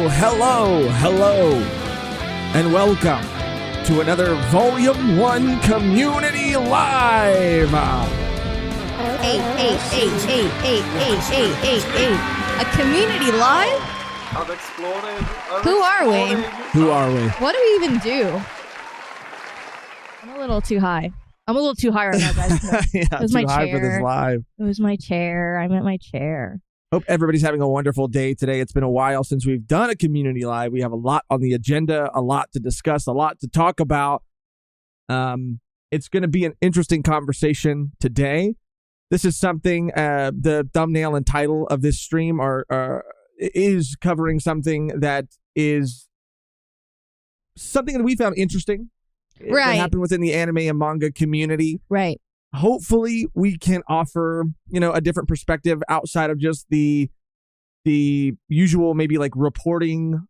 hello, and welcome to another Volume 1 Community Live. Hey. A community live? Unexploded. Who are we? Who are we? What do we even do? I'm a little too high. I'm a little too high right now, guys. Yeah, it was too my high chair. for this live. It was my chair. I'm at my chair. Hope everybody's having a wonderful day today. It's been a while since we've done a community live. We have a lot on the agenda, a lot to discuss, a lot to talk about. It's going to be an interesting conversation today. This is something, the thumbnail and title of this stream is covering something that is something that we found interesting. Right. That happened within the anime and manga community. Right. Hopefully we can offer, a different perspective outside of just the usual, maybe like reporting.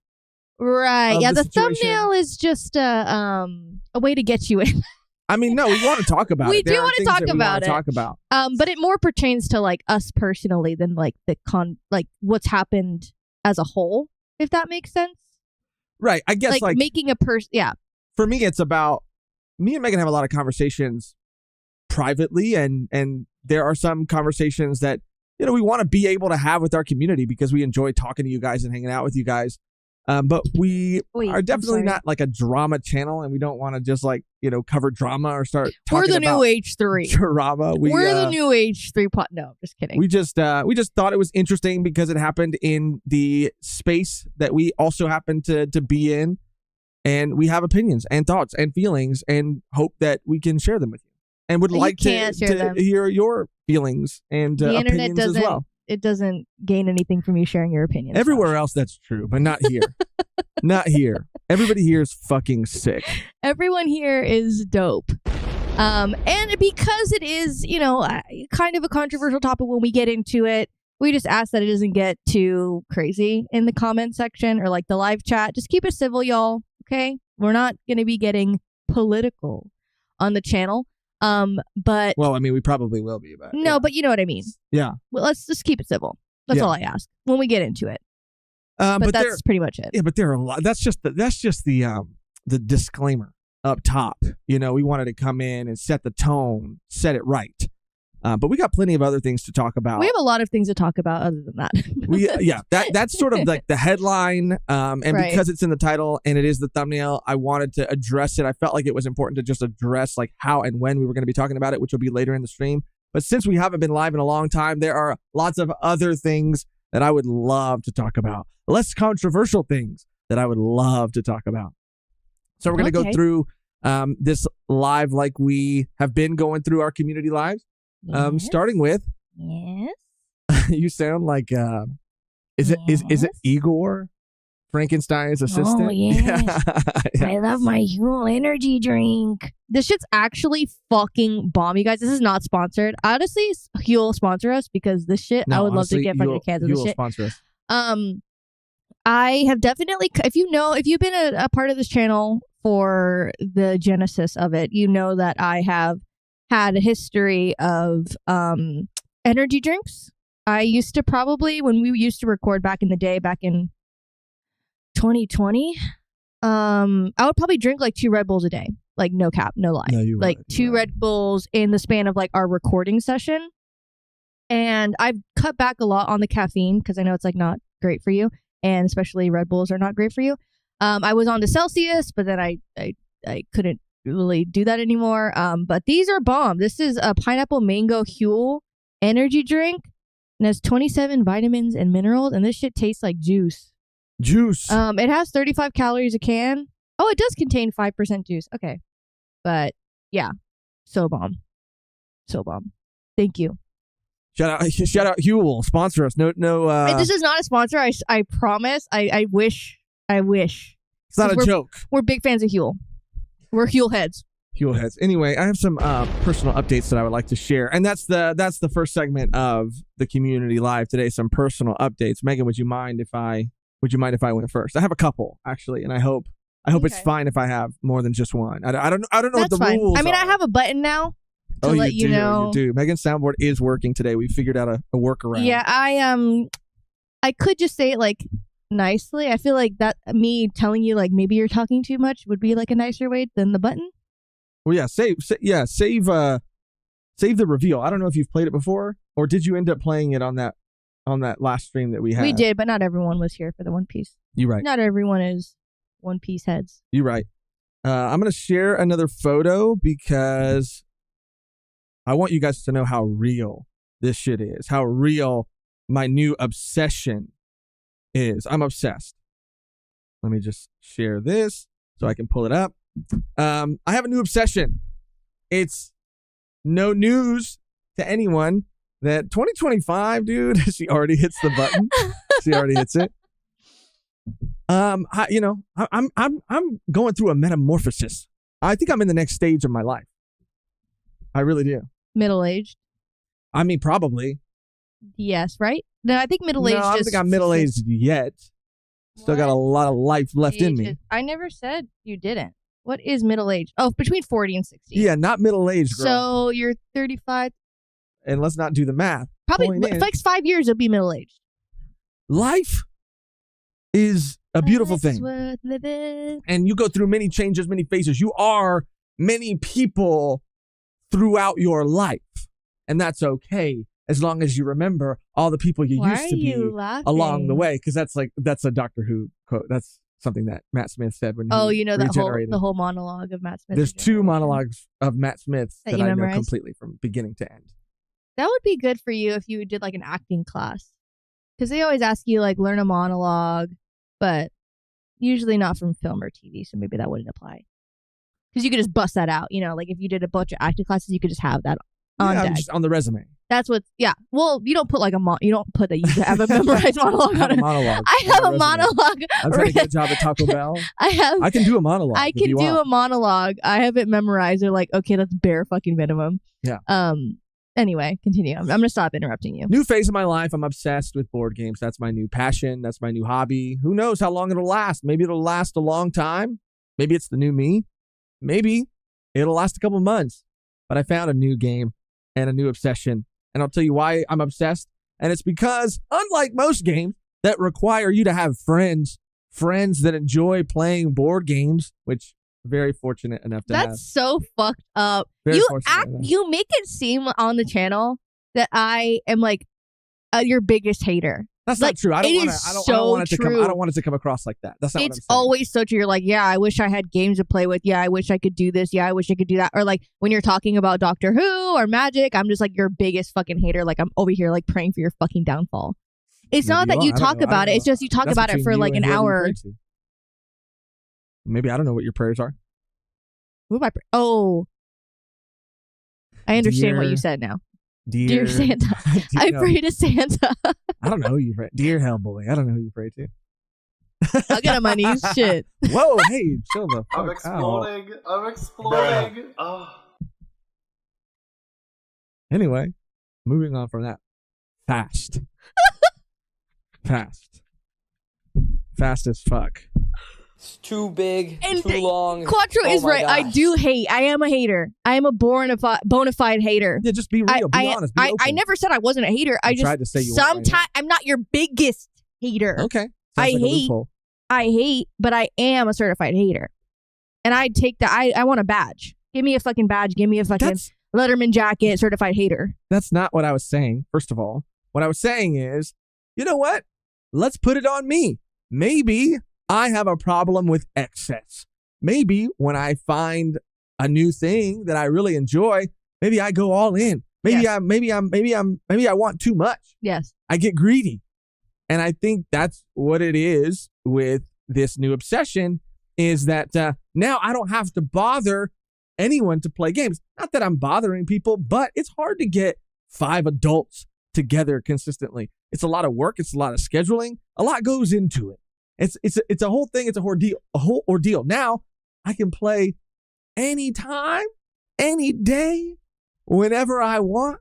Right. Yeah, the situation. thumbnail is just a way to get you in. I mean, no, we want to talk about it. We do want to talk about it. Talk about. But it more pertains to like us personally than like what's happened as a whole, if that makes sense. Right. I guess like making a person. Yeah. For me, it's about me and Megan have a lot of conversations privately, and there are some conversations that we want to be able to have with our community because we enjoy talking to you guys and hanging out with you guys. But we are definitely not like a drama channel, and we don't want to just cover drama or start talking about new age 3 drama. We're the new age 3. No, just kidding. We just thought it was interesting because it happened in the space that we also happen to be in, and we have opinions and thoughts and feelings, and hope that we can share them with you. And would like to hear your feelings and opinions as well. It doesn't gain anything from you sharing your opinions. Everywhere else, that's true, but not here. Not here. Everybody here is fucking sick. Everyone here is dope. And because it is, kind of a controversial topic when we get into it, we just ask that it doesn't get too crazy in the comment section or like the live chat. Just keep it civil, y'all. Okay? We're not going to be getting political on the channel. But well, I mean, we probably will be about it. No, but you know what I mean. Yeah. Well, let's just keep it civil. That's all I ask when we get into it. But that's pretty much it. Yeah, but there are a lot. That's just the disclaimer up top. We wanted to come in and set the tone, set it right. But we got plenty of other things to talk about. We have a lot of things to talk about other than that. That's sort of like the headline. And because it's in the title and it is the thumbnail, I wanted to address it. I felt like it was important to just address like how and when we were going to be talking about it, which will be later in the stream. But since we haven't been live in a long time, there are lots of other things that I would love to talk about. Less controversial things that I would love to talk about. So we're going to go through this live like we have been going through our community lives. Yes. Starting with, yes, you sound like is it Igor, Frankenstein's assistant? Oh yeah. I love my Huel energy drink. This shit's actually fucking bomb, you guys. This is not sponsored. Honestly, Huel sponsor us because this shit I would love to get fucking cans of this shit. Sponsor us. I have definitely, if you've been a part of this channel for the genesis of it, you know that I have had a history of energy drinks. I used to when we used to record back in the day, back in 2020, I would probably drink like 2 Red Bulls a day. Like no cap, no lie. No, you like would. 2 Red Bulls in the span of like our recording session. And I've cut back a lot on the caffeine because I know it's like not great for you. And especially Red Bulls are not great for you. I was on to Celsius, but then I couldn't really do that anymore. But these are bomb. This is a pineapple mango Huel energy drink and has 27 vitamins and minerals, and this shit tastes like juice. It has 35 calories a can. Oh, it does contain 5% juice. Okay. But yeah, so bomb. Thank you. Shout out Huel, sponsor us. No this is not a sponsor. I promise. I wish. It's not a joke. We're big fans of Huel. We're Huel heads. Anyway, I have some personal updates that I would like to share, and that's the first segment of the community live today. Some personal updates. Megan, would you mind if I went first? I have a couple actually, and I hope it's fine if I have more than just one. I don't know what the rules. I mean, are. I have a button now to let you know. You do. Megan's soundboard is working today. We figured out a workaround. Yeah, I could just say it like nicely. I feel like that me telling you like maybe you're talking too much would be like a nicer way than the button. Well, yeah, save the reveal. I don't know if you've played it before, or did you end up playing it on that last stream that we had? We did, but not everyone was here for the One Piece. You're right. Not everyone is One Piece heads. You're right. I'm going to share another photo because I want you guys to know how real this shit is, how real my new obsession is. I'm obsessed. Let me just share this so I can pull it up. I have a new obsession. It's no news to anyone that 2025, dude, she already hits the button. She already hits it. I'm going through a metamorphosis. I think I'm in the next stage of my life. I really do. Middle-aged? I mean, probably. Yes, right? No, I think middle-aged. No, I don't think I'm middle-aged yet. Still got a lot of life left in me. I never said you didn't. What is middle-aged? Oh, between 40 and 60. Yeah, not middle-aged, girl. So you're 35. And let's not do the math. Probably like 5 years, it'll be middle-aged. Life is a beautiful thing. Worth living. And you go through many changes, many phases. You are many people throughout your life. And that's okay, as long as you remember all the people you used to be along the way. Because that's a Doctor Who quote. That's something that Matt Smith said when he the whole monologue of Matt Smith. There's 2 monologues of Matt Smith that I memorized? know completely from beginning to end. That would be good for you if you did like an acting class. Because they always ask you like learn a monologue, but usually not from film or TV. So maybe that wouldn't apply. Because you could just bust that out. You know, like if you did a bunch of acting classes, you could just have that on deck. Just on the resume. That's what, yeah. Well, you don't put like you don't put that you have a memorized monologue. I have a monologue. I have a monologue. I'm trying to get a job at Taco Bell. I can do a monologue. I can do a monologue. I have it memorized. They're like, okay, that's bare fucking minimum. Yeah. Anyway, continue. I'm going to stop interrupting you. New phase of my life. I'm obsessed with board games. That's my new passion. That's my new hobby. Who knows how long it'll last? Maybe it'll last a long time. Maybe it's the new me. Maybe it'll last a couple months. But I found a new game and a new obsession. And I'll tell you why I'm obsessed. And it's because, unlike most games that require you to have friends that enjoy playing board games, which very fortunate enough to have. That's so fucked up. You make it seem on the channel that I am like your biggest hater. That's not true. I don't want it to come across like that. That's not what I'm saying. It's always so true. You're like, yeah, I wish I had games to play with. Yeah, I wish I could do this. Yeah, I wish I could do that. Or like when you're talking about Doctor Who or Magic, I'm just like your biggest fucking hater. Like I'm over here like praying for your fucking downfall. It's not that you talk about it. It's just you talk about it for like an hour. Maybe I don't know what your prayers are. What am I understand what you said now. Dear Santa. I pray to Santa. I don't know who you pray. Dear Hellboy. I don't know who you pray to. I'll get on my knees. Shit. Whoa, hey, chill the fuck I'm exploding. Out. I'm exploding. Oh. Anyway, moving on from that. Fast. Fast as fuck. It's too big, and too long. Quattro is right. Gosh. I do hate. I am a hater. I am a bona fide hater. Yeah, just be real. Be honest. Be I never said I wasn't a hater. I just tried to say you sometimes I'm not your biggest hater. Okay. I hate, but I am a certified hater. And I'd take that. I want a badge. Give me a fucking badge. Give me a fucking Letterman jacket, certified hater. That's not what I was saying, first of all. What I was saying is, you know what? Let's put it on me. Maybe I have a problem with excess. Maybe when I find a new thing that I really enjoy, maybe I go all in. Maybe I want too much. Yes. I get greedy. And I think that's what it is with this new obsession is that now I don't have to bother anyone to play games. Not that I'm bothering people, but it's hard to get 5 adults together consistently. It's a lot of work. It's a lot of scheduling. A lot goes into it. It's a whole thing. It's a whole ordeal. Now I can play anytime, any day, whenever I want.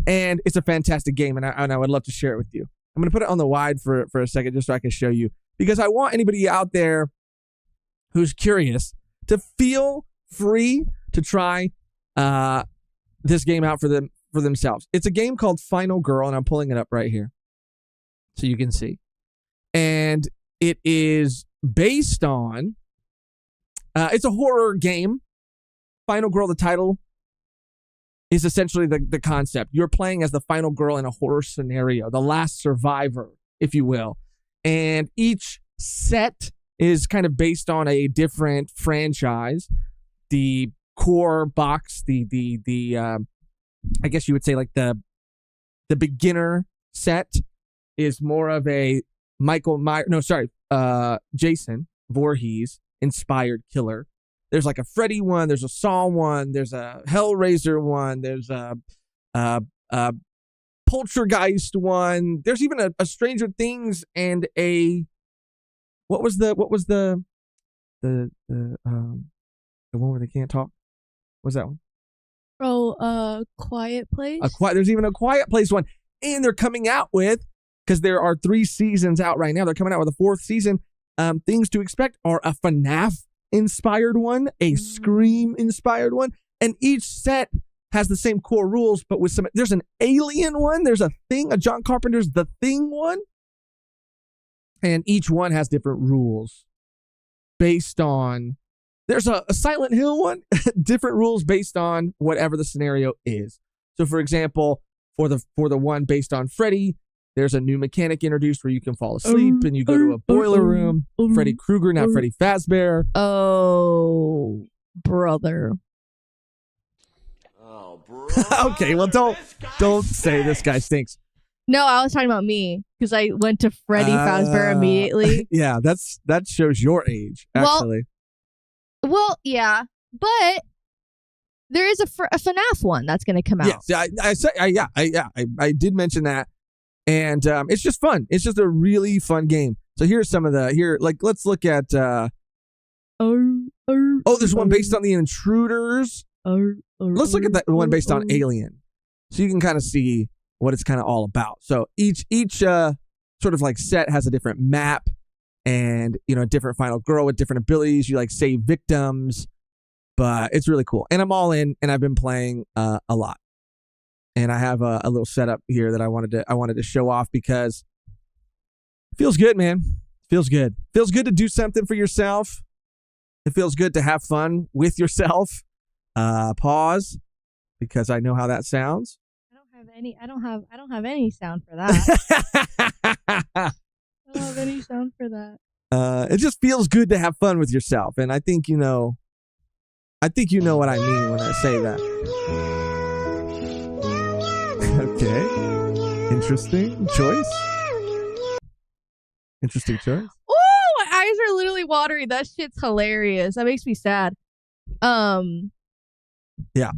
And it's a fantastic game. And I would love to share it with you. I'm going to put it on the wide for a second just so I can show you. Because I want anybody out there who's curious to feel free to try this game out for themselves. It's a game called Final Girl, and I'm pulling it up right here so you can see. and it is based on. It's a horror game. Final Girl, the title, is essentially the concept. You're playing as the final girl in a horror scenario, the last survivor, if you will. And each set is kind of based on a different franchise. The core box, I guess you would say like the beginner set is more of a Jason Voorhees inspired killer. There's like a Freddy one, there's a Saw one, there's a Hellraiser one, there's a Poltergeist one. There's even a Stranger Things and a what was the one where they can't talk? What's that one? Oh, Quiet Place. There's even a Quiet Place one, and they're coming out with, because there are 3 seasons out right now. They're coming out with a 4th season. Things to expect are a FNAF inspired one, a Scream inspired one, and each set has the same core rules, but with there's an Alien one, there's a John Carpenter's The Thing one, and each one has different rules based on, there's a Silent Hill one, different rules based on whatever the scenario is. So for example, for the one based on Freddy, there's a new mechanic introduced where you can fall asleep and you go to a boiler room. Freddy Krueger, not Freddy Fazbear. Oh, brother. Oh, bro. Okay, well, don't say this guy stinks. No, I was talking about me because I went to Freddy Fazbear immediately. Yeah, that shows your age, actually. Well, yeah, but there is a FNAF one that's going to come out. Yes, I did mention that. And it's just fun. It's just a really fun game. So here's some of let's look at. There's one based on The Intruders. Let's look at that one based on Alien, so you can kind of see what it's kind of all about. So each sort of like set has a different map, and a different final girl with different abilities. You like save victims, but it's really cool. And I'm all in, and I've been playing a lot. And I have a little setup here that I wanted to show off because it feels good, man. Feels good. Feels good to do something for yourself. It feels good to have fun with yourself. Pause, because I know how that sounds. I don't have any sound for that. I don't have any sound for that. It just feels good to have fun with yourself, and I think you know what I mean when I say that. Okay. Interesting choice. Oh, my eyes are literally watering. That shit's hilarious. That makes me sad. Yeah.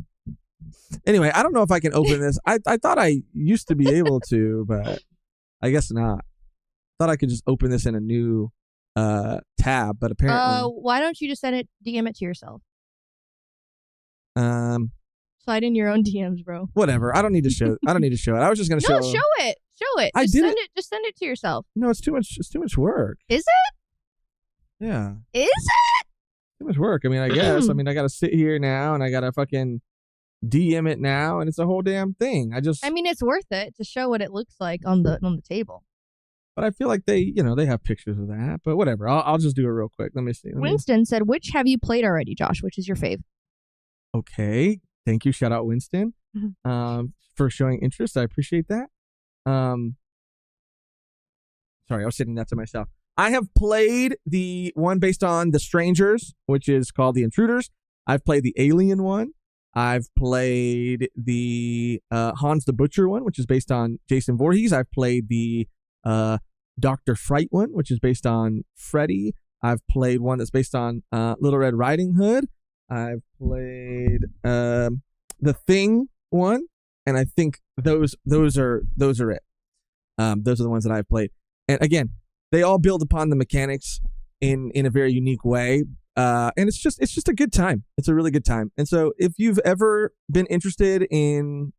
Anyway, I don't know if I can open this. I thought I used to be able to, but I guess not. Thought I could just open this in a new tab, but apparently. Why don't you just DM it to yourself? Slide in your own DMs, bro. Whatever. I don't need to show it. I was just gonna show. No, show it. Just send it to yourself. No, it's too much. It's too much work. Is it? Yeah. Is it? Too much work. I mean, I guess. I gotta sit here now, and I gotta fucking DM it now, and it's a whole damn thing. I mean, it's worth it to show what it looks like on the table. But I feel like they have pictures of that. But whatever. I'll just do it real quick. Let me see. Winston said, "Which have you played already, Josh? Which is your fave?" Okay. Thank you. Shout out Winston for showing interest. I appreciate that. Sorry, I was sitting that to myself. I have played the one based on The Strangers, which is called The Intruders. I've played the Alien one. I've played the Hans the Butcher one, which is based on Jason Voorhees. I've played the Dr. Fright one, which is based on Freddy. I've played one that's based on Little Red Riding Hood. I've played The Thing one, and I think those are it. Those are the ones that I've played. And again, they all build upon the mechanics in a very unique way. And it's just a good time. It's a really good time. And so if you've ever been interested in,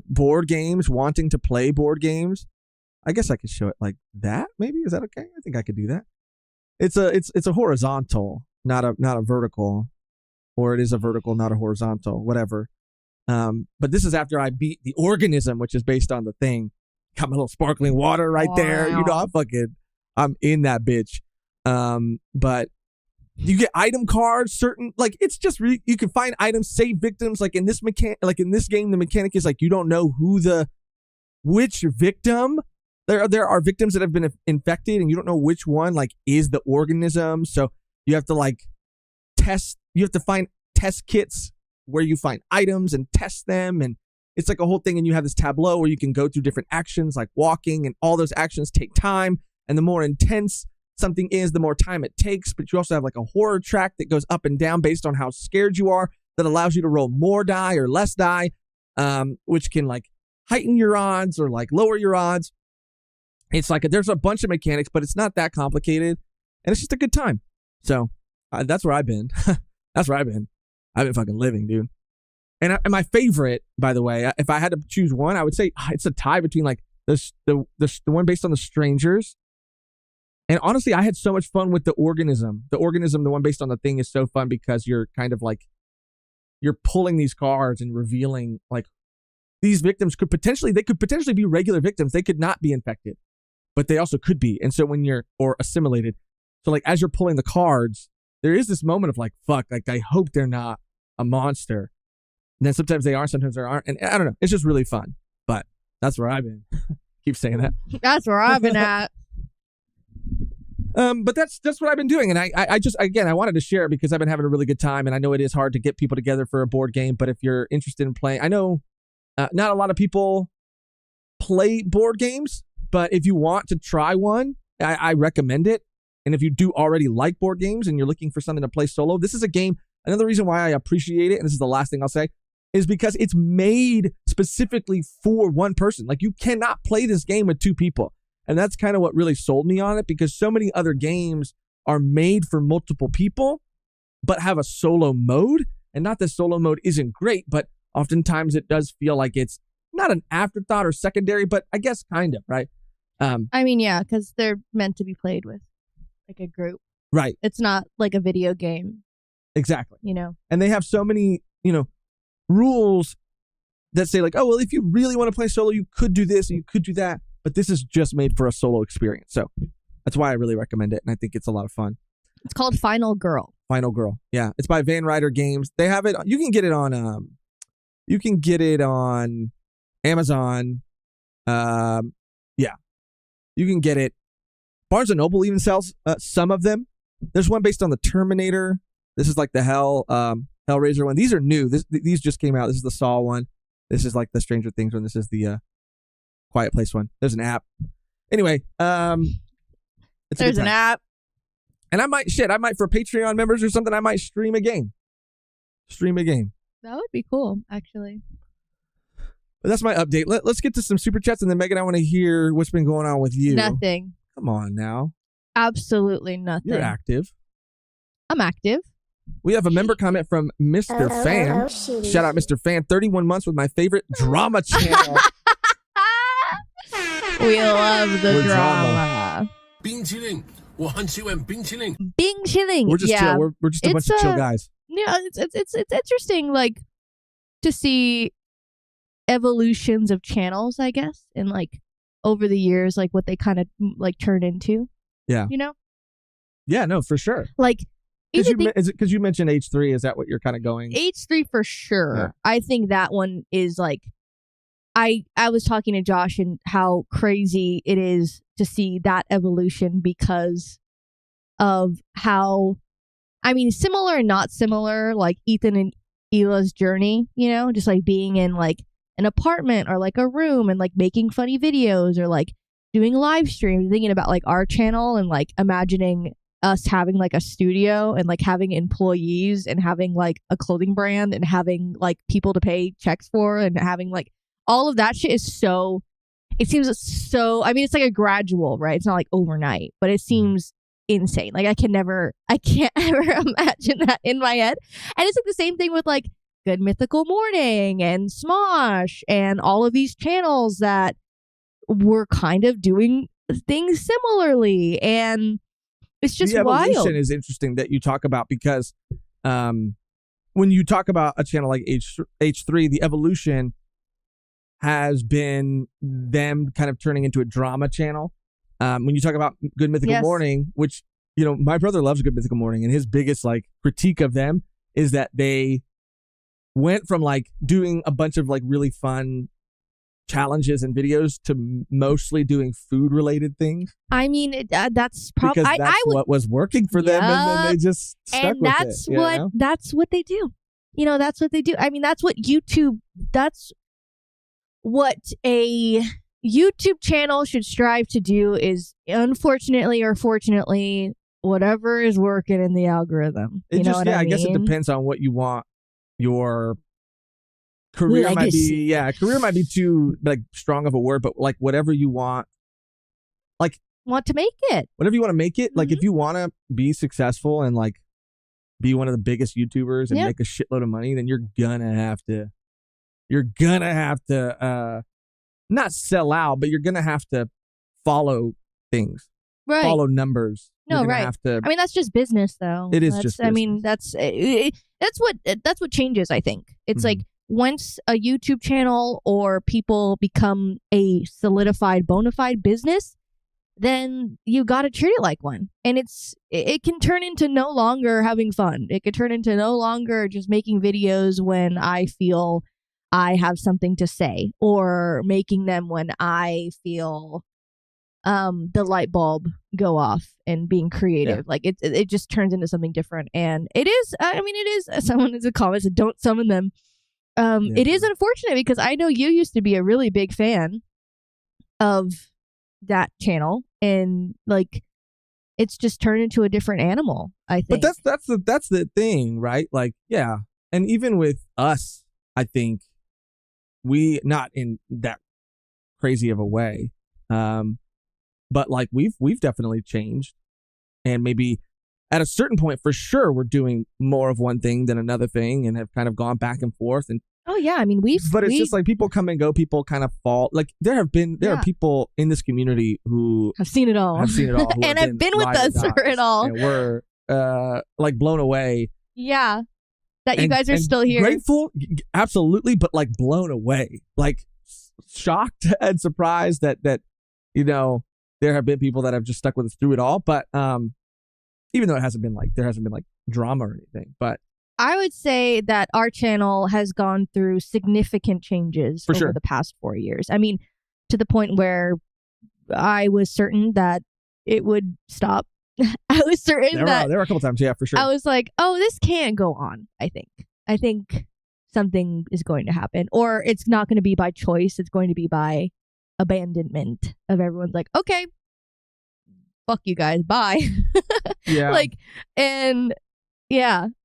board games, wanting to play board games, I guess I could show it like that. Maybe, is that okay? I think I could do that. It's a horizontal, not a vertical, or it is a vertical, not a horizontal, whatever. But this is after I beat The Organism, which is based on The Thing. got my little sparkling water right there. You know, I'm in that bitch. But you get item cards, certain, like, it's just really, you can find items, save victims. Like in this game, the mechanic is like, you don't know which victim. There are victims that have been infected and you don't know which one, like, is the organism. So you have to like you have to find test kits where you find items and test them. And it's like a whole thing. And you have this tableau where you can go through different actions like walking, and all those actions take time. And the more intense something is, the more time it takes. But you also have like a horror track that goes up and down based on how scared you are, that allows you to roll more die or less die, which can like heighten your odds or like lower your odds. It's like there's a bunch of mechanics, but it's not that complicated, and it's just a good time. So that's where I've been. That's where I've been. I've been fucking living, dude. And my favorite, by the way, if I had to choose one, I would say it's a tie between like the one based on the strangers. And honestly, I had so much fun with the organism. The one based on the thing, is so fun because you're kind of like, you're pulling these cards and revealing like these victims could potentially be regular victims. They could not be infected, but they also could be. And so or assimilated. So like, as you're pulling the cards, there is this moment of like, fuck, like I hope they're not a monster. And then sometimes they are, sometimes they aren't. And I don't know. It's just really fun. But that's where I've been. Keep saying that. That's where I've been at. But that's what I've been doing. And I just, again, I wanted to share it because I've been having a really good time. And I know it is hard to get people together for a board game. But if you're interested in playing, I know not a lot of people play board games. But if you want to try one, I recommend it. And if you do already like board games and you're looking for something to play solo, this is a game. Another reason why I appreciate it, and this is the last thing I'll say, is because it's made specifically for one person. Like, you cannot play this game with two people. And that's kind of what really sold me on it, because so many other games are made for multiple people, but have a solo mode. And not that solo mode isn't great, but oftentimes it does feel like it's not an afterthought or secondary, but I guess kind of, right? I mean, yeah, because they're meant to be played with like a group. Right. It's not like a video game. Exactly. You know? And they have so many, rules that say like, oh, well, if you really want to play solo, you could do this and you could do that. But this is just made for a solo experience. So that's why I really recommend it. And I think it's a lot of fun. It's called Final Girl. Final Girl. Yeah. It's by Van Ryder Games. They have it. You can get it on Amazon. Yeah. You can get it. Barnes & Noble even sells some of them. There's one based on the Terminator. This is like the Hellraiser one. These are new. These just came out. This is the Saw one. This is like the Stranger Things one. This is the Quiet Place one. There's an app. Anyway, there's an app. And I might for Patreon members or something, I might stream a game. That would be cool, actually. But that's my update. Let's get to some super chats, and then Megan, I want to hear what's been going on with you. Nothing. Come on now. Absolutely nothing. You're active. I'm active. We have a member comment from Mr. Fan. Shout out Mr. Fan. 31 months with my favorite drama channel. We love the drama. 冰淇淋，我很喜欢冰淇淋。冰淇淋. We're just chill. We're just a bunch of chill guys. Yeah, it's interesting, like, to see evolutions of channels, I guess, and like over the years, like what they kind of like turn into. Yeah. Yeah, no, for sure. Like, is it because you mentioned H3? Is that what you're kind of going? H3 for sure. Yeah. I think that one is like, I was talking to Josh and how crazy it is to see that evolution because of how, I mean, similar and not similar, like Ethan and Hila's journey, just like being in like an apartment or like a room and like making funny videos or like doing live streams, thinking about like our channel and like imagining us having like a studio and like having employees and having like a clothing brand and having like people to pay checks for and having like all of that shit is so, it seems so, I mean, it's like a gradual, right? It's not like overnight, but it seems insane. Like I can't ever imagine that in my head. And it's like the same thing with like Good Mythical Morning and Smosh and all of these channels that were kind of doing things similarly. And it's just wild. The evolution is interesting that you talk about because when you talk about a channel like H3, the evolution has been them kind of turning into a drama channel. When you talk about Good Mythical Morning, which, you know, my brother loves Good Mythical Morning, and his biggest like critique of them is that they went from like doing a bunch of like really fun challenges and videos to mostly doing food related things. I mean, that's probably what was working for them, and then they just stuck with it. That's what they do. You know, that's what they do. I mean, that's what a YouTube channel should strive to do is, unfortunately or fortunately, whatever is working in the algorithm. I guess it depends on what you want your career might be. Career might be too like strong of a word, but like whatever you want, like want to make it, whatever you want to make it. Like if you want to be successful and like be one of the biggest YouTubers and make a shitload of money, then you're gonna have to not sell out, but you're gonna have to follow things, follow numbers. No, right. I mean, that's just business, though. It is just business. I mean, that's what changes. I think it's like once a YouTube channel or people become a solidified, bona fide business, then you got to treat it like one. And it can turn into no longer having fun. It could turn into no longer just making videos when I feel I have something to say, or making them when I feel the light bulb go off and being creative. Like it just turns into something different. And it is, someone in the comments said, don't summon them. It is unfortunate because I know you used to be a really big fan of that channel, and like it's just turned into a different animal, I think. But that's the thing, right? Like, yeah. And even with us, I think we, not in that crazy of a way, but like we've definitely changed, and maybe at a certain point for sure we're doing more of one thing than another thing, and have kind of gone back and forth. And I mean but it's just like people come and go, people kind of fall. Like there are people in this community who have seen it all, and have been with us for it all, and we're like blown away. Yeah, that you guys are still here. Grateful, absolutely, but like blown away, like shocked and surprised that you know, there have been people that have just stuck with us through it all. But even though there hasn't been like drama or anything, but I would say that our channel has gone through significant changes over the past 4 years. I mean, to the point where I was certain that it would stop. I was certain there were a couple times, for sure. I was like, oh, this can't go on. I think something is going to happen, or it's not going to be by choice. It's going to be by abandonment of everyone's like, okay, fuck you guys, bye.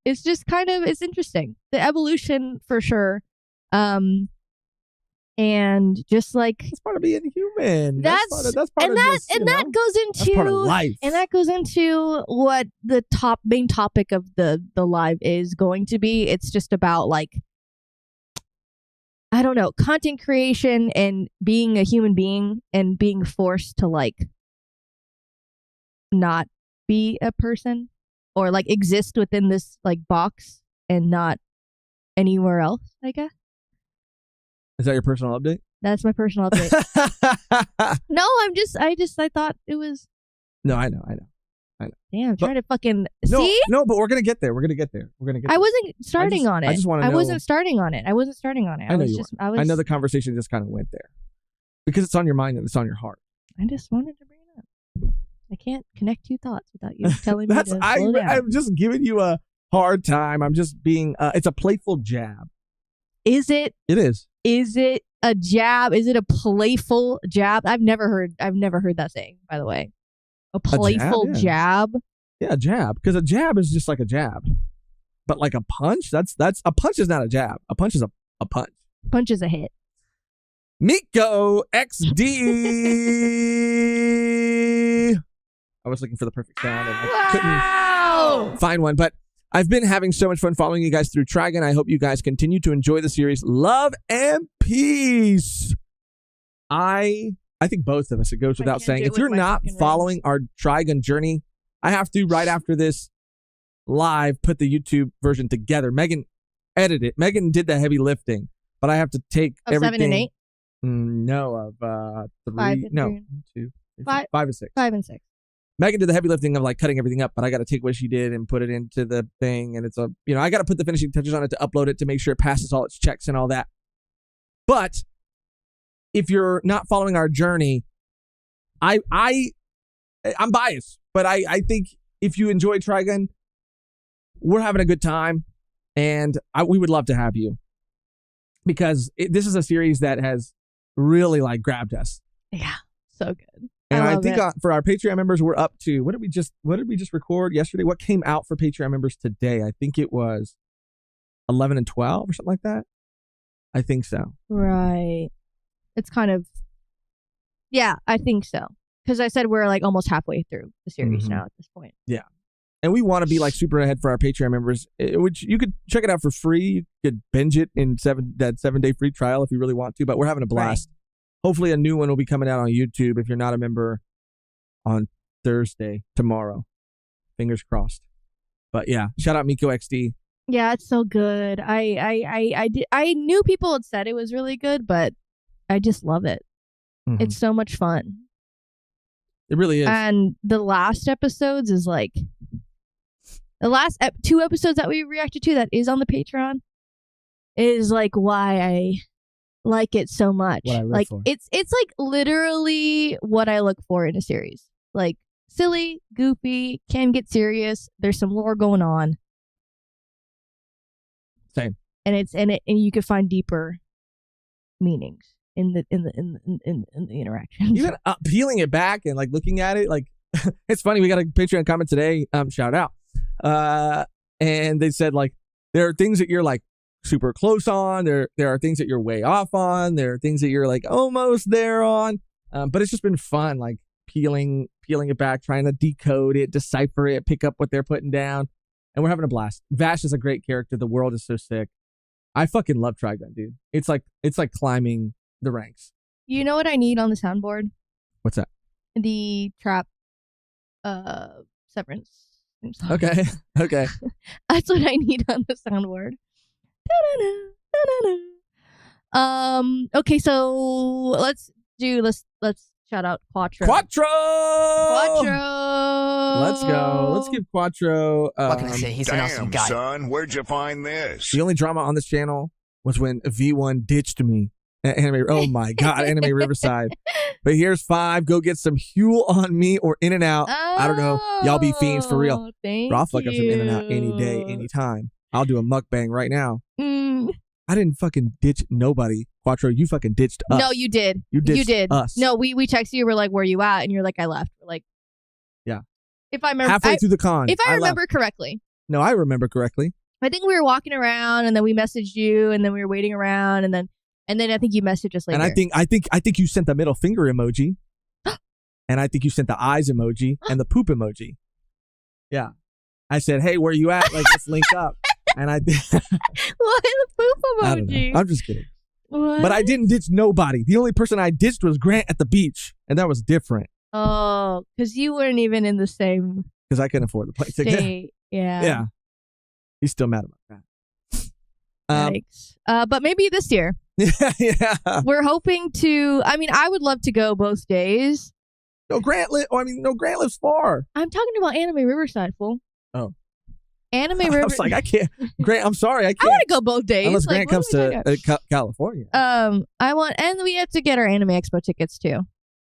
It's just kind of, it's interesting, the evolution for sure. And just like it's part of being human. That's part of life. And that goes into what the main topic of the live is going to be. It's just about like, I don't know, content creation and being a human being and being forced to like not be a person, or like exist within this like box and not anywhere else, I guess. Is that your personal update? That's my personal update. No, I thought it was. No, I know. Damn, I'm trying to fucking see. No, but we're gonna get there. I wasn't starting on it. I just want to know. I wasn't starting on it. I know you weren't. I know the conversation just kind of went there because it's on your mind and it's on your heart. I just wanted to bring it up. I can't connect two thoughts without you telling me to slow down. I'm just giving you a hard time. I'm just being. It's a playful jab. Is it? It is. Is it a jab? Is it a playful jab? I've never heard that saying, by the way. A playful jab? Yeah, a jab. Because a jab is just like a jab. But like a punch, that's a punch is not a jab. A punch is a punch. Punch is a hit. Miko XD. I was looking for the perfect sound and I couldn't find one, but I've been having so much fun following you guys through Trigun. I hope you guys continue to enjoy the series. Love and peace. I think both of us, it goes without saying. If you're not following our Trigun journey, I have to, right after this live, put the YouTube version together. Megan edited it. Megan did the heavy lifting, but I have to take everything. 7 and 8? No, of 3. Five and No, three. 1, 2, 3, Five. 5 and 6. 5 and 6. Megan did the heavy lifting of like cutting everything up, but I got to take what she did and put it into the thing. And it's I got to put the finishing touches on it to upload it to make sure it passes all its checks and all that. But if you're not following our journey, I'm biased, but I think if you enjoy Trigun, we're having a good time, and we would love to have you because this is a series that has really like grabbed us. Yeah, so good. And I think it. for our Patreon members, we're up to what did we just record yesterday? What came out for Patreon members today? I think it was 11 and 12 or something like that. I think so. Right. It's kind of, yeah, I think so. Because I said we're like almost halfway through the series now at this point. Yeah. And we want to be like super ahead for our Patreon members, which you could check it out for free. You could binge it in that 7-day free trial if you really want to, but we're having a blast. Right. Hopefully a new one will be coming out on YouTube if you're not a member on Thursday, tomorrow. Fingers crossed. But yeah, shout out Miku XD. Yeah, it's so good. I knew people had said it was really good, but I just love it. Mm-hmm. It's so much fun. It really is. And the last episodes is like the last 2 episodes that we reacted to that is on the Patreon is like why I like it so much. What I live like for. It's like literally what I look for in a series. Like silly, goofy, can get serious. There's some lore going on. Same. And and you can find deeper meanings in the interactions. Even peeling it back and like looking at it, like it's funny. We got a Patreon comment today. Shout out. And they said like there are things that you're like super close on. There are things that you're way off on. There are things that you're like almost there on. But it's just been fun, like peeling it back, trying to decode it, decipher it, pick up what they're putting down. And we're having a blast. Vash is a great character. The world is so sick. I fucking love Trigun, dude. It's like climbing the ranks. You know what I need on the soundboard? What's that? The trap severance. Okay. That's what I need on the soundboard. Okay, so let's shout out Quattro. Quattro! Let's go. Let's give Quattro. What can I say? He's an awesome guy. Son, where'd you find this? The only drama on this channel was when V1 ditched me. Oh my God, Anime Riverside. But here's 5. Go get some Huel on me or In and Out. I don't know. Y'all be fiends for real. I'll fuck up some In and Out any day, anytime. I'll do a mukbang right now. I didn't fucking ditch nobody. Quattro, you fucking ditched us. No, you did. You did us. No, we texted you. We're like, where you at? And you're like, I left. We're like, yeah. If I remember, halfway through the con. If I remember correctly. No, I remember correctly. I think we were walking around, and then we messaged you, and then we were waiting around, and then I think you messaged us later. And I think you sent the middle finger emoji, and I think you sent the eyes emoji and the poop emoji. Yeah, I said, hey, where you at? Like, let's link up. And I did. What the poop emoji? I'm just kidding. What? But I didn't ditch nobody. The only person I ditched was Grant at the beach, and that was different. Oh, because you weren't even in the same. Because I couldn't afford the plane ticket. State. Yeah. Yeah. He's still mad about that. Yikes. But maybe this year. Yeah. We're hoping to. I mean, I would love to go both days. No, Grant lives far. I'm talking about Anime Riverside, fool. Oh. Anime Riverside. I was like, I can't. Grant, I'm sorry, I can't. I want to go both days. Unless like, Grant comes to California. I want, and we have to get our Anime Expo tickets too.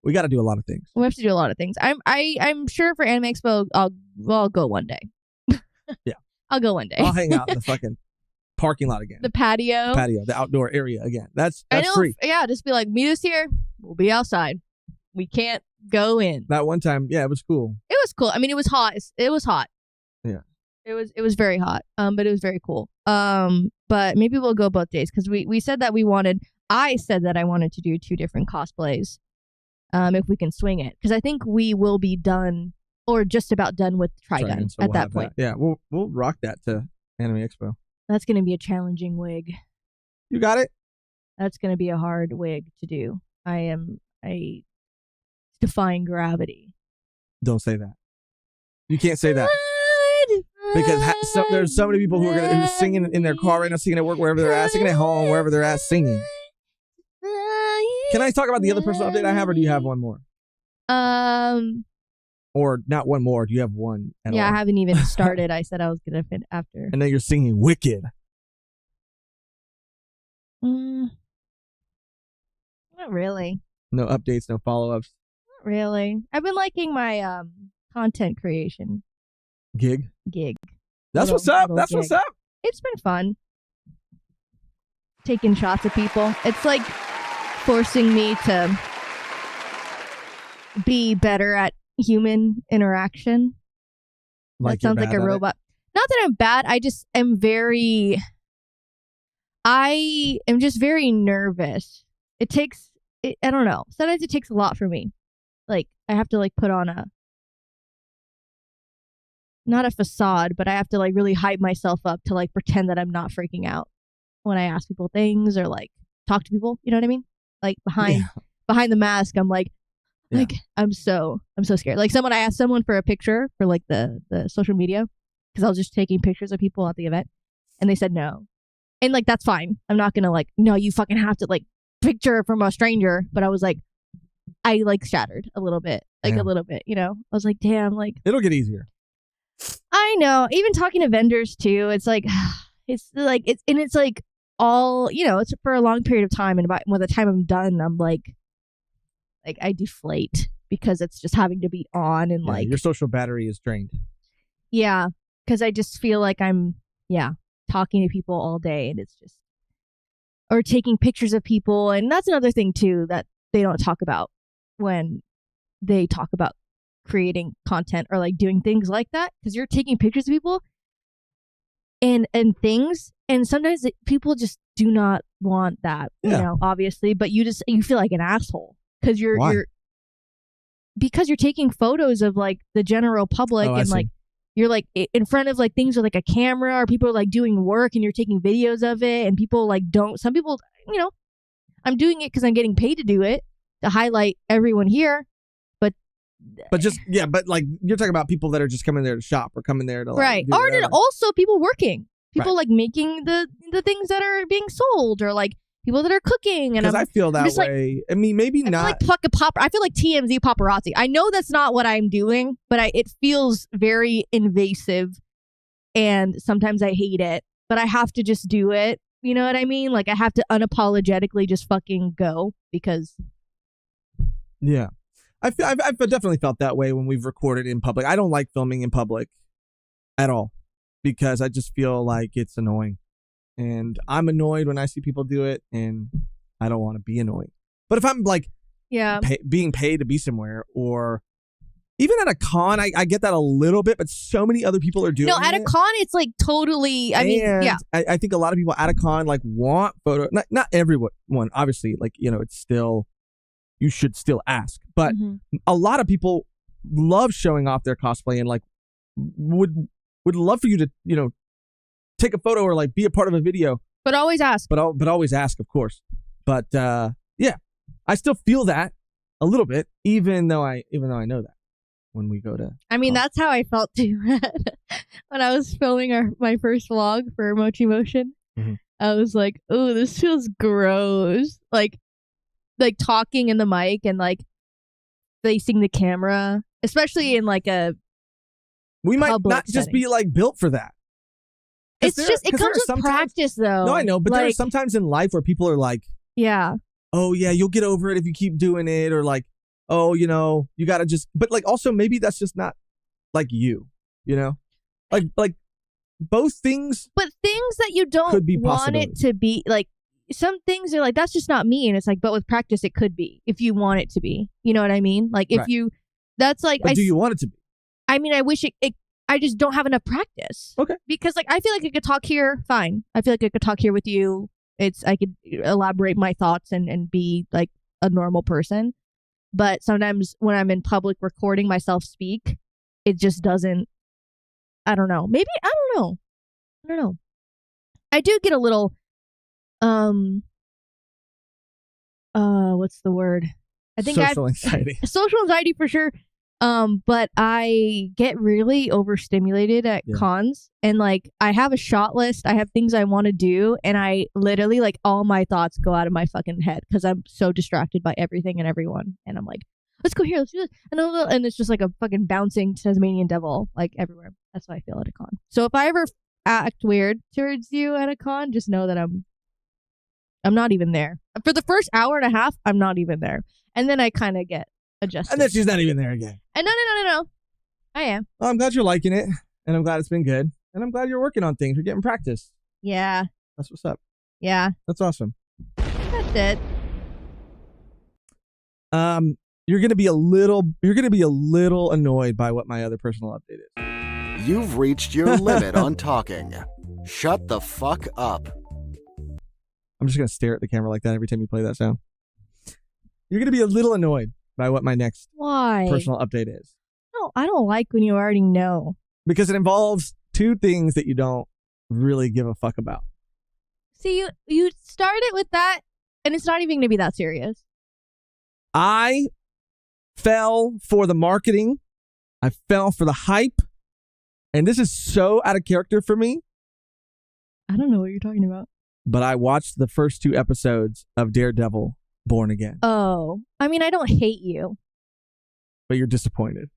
We got to do a lot of things. We have to do a lot of things. I'm sure for Anime Expo, I'll go one day. Yeah. I'll go one day. I'll hang out in the fucking parking lot again. The patio, the outdoor area again. That's I know, free. Yeah, just be like, meet us here. We'll be outside. We can't go in. That one time, yeah, it was cool. It was cool. I mean, it was hot. It was hot. Yeah. It was very hot. But it was very cool. But maybe we'll go both days because we said that I said that I wanted to do 2 different cosplays. If we can swing it, because I think we will be done or just about done with Trigun so at that point. Yeah, we'll rock that to Anime Expo. That's going to be a challenging wig. You got it. That's going to be a hard wig to do. I defying gravity. Don't say that. You can't say that. Because there's so many people who are singing in their car right now, singing at work, wherever they're at, singing at home, wherever they're at, singing. Can I talk about the other personal update I have, or do you have one more? Or not one more. Do you have one at all? I haven't even started. I said I was going to fit after. And then you're singing Wicked. Not really. No updates, no follow-ups. Not really. I've been liking my content creation Gig. That's Little- what's up. little That's what's gig. up. It's been fun. Taking shots of people. It's like forcing me to be better at human interaction. Like That sounds like a robot. Not that I'm bad. I just am I am just very nervous. I don't know. Sometimes it takes a lot for me. Like, I have to like put on not a facade, but I have to like really hype myself up to like pretend that I'm not freaking out when I ask people things or like talk to people. You know what I mean? Like behind the mask, I'm like I'm so scared. Like I asked someone for a picture for like the social media because I was just taking pictures of people at the event, and they said no, and like that's fine. I'm not gonna like no, you fucking have to like picture from a stranger. But I was like, I like shattered a little bit, like a little bit. You know, I was like, damn, like it'll get easier. I know. Even talking to vendors too, it's like it's like all, you know, it's for a long period of time, and by the time I'm done, I'm like I deflate because it's just having to be on and like your social battery is drained. Yeah, because I just feel like I'm talking to people all day, and it's just or taking pictures of people, and that's another thing too that they don't talk about when they talk about creating content or like doing things like that, because you're taking pictures of people and things, and sometimes people just do not want that, you know, obviously, but you feel like an asshole because you're taking photos of like the general public, and like you're like in front of like things with like a camera, or people are like doing work and you're taking videos of it, and people like some people, you know, I'm doing it because I'm getting paid to do it, to highlight everyone here. But like you're talking about people that are just coming there to shop or coming there to like, right, or also people working, people like making the things that are being sold, or like people that are cooking. And I feel that way. Like, I mean, maybe not. I feel like TMZ paparazzi. I know that's not what I'm doing, but it feels very invasive, and sometimes I hate it. But I have to just do it. You know what I mean? Like I have to unapologetically just fucking go because. Yeah. I've definitely felt that way when we've recorded in public. I don't like filming in public at all because I just feel like it's annoying. And I'm annoyed when I see people do it, and I don't want to be annoying. But if I'm like being paid to be somewhere, or even at a con, I get that a little bit, but so many other people are doing it. No, at a con, it's like totally, I think a lot of people at a con like want photo. Not everyone, obviously, like, you know, it's still, you should still ask. But a lot of people love showing off their cosplay and like would love for you to, you know, take a photo or like be a part of a video. But always ask. But always ask, of course. But I still feel that a little bit, even though I know that when we go to. I mean, that's how I felt too when I was filming my first vlog for Mochi Motion. I was like, oh, this feels gross. Like talking in the mic and like facing the camera, especially in like a. We might not just be like built for that. It's just, it comes with practice though. No, I know, but there are sometimes in life where people are like, oh yeah, you'll get over it if you keep doing it, or like, oh, you know, you gotta just, but like also maybe that's just not like you know, like both things. But things that you don't want it to be, like some things are like, that's just not me, and it's like, but with practice it could be if you want it to be. You know what I mean? Like if you, that's like. But do you want it to be? I mean, I wish it I just don't have enough practice. Okay. Because like I feel like I could talk here fine. I feel like I could talk here with you. I could elaborate my thoughts and be like a normal person. But sometimes when I'm in public recording myself speak, it just doesn't. I don't know. Maybe I don't know. I do get a little what's the word? I think social anxiety. Social anxiety for sure. But I get really overstimulated at cons, and like I have a shot list. I have things I want to do, and I literally like all my thoughts go out of my fucking head because I'm so distracted by everything and everyone. And I'm like, let's go here, let's do this, and it's just like a fucking bouncing Tasmanian devil like everywhere. That's how I feel at a con. So if I ever act weird towards you at a con, just know that I'm not even there for the first hour and a half. I'm not even there, and then I kind of get adjusted. And then she's not even there again. And no. I am. Well, I'm glad you're liking it, and I'm glad it's been good, and I'm glad you're working on things. You're getting practice. Yeah. That's what's up. Yeah. That's awesome. That's it. You're gonna be a little annoyed by what my other personal update is. You've reached your limit on talking. Shut the fuck up. I'm just gonna stare at the camera like that every time you play that sound. You're gonna be a little annoyed by what my next personal update is. No, I don't like when you already know. Because it involves two things that you don't really give a fuck about. See, you started with that, and it's not even going to be that serious. I fell for the marketing. I fell for the hype. And this is so out of character for me. I don't know what you're talking about. But I watched the first 2 episodes of Daredevil Born Again. Oh, I mean, I don't hate you. But you're disappointed.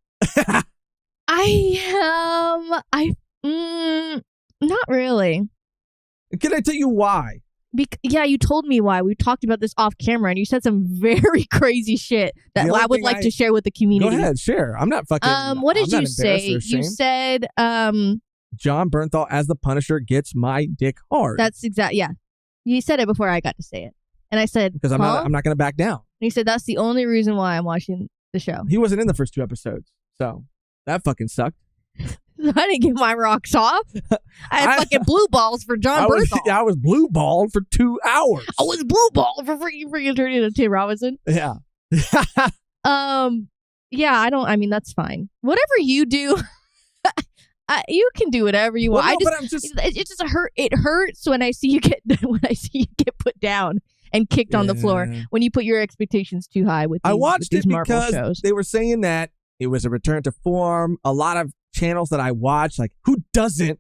Not really. Can I tell you why? Yeah, you told me why. We talked about this off camera, and you said some very crazy shit that I would like to share with the community. Go ahead, share. I'm not fucking. What did you say? You said, John Bernthal as the Punisher gets my dick hard. That's yeah. You said it before I got to say it, and I said because I'm not going to back down. And he said that's the only reason why I'm watching the show. He wasn't in the first 2 episodes, so that fucking sucked. I didn't get my rocks off. I had fucking blue balls for John Bernthal. I was blue balled for 2 hours. I was blue balled for freaking turning into Tim Robinson. Yeah. Yeah, I mean, that's fine. Whatever you do, you can do whatever you want. It hurts when I see you get put down and kicked on the floor when you put your expectations too high with these, I watched with these it Marvel because shows. They were saying that it was a return to form. A lot of channels that I watch, like who doesn't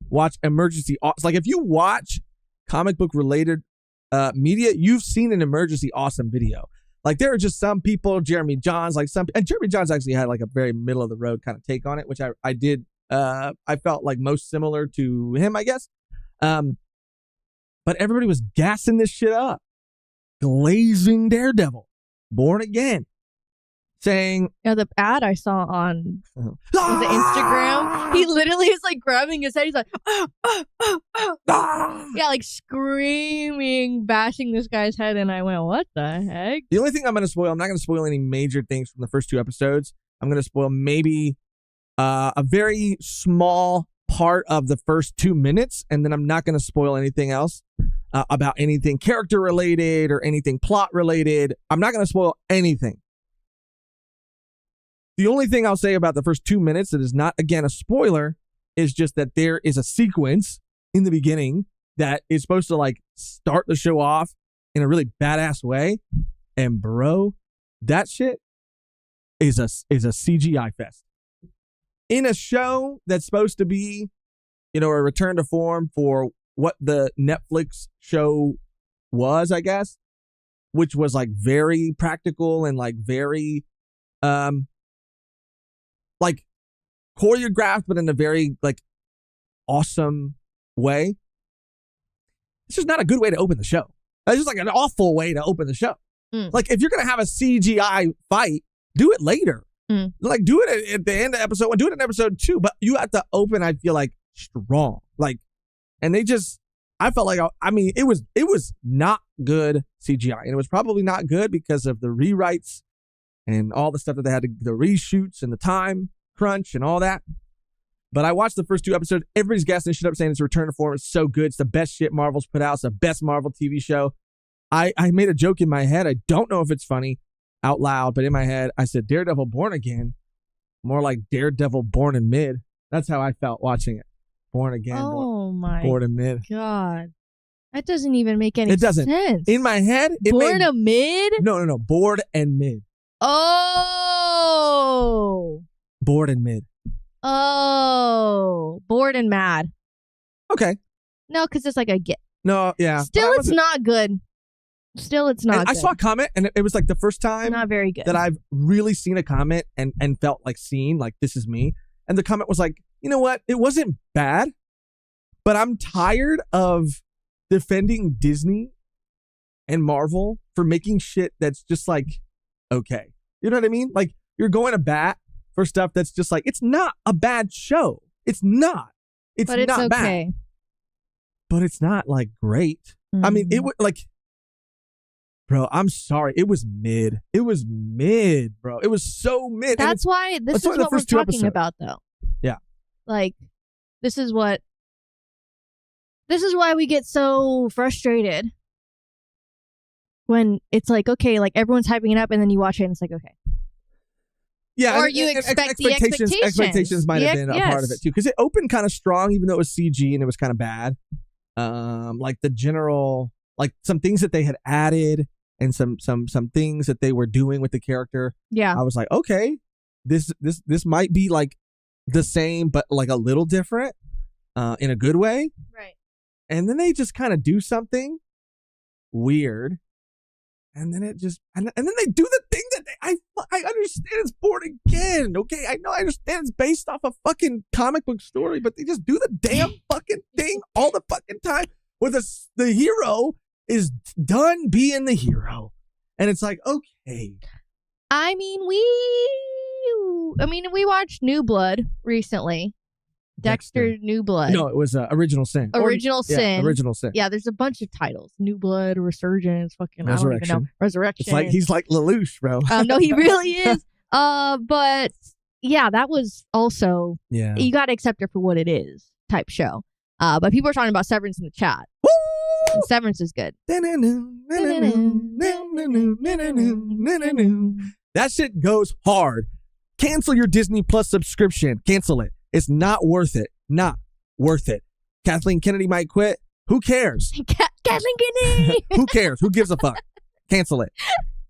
watch emergency? Like if you watch comic book related media, you've seen an emergency awesome video. Like there are just some people, Jeremy Johns, and Jeremy Johns actually had like a very middle of the road kind of take on it, which I did. I felt like most similar to him, I guess. But everybody was gassing this shit up, glazing Daredevil, Born Again. Saying, the ad I saw on the Instagram, he literally is like grabbing his head. He's like, yeah, like screaming, bashing this guy's head. And I went, what the heck? The only thing I'm going to spoil, I'm not going to spoil any major things from the first 2 episodes. I'm going to spoil maybe a very small part of the first 2 minutes. And then I'm not going to spoil anything else about anything character related or anything plot related. I'm not going to spoil anything. The only thing I'll say about the first 2 minutes that is not, again, a spoiler is just that there is a sequence in the beginning that is supposed to like start the show off in a really badass way. And bro, that shit is a CGI fest. In a show that's supposed to be, a return to form for what the Netflix show was, I guess, which was like very practical and like very like choreographed, but in a very like awesome way. It's just not a good way to open the show. It's just like an awful way to open the show. Like if you're going to have a CGI fight, do it later. Like do it at the end of episode 1, do it in episode 2, but you have to open, I feel like, strong. Like, and I felt like, it was not good CGI, and it was probably not good because of the rewrites and all the stuff that they had the reshoots and the time crunch and all that. But I watched the first 2 episodes. Everybody's gassing this shit up saying it's a return to form. It's so good. It's the best shit Marvel's put out. It's the best Marvel TV show. I made a joke in my head. I don't know if it's funny out loud, but in my head, I said Daredevil Born Again. More like Daredevil Born in Mid. That's how I felt watching it. Born Again. Born in Mid. God. That doesn't even make any sense. It doesn't. In my head, Born a Mid? No. Bored and Mid. Oh, Oh. Bored and mid. Oh. Bored and mad. Okay. No, because it's like a get. No, yeah. Still, it's not good. Still, it's not And I good. saw a comment, and it was like the first time Not very good. that I've really seen a comment and felt like seen, like this is me. And the comment was like, you know what? It wasn't bad, but I'm tired of defending Disney and Marvel for making shit that's just like, okay. You know what I mean? Like, you're going to bat for stuff that's just like, it's not a bad show. It's not. It's but it's not okay. bad. But it's not like great. I mean, it would like, bro, I'm sorry. It was mid. It was mid, bro. It was so mid. That's why this is what we're talking about, though. Yeah. Like, this is why we get so frustrated when it's like, okay, like everyone's hyping it up and then you watch it and it's like, okay. Yeah, or you expect the expectations. Expectations might have been a part of it too, because it opened kind of strong, even though it was CG and it was kind of bad. Like the general, like some things that they had added and some things that they were doing with the character. Yeah, I was like, okay, this might be like the same, but like a little different, in a good way. Right. And then they just kind of do something weird. And then it just, and then they do the thing that I understand it's born again. Okay, I know, I understand it's based off a fucking comic book story, but they just do the damn fucking thing all the fucking time where the hero is done being the hero. And it's like, okay. I mean, we watched New Blood recently. Dexter New Blood. No, it was Original Sin. Original Sin. Yeah, Original Sin. Yeah, there's a bunch of titles. New Blood, Resurgence, fucking Resurrection. I don't even know. Resurrection. It's like he's like Lelouch, bro. No, he really is. But yeah, that was also you got to accept it for what it is type show. But people are talking about Severance in the chat. And Severance is good. That shit goes hard. Cancel your Disney Plus subscription. Cancel it. It's not worth it. Not worth it. Kathleen Kennedy might quit. Who cares? Kathleen Kennedy. Who cares? Who gives a fuck? Cancel it.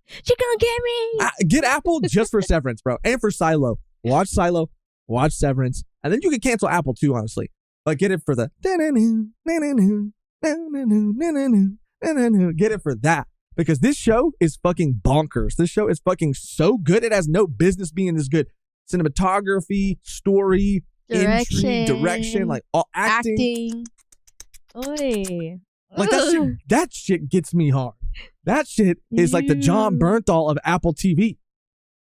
She gonna get me. Get Apple just for Severance, bro. And for Silo. Watch Silo. Watch Severance. And then you can cancel Apple too, honestly. But get it for the get it for that. Because this show is fucking bonkers. This show is fucking so good. It has no business being this good. Cinematography, story, direction, like all acting. Oy. Like that shit gets me hard. That shit is like the John Bernthal of Apple TV.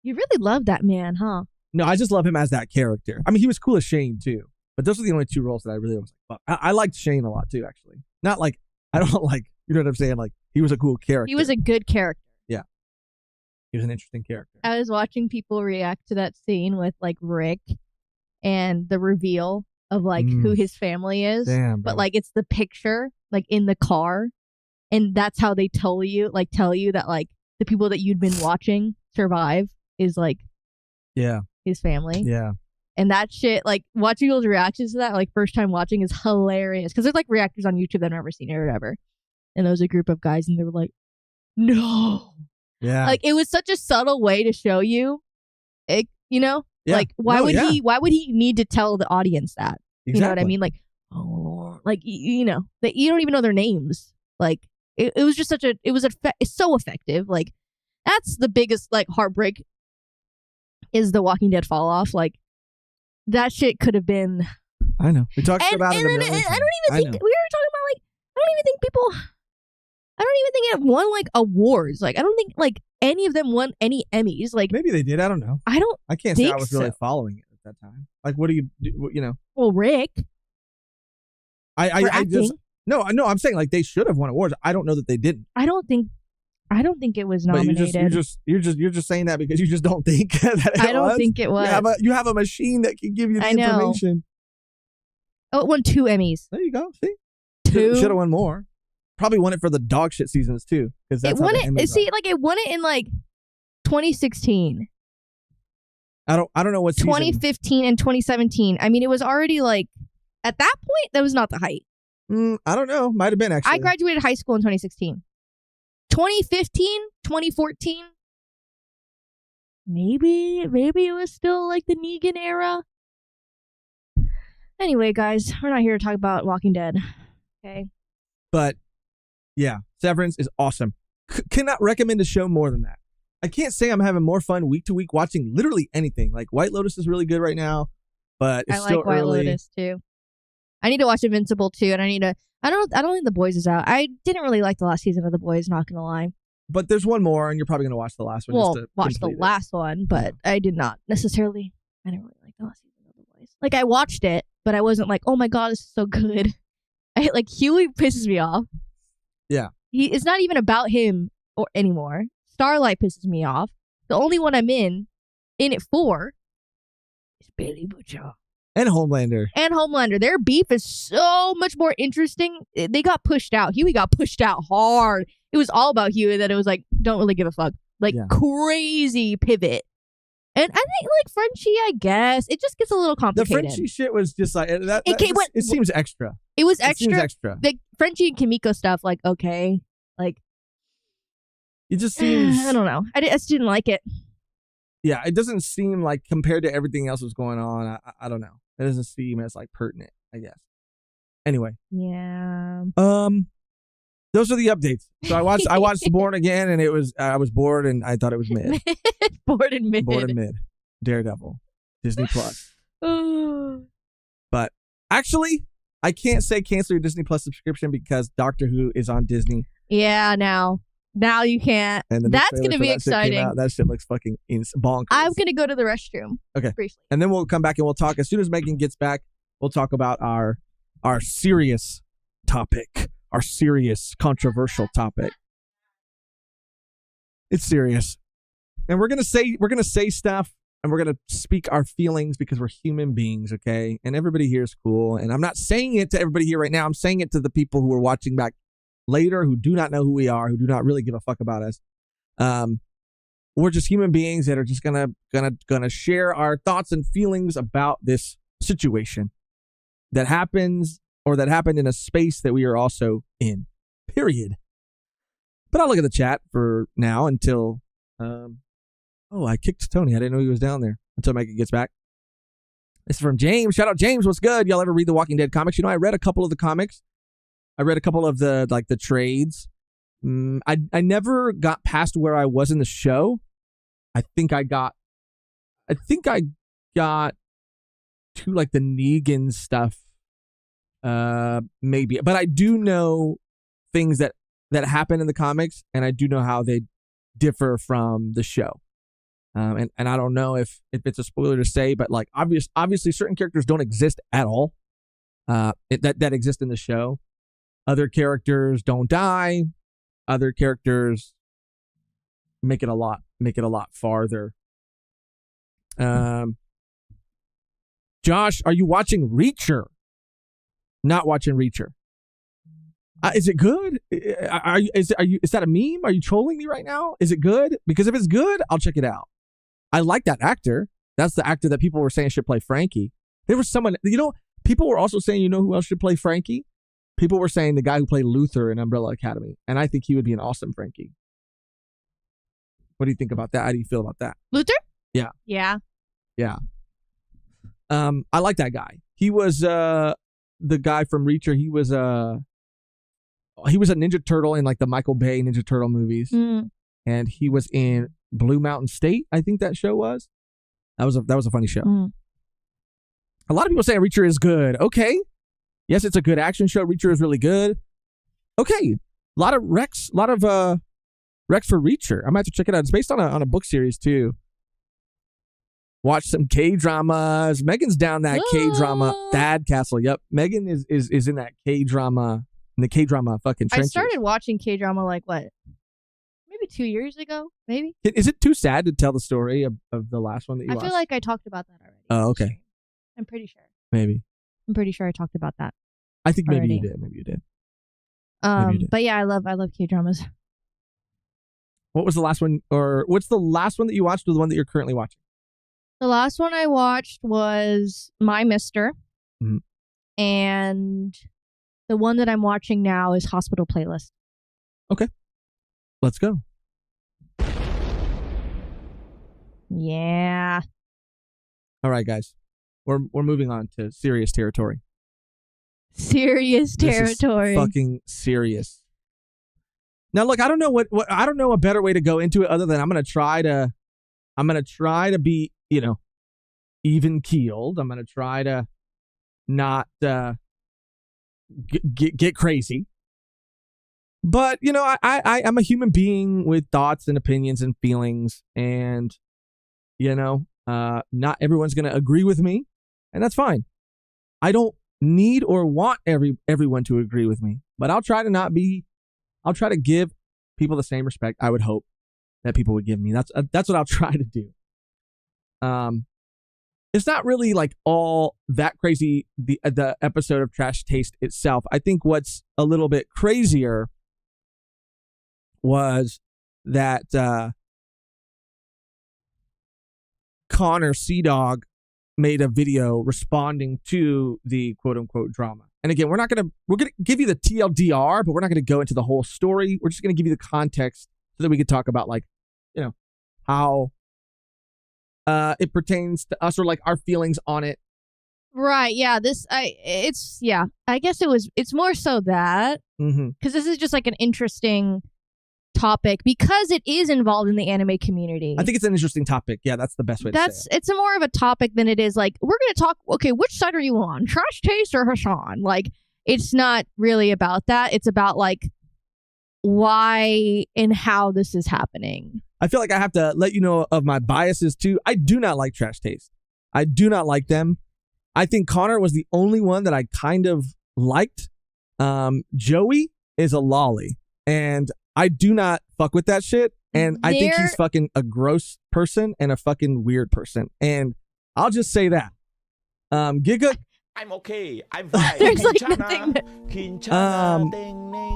You really love that man, huh? No, I just love him as that character. I mean, he was cool as Shane too, but those are the only two roles that I really was like, fuck. I liked Shane a lot too, actually. Not like, I don't like, you know what I'm saying? Like, he was a cool character. He was a good character. Yeah. He was an interesting character. I was watching people react to that scene with like Rick and the reveal of like who his family is. Damn, bro. But like it's the picture like in the car, and that's how they tell you that like the people that you'd been watching survive is like his family. Yeah. And that shit, like watching those reactions to that, like first time watching, is hilarious because there's like reactors on YouTube that have never seen it or whatever. And there was a group of guys and they were like, no. Yeah. Like it was such a subtle way to show you, it, you know? Yeah. Like why would he need to tell the audience that? Exactly. You know what I mean? Like, oh, like you know, that you don't even know their names. Like it was just it's so effective. Like that's the biggest like heartbreak is the Walking Dead fall off. Like that shit could have been. I know. We talked about it. And I don't even think we were talking about like I don't even think it won like awards. Like I don't think like any of them won any Emmys. Like maybe they did. I don't know. I can't say I was really following it at that time. Like, what do you do? You know? Well, Rick. I just no. I'm saying like they should have won awards. I don't know that they didn't. I don't think it was nominated. But you're just saying that because you just don't think that it I don't was. think it was. You have a machine that can give you the information. Oh, it won 2 Emmys. There you go. See, 2. Should have won more. Probably won it for the dog shit seasons too, because that's it won it. See, like it won it in like 2016. I don't know what 2015 and 2017. I mean, it was already like at that point that was not the height. I don't know. Might have been actually. I graduated high school in 2016. 2015, 2014. maybe it was still like the Negan era. Anyway, guys, we're not here to talk about Walking Dead. Okay. But yeah, Severance is awesome. Cannot recommend a show more than that. I can't say I'm having more fun week to week watching literally anything. Like White Lotus is really good right now, but it's still White early. Lotus too. I need to watch Invincible too, and I don't think The Boys is out. I didn't really like the last season of The Boys, not gonna lie. But there's one more, and you're probably gonna watch the last one. Well, just to watch the complete it. last one, but I did not necessarily. I didn't really like the last season of The Boys. Like I watched it, but I wasn't like, oh my god, this is so good. Like Huey pisses me off. Yeah, it's not even about him or anymore. Starlight pisses me off. The only one I'm in it for is Billy Butcher and Homelander. Their beef is so much more interesting. They got pushed out. Huey got pushed out hard. It was all about Huey that it was like, don't really give a fuck. Like crazy pivot. And I think like Frenchie, I guess it just gets a little complicated. The Frenchie shit was just like that. It seems extra. It was extra. It seems extra. The Frenchie and Kimiko stuff, like okay, like it just seems. I don't know. I just didn't like it. Yeah, it doesn't seem like compared to everything else that's going on. I don't know. It doesn't seem as like pertinent, I guess. Anyway. Yeah. Those are the updates. So I watched Born again, and I was bored, and I thought it was mid. Bored and mid. Daredevil, Disney Plus. But actually, I can't say cancel your Disney Plus subscription because Doctor Who is on Disney. Yeah, now you can't. And that's gonna be exciting. That shit looks fucking bonkers. I'm gonna go to the restroom. Okay, briefly, and then we'll come back and we'll talk. As soon as Megan gets back, we'll talk about our serious topic. Our serious, controversial topic. It's serious. And we're gonna say stuff and we're gonna speak our feelings because we're human beings, okay? And everybody here is cool. And I'm not saying it to everybody here right now. I'm saying it to the people who are watching back later who do not know who we are, who do not really give a fuck about us. We're just human beings that are just gonna share our thoughts and feelings about this situation that happens or that happened in a space that we are also in, period. But I'll look at the chat for now until, I kicked Tony. I didn't know he was down there until Megan gets back. This is from James. Shout out James. What's good? Y'all ever read the Walking Dead comics? You know, I read a couple of the comics. I read a couple of the trades. I never got past where I was in the show. I think I got to like the Negan stuff. Maybe, but I do know things that happen in the comics, and I do know how they differ from the show. And I don't know if it's a spoiler to say, but like obviously certain characters don't exist at all. That exist in the show. Other characters don't die. Other characters make it a lot farther. Josh, are you watching Reacher? Not watching Reacher. Is it good? Is that a meme? Are you trolling me right now? Is it good? Because if it's good, I'll check it out. I like that actor. That's the actor that people were saying should play Frankie. There was someone, people were also saying, who else should play Frankie? People were saying the guy who played Luther in Umbrella Academy. And I think he would be an awesome Frankie. What do you think about that? How do you feel about that? Luther? Yeah. Yeah. Yeah. I like that guy. He was, the guy from Reacher, he was a Ninja Turtle in like the Michael Bay Ninja Turtle movies, and he was in Blue Mountain State. I think that show was. That was a funny show. A lot of people say Reacher is good. Okay, yes, it's a good action show. Reacher is really good. Okay, a lot of Rex for Reacher. I might have to check it out. It's based on a book series too. Watch some K-dramas. Megan's down that K-drama. Thad Castle. Yep. Megan is in that K-drama, in the K-drama fucking trenches. I started watching K-drama like what? Maybe 2 years ago? Maybe? Is it too sad to tell the story of the last one that you watched? I feel like I talked about that already. Oh, okay. I'm pretty sure. Maybe. I'm pretty sure I talked about that. I think maybe already. you did. Maybe you did. But yeah, I love K-dramas. What was the last one, or what's the last one that you watched or the one that you're currently watching? The last one I watched was My Mister. Mm-hmm. And the one that I'm watching now is Hospital Playlist. Okay. Let's go. Yeah. All right, guys. We're moving on to serious territory. Serious territory. This is fucking serious. Now, look, I don't know what I don't know a better way to go into it other than I'm gonna try to be, even keeled. I'm gonna try to not get crazy. But I'm a human being with thoughts and opinions and feelings, and not everyone's gonna agree with me, and that's fine. I don't need or want everyone to agree with me, but I'll try to give people the same respect I would hope that people would give me. That's what I'll try to do. It's not really like all that crazy, the episode of Trash Taste itself. I think what's a little bit crazier was that Connor Seadog made a video responding to the quote unquote drama. And again, we're going to give you the TLDR, but we're not going to go into the whole story. We're just going to give you the context so that we can talk about how it pertains to us, or like our feelings on it. Right. Yeah. I guess it's more so that, because this is just like an interesting topic because it is involved in the anime community. I think it's an interesting topic. Yeah, that's the best way to say it. It's more of a topic than it is like, we're going to talk, okay, which side are you on? Trash Taste or Hassan? Like, it's not really about that. It's about like why and how this is happening. I feel like I have to let you know of my biases too. I do not like Trash Taste. I do not like them. I think Connor was the only one that I kind of liked. Joey is a lolly, and I do not fuck with that shit. And I think he's fucking a gross person and a fucking weird person. And I'll just say that. Giga, I'm okay. I'm fine. There's like nothing.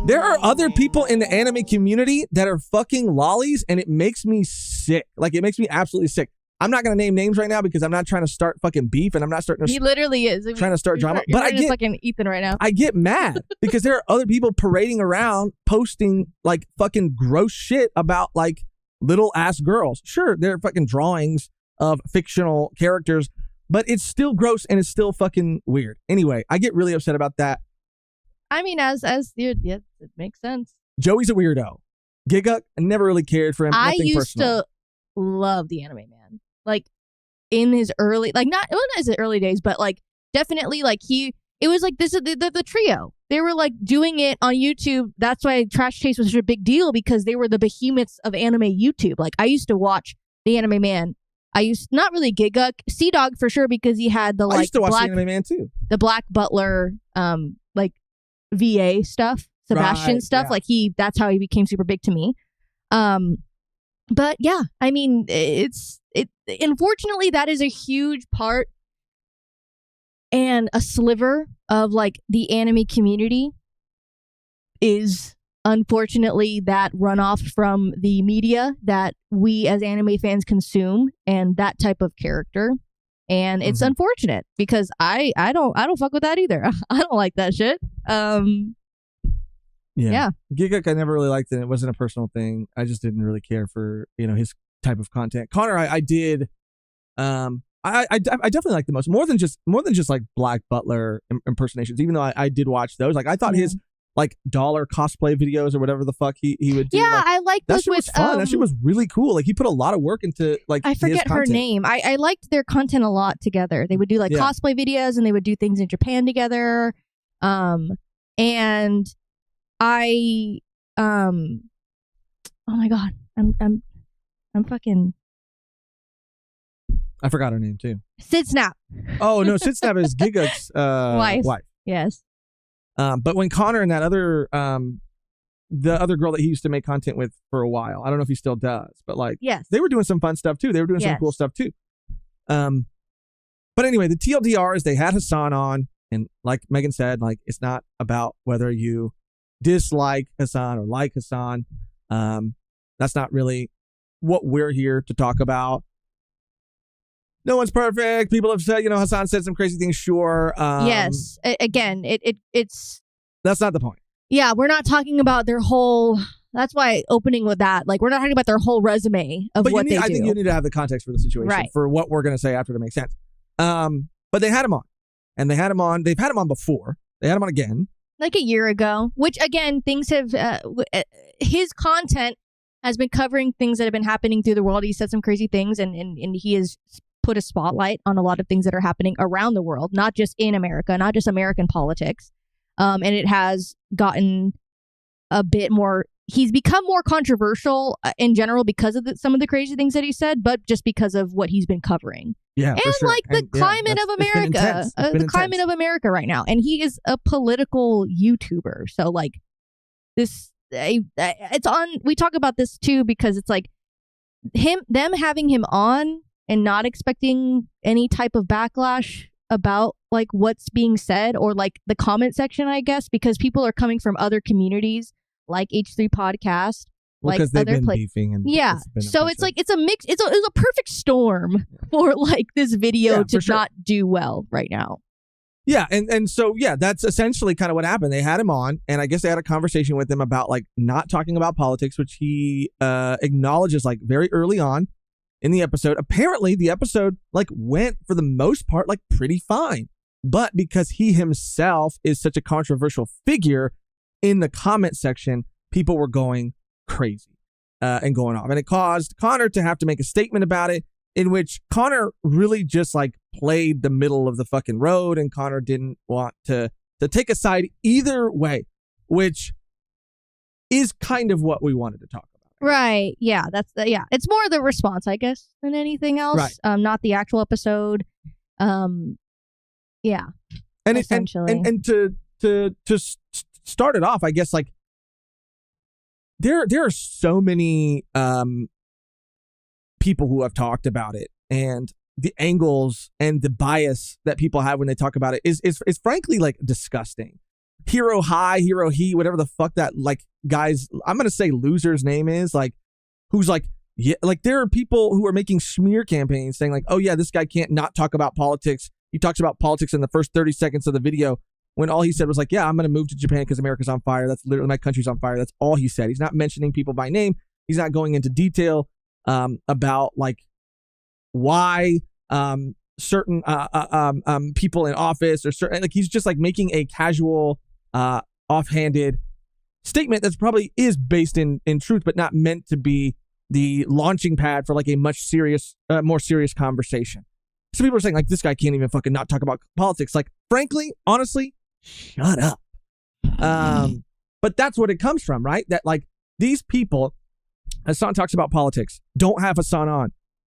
There are other people in the anime community that are fucking lollies, and it makes me sick. Like, it makes me absolutely sick. I'm not going to name names right now because I'm not trying to start fucking beef, and I'm not starting to... He literally is. Trying to start drama. But I get... fucking Ethan right now. I get mad because there are other people parading around posting like fucking gross shit about like little ass girls. Sure, they're fucking drawings of fictional characters, but it's still gross and it's still fucking weird. Anyway, I get really upset about that. I mean, as dude, yeah, it makes sense. Joey's a weirdo. Giga, I never really cared for him. I Nothing used personal. to love the Anime Man. Like, in his early, like, not his early days, but like definitely like it was like this is the trio. They were like doing it on YouTube. That's why Trash Taste was such a big deal, because they were the behemoths of anime YouTube. Like, I used to watch the Anime Man. I used not really Giga, Seadog for sure, because he had the like I used to watch Black, the Anime Man too. The Black Butler like VA stuff, Sebastian right, stuff. yeah. Like that's how he became super big to me. But yeah, I mean, it unfortunately that is a huge part and a sliver of like the anime community is unfortunately that runoff from the media that we as anime fans consume, and that type of character. And it's unfortunate because I don't fuck with that either. I don't like that shit. Yeah. Giga, I never really liked it. It wasn't a personal thing. I just didn't really care for, his type of content. Connor, I did. I definitely like the most, more than just like Black Butler impersonations, even though I did watch those. Like, I thought his like dollar cosplay videos or whatever the fuck he would do. Yeah, like, I like that those shit was fun. That shit was really cool. Like, he put a lot of work into like I forget his her content. name. I liked their content a lot together. They would do like cosplay videos, and they would do things in Japan together. And I oh my god, I'm fucking I forgot her name too. Sid Snap. Oh no, Sid Snap is Giga's wife. Yes. But when Connor and that other the other girl that he used to make content with for a while, I don't know if he still does, but like they were doing some fun stuff too. They were doing some cool stuff too. But anyway, the TLDR is they had Hassan on, and like Megan said, like, it's not about whether you dislike Hassan or like Hassan. That's not really what we're here to talk about. No one's perfect. People have said, Hassan said some crazy things. Sure. Yes. Again, it's that's not the point. Yeah, we're not talking about their whole That's why opening with that, like, we're not talking about their whole resume of what they do. I think you need to have the context for the situation, right, for what we're going to say after to make sense. But they had him on, and they've had him on before. They had him on again. Like a year ago, which again, things have, his content has been covering things that have been happening through the world. He said some crazy things, and he has put a spotlight on a lot of things that are happening around the world, not just in America, not just American politics. And it has gotten a bit more, he's become more controversial in general because of some of the crazy things that he said, but just because of what he's been covering. Yeah, and for sure. like the climate of America, the climate of America right now. And he is a political YouTuber. So like this, it's on, we talk about this too, because it's like them having him on and not expecting any type of backlash about like what's being said, or like the comment section, I guess, because people are coming from other communities like H3 Podcast, well, like they've other been beefing, and so it's like it's a mix. It's a perfect storm for like this video to not do well right now. Yeah, and so yeah, that's essentially kind of what happened. They had him on, and I guess they had a conversation with him about like not talking about politics, which he acknowledges like very early on in the episode. Apparently, the episode like went for the most part like pretty fine, but because he himself is such a controversial figure in the comment section, people were going crazy and going off, and it caused Connor to have to make a statement about it, in which Connor really just like played the middle of the fucking road, and Connor didn't want to take a side either way, which is kind of what we wanted to talk about. Right. Yeah. It's more the response, I guess, than anything else. Right. Not the actual episode. Yeah. And essentially. And to start it off, I guess like there are so many people who have talked about it, and the angles and the bias that people have when they talk about it is frankly like disgusting. Hero High, Hero He, whatever the fuck that like guy's, I'm gonna say loser's name is, like, who's like, yeah, like there are people who are making smear campaigns saying like, oh yeah, this guy can't not talk about politics. He talks about politics in the first 30 seconds of the video, when all he said was like, yeah, I'm gonna move to Japan because America's on fire. That's literally, my country's on fire. That's all he said. He's not mentioning people by name. He's not going into detail about like why certain people in office or certain, like, he's just like making a casual offhanded statement that's probably is based in truth, but not meant to be the launching pad for like a much more serious conversation. So people are saying like, this guy can't even fucking not talk about politics. Like, frankly, honestly, shut up. But that's what it comes from, right? That like these people, Hassan talks about politics, don't have Hassan on.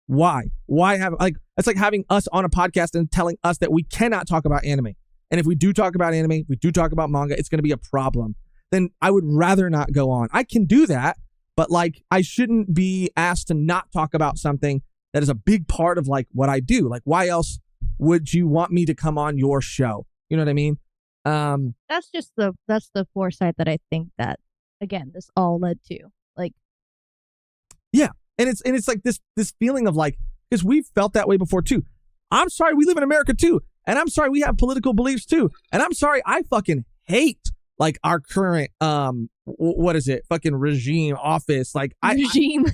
Why have, like, it's like having us on a podcast and telling us that we cannot talk about anime. And if we do talk about anime, we do talk about manga, it's going to be a problem. Then I would rather not go on. I can do that, but like, I shouldn't be asked to not talk about something that is a big part of like what I do. Like, why else would you want me to come on your show? You know what I mean? That's the foresight that I think that, again, this all led to. Like, yeah. And it's like this feeling of like, because we've felt that way before too. I'm sorry, we live in America too. And I'm sorry, we have political beliefs too. And I'm sorry, I fucking hate like our current, what is it? Fucking regime office. Like I fucking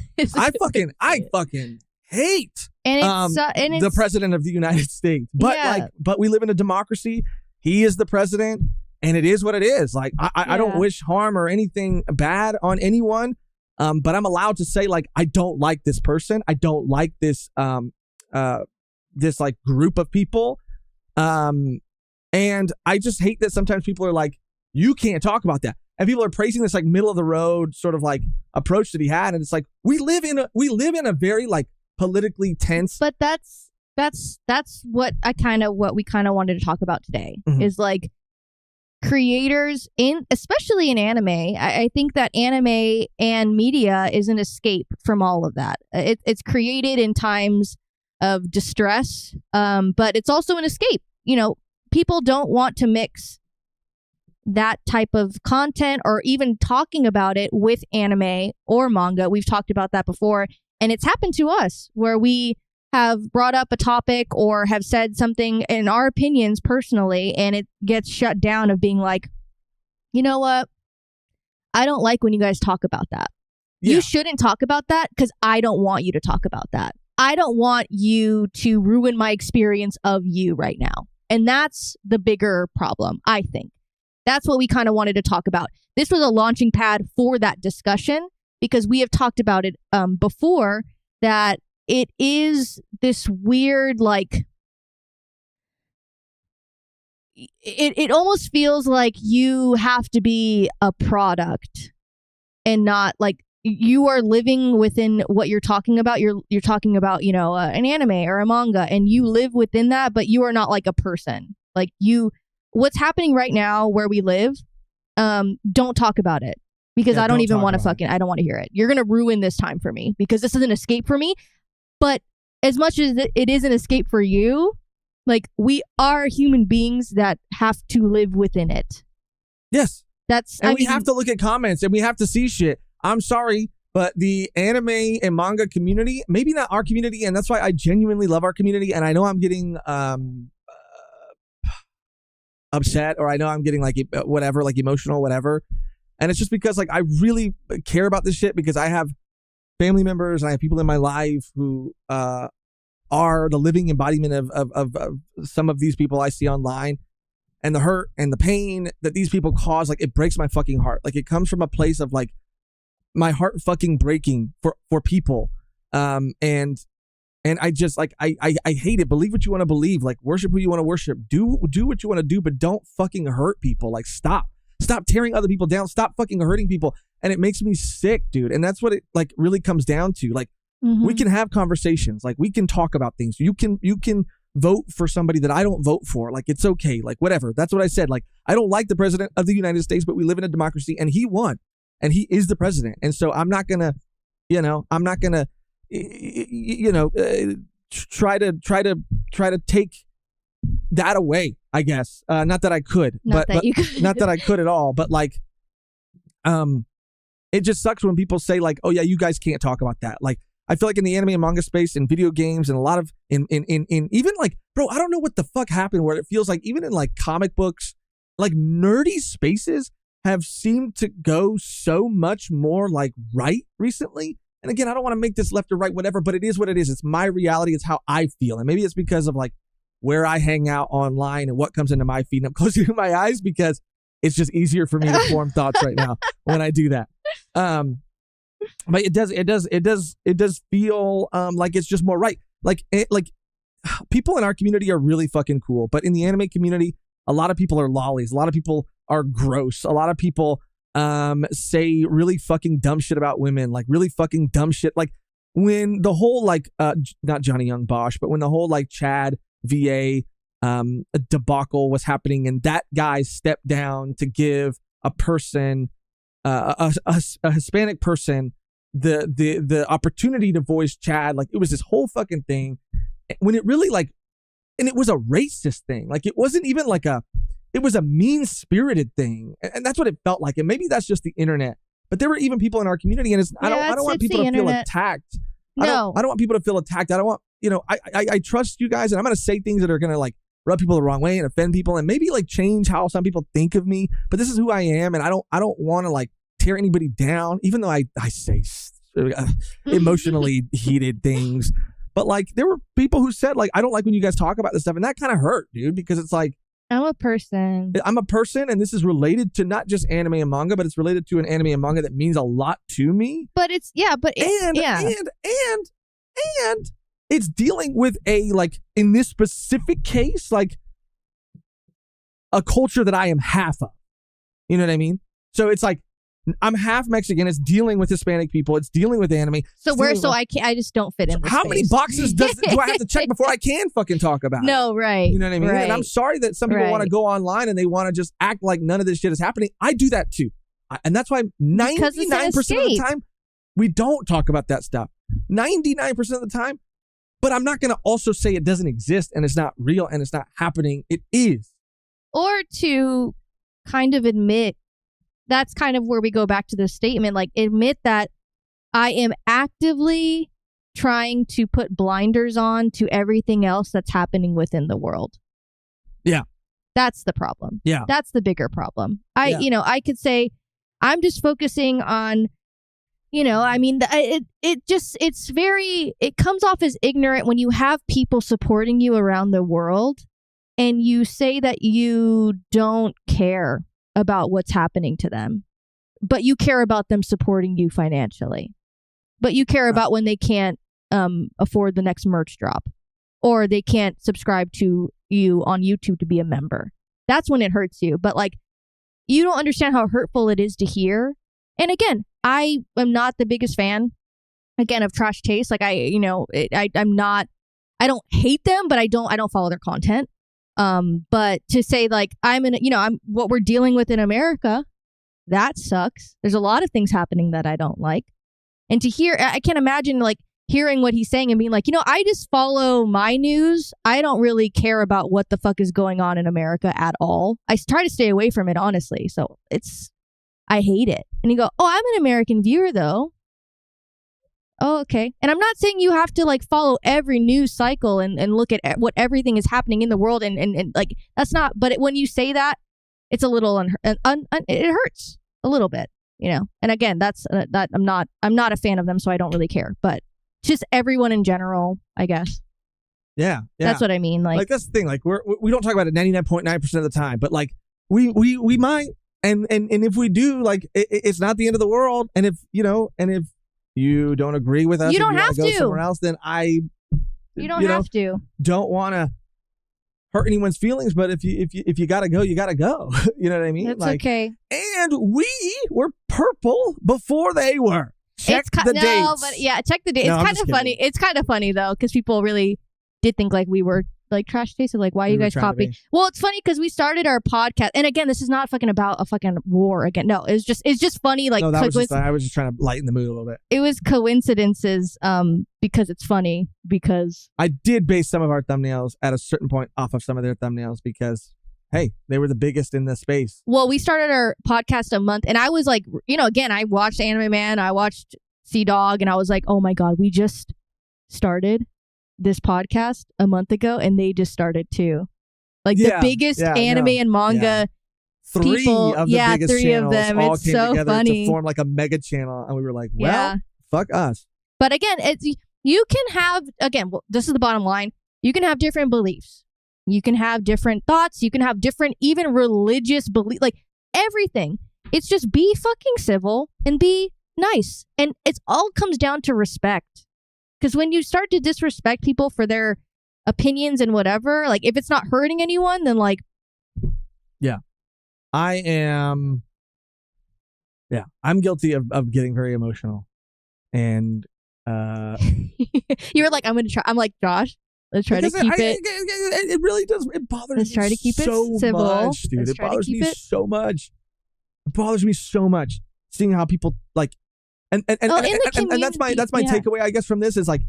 hate the president of the United States. But but we live in a democracy. He is the president, and it is what it is. Like I don't wish harm or anything bad on anyone. But I'm allowed to say like, I don't like this person. I don't like this this like group of people. And I just hate that sometimes people are like, you can't talk about that. And people are praising this like middle of the road sort of like approach that he had. And it's like, we live in a very like politically tense. But that's what we kind of wanted to talk about today, is like creators especially in anime. I think that anime and media is an escape from all of that. It's created in times of distress, but it's also an escape. You know, people don't want to mix that type of content or even talking about it with anime or manga. We've talked about that before, and it's happened to us where we have brought up a topic or have said something in our opinions personally, and it gets shut down of being like, you know what? I don't like when you guys talk about that. Yeah. You shouldn't talk about that because I don't want you to talk about that. I don't want you to ruin my experience of you right now. And that's the bigger problem, I think. That's what we kind of wanted to talk about. This was a launching pad for that discussion because we have talked about it before, that it is this weird, like, it almost feels like you have to be a product and not like you are living within what you're talking about. You're talking about, you know, an anime or a manga, and you live within that, but you are not like a person. Like what's happening right now where we live, don't talk about it because I don't even want to I don't want to hear it. You're going to ruin this time for me because this is an escape for me. But as much as it is an escape for you, like, we are human beings that have to live within it. Yes. We have to look at comments and we have to see shit. I'm sorry, but the anime and manga community, maybe not our community, and that's why I genuinely love our community, and I know I'm getting upset, or I know I'm getting like whatever, like emotional, whatever. And it's just because like I really care about this shit because I have family members and I have people in my life who are the living embodiment of some of these people I see online, and the hurt and the pain that these people cause. Like, it breaks my fucking heart. Like, it comes from a place of like my heart fucking breaking for people. And I just like, I hate it. Believe what you want to believe. Like, worship who you want to worship. Do what you want to do, but don't fucking hurt people. Like, stop tearing other people down. Stop fucking hurting people. And it makes me sick, dude. And that's what it like really comes down to. Like, we can have conversations. Like, we can talk about things. You can vote for somebody that I don't vote for. Like, it's okay. Like, whatever. That's what I said. Like, I don't like the president of the United States, but we live in a democracy and he won and he is the president. And so I'm not gonna, try to take that away, I guess. Not that I could, not that I could at all. But like, it just sucks when people say like, oh yeah, you guys can't talk about that. Like, I feel like in the anime and manga space and video games and a lot of in even like, bro, I don't know what the fuck happened where it feels like even in like comic books, like nerdy spaces have seemed to go so much more like right recently. And again, I don't want to make this left or right, whatever, but it is what it is. It's my reality. It's how I feel. And maybe it's because of like where I hang out online and what comes into my feed. And I'm closing my eyes because it's just easier for me to form thoughts right now when I do that. But it does feel like it's just more right. Like people in our community are really fucking cool, but in the anime community, a lot of people are lollies. A lot of people are gross. A lot of people say really fucking dumb shit about women, like really fucking dumb shit. Like when the whole like not Johnny Young Bosch, but when the whole like Chad VA debacle was happening, and that guy stepped down to give a person a Hispanic person the opportunity to voice Chad. Like, it was this whole fucking thing when it really like, and it was a racist thing. Like, it wasn't even like it was a mean-spirited thing. And that's what it felt like. And maybe that's just the internet, but there were even people in our community, and I don't want people to feel attacked. No. I don't want people to feel attacked. I don't want, I trust you guys, and I'm going to say things that are going to like rub people the wrong way and offend people and maybe like change how some people think of me, but this is who I am. And I don't want to like tear anybody down, even though I say emotionally heated things. But like, there were people who said like, I don't like when you guys talk about this stuff. And that kind of hurt, dude, because it's like, I'm a person, and this is related to not just anime and manga, but it's related to an anime and manga that means a lot to me. But it's, and it's dealing with a, like, in this specific case, like a culture that I am half of. You know what I mean? So it's like, I'm half Mexican. It's dealing with Hispanic people. It's dealing with anime. I just don't fit in this How space. many boxes do I have to check before I can fucking talk about it? No, right. You know what I mean? Right. And I'm sorry that some people want to go online and they want to just act like none of this shit is happening. I do that too. And that's why 99% of the time, we don't talk about that stuff. 99% of the time. But I'm not going to also say it doesn't exist and it's not real and it's not happening. It is. Or to kind of admit, that's kind of where we go back to this statement, like admit that I am actively trying to put blinders on to everything else that's happening within the world. Yeah. That's the problem. Yeah. That's the bigger problem. I could say I'm just focusing on, I mean, it comes off as ignorant when you have people supporting you around the world and you say that you don't care about what's happening to them, but you care about them supporting you financially, but you care about when they can't afford the next merch drop or they can't subscribe to you on YouTube to be a member. That's when it hurts you. But like, you don't understand how hurtful it is to hear. And again, I am not the biggest fan, again, of trash taste. Like I'm not, I don't hate them, but I don't follow their content. But to say like, I'm what we're dealing with in America, that sucks. There's a lot of things happening that I don't like. And to hear, I can't imagine like hearing what he's saying and being like, I just follow my news. I don't really care about what the fuck is going on in America at all. I try to stay away from it, honestly. So I hate it. And you go, oh, I'm an American viewer though. Oh, okay. And I'm not saying you have to like follow every news cycle and look at what everything is happening in the world and like, that's not, but when you say that, it's a little, it hurts a little bit, and again, that's that I'm not a fan of them. So I don't really care, but just everyone in general, I guess. Yeah. That's what I mean. Like that's the thing. Like we don't talk about it 99.9% of the time, but like we might, and if we do, like it's not the end of the world. And if you don't agree with us, you don't have to go to somewhere else, then you don't have to. Don't want to hurt anyone's feelings, but if you gotta go, you gotta go. You know what I mean? That's like, okay. And we were purple before they were. Check the dates. No, but yeah, check the dates. No, it's kind of funny. It's kind of funny though, because people really did think like we were like trash tasted. Like, why are you guys copying? Well, it's funny because we started our podcast, and again, this is not fucking about a fucking war. Again, no, it's just funny. Like, no, I was just trying to lighten the mood a little bit. It was coincidences, because it's funny. Because I did base some of our thumbnails at a certain point off of some of their thumbnails because, hey, they were the biggest in the space. Well, we started our podcast a month, and I was like, again, I watched Anime Man, I watched Sea Dog, and I was like, oh my god, we just started this podcast a month ago, and they just started too. Like the biggest anime and manga people. Three of the biggest three channels of them. all It's came so together funny to form like a mega channel, and we were like, well, fuck us. But again, you can have, again, this is the bottom line. You can have different beliefs. You can have different thoughts. You can have different, even religious belief, like everything. It's just be fucking civil and be nice. And it all comes down to respect. Because when you start to disrespect people for their opinions and whatever, like if it's not hurting anyone, then like. Yeah. I'm guilty of getting very emotional. And you were like, I'm going to try. I'm like, Josh, let's try to keep it. It really does. It bothers let's me try to keep so it civil. Much, dude. It bothers me so much. It bothers me so much seeing how people like. And that's my takeaway, I guess, from this is like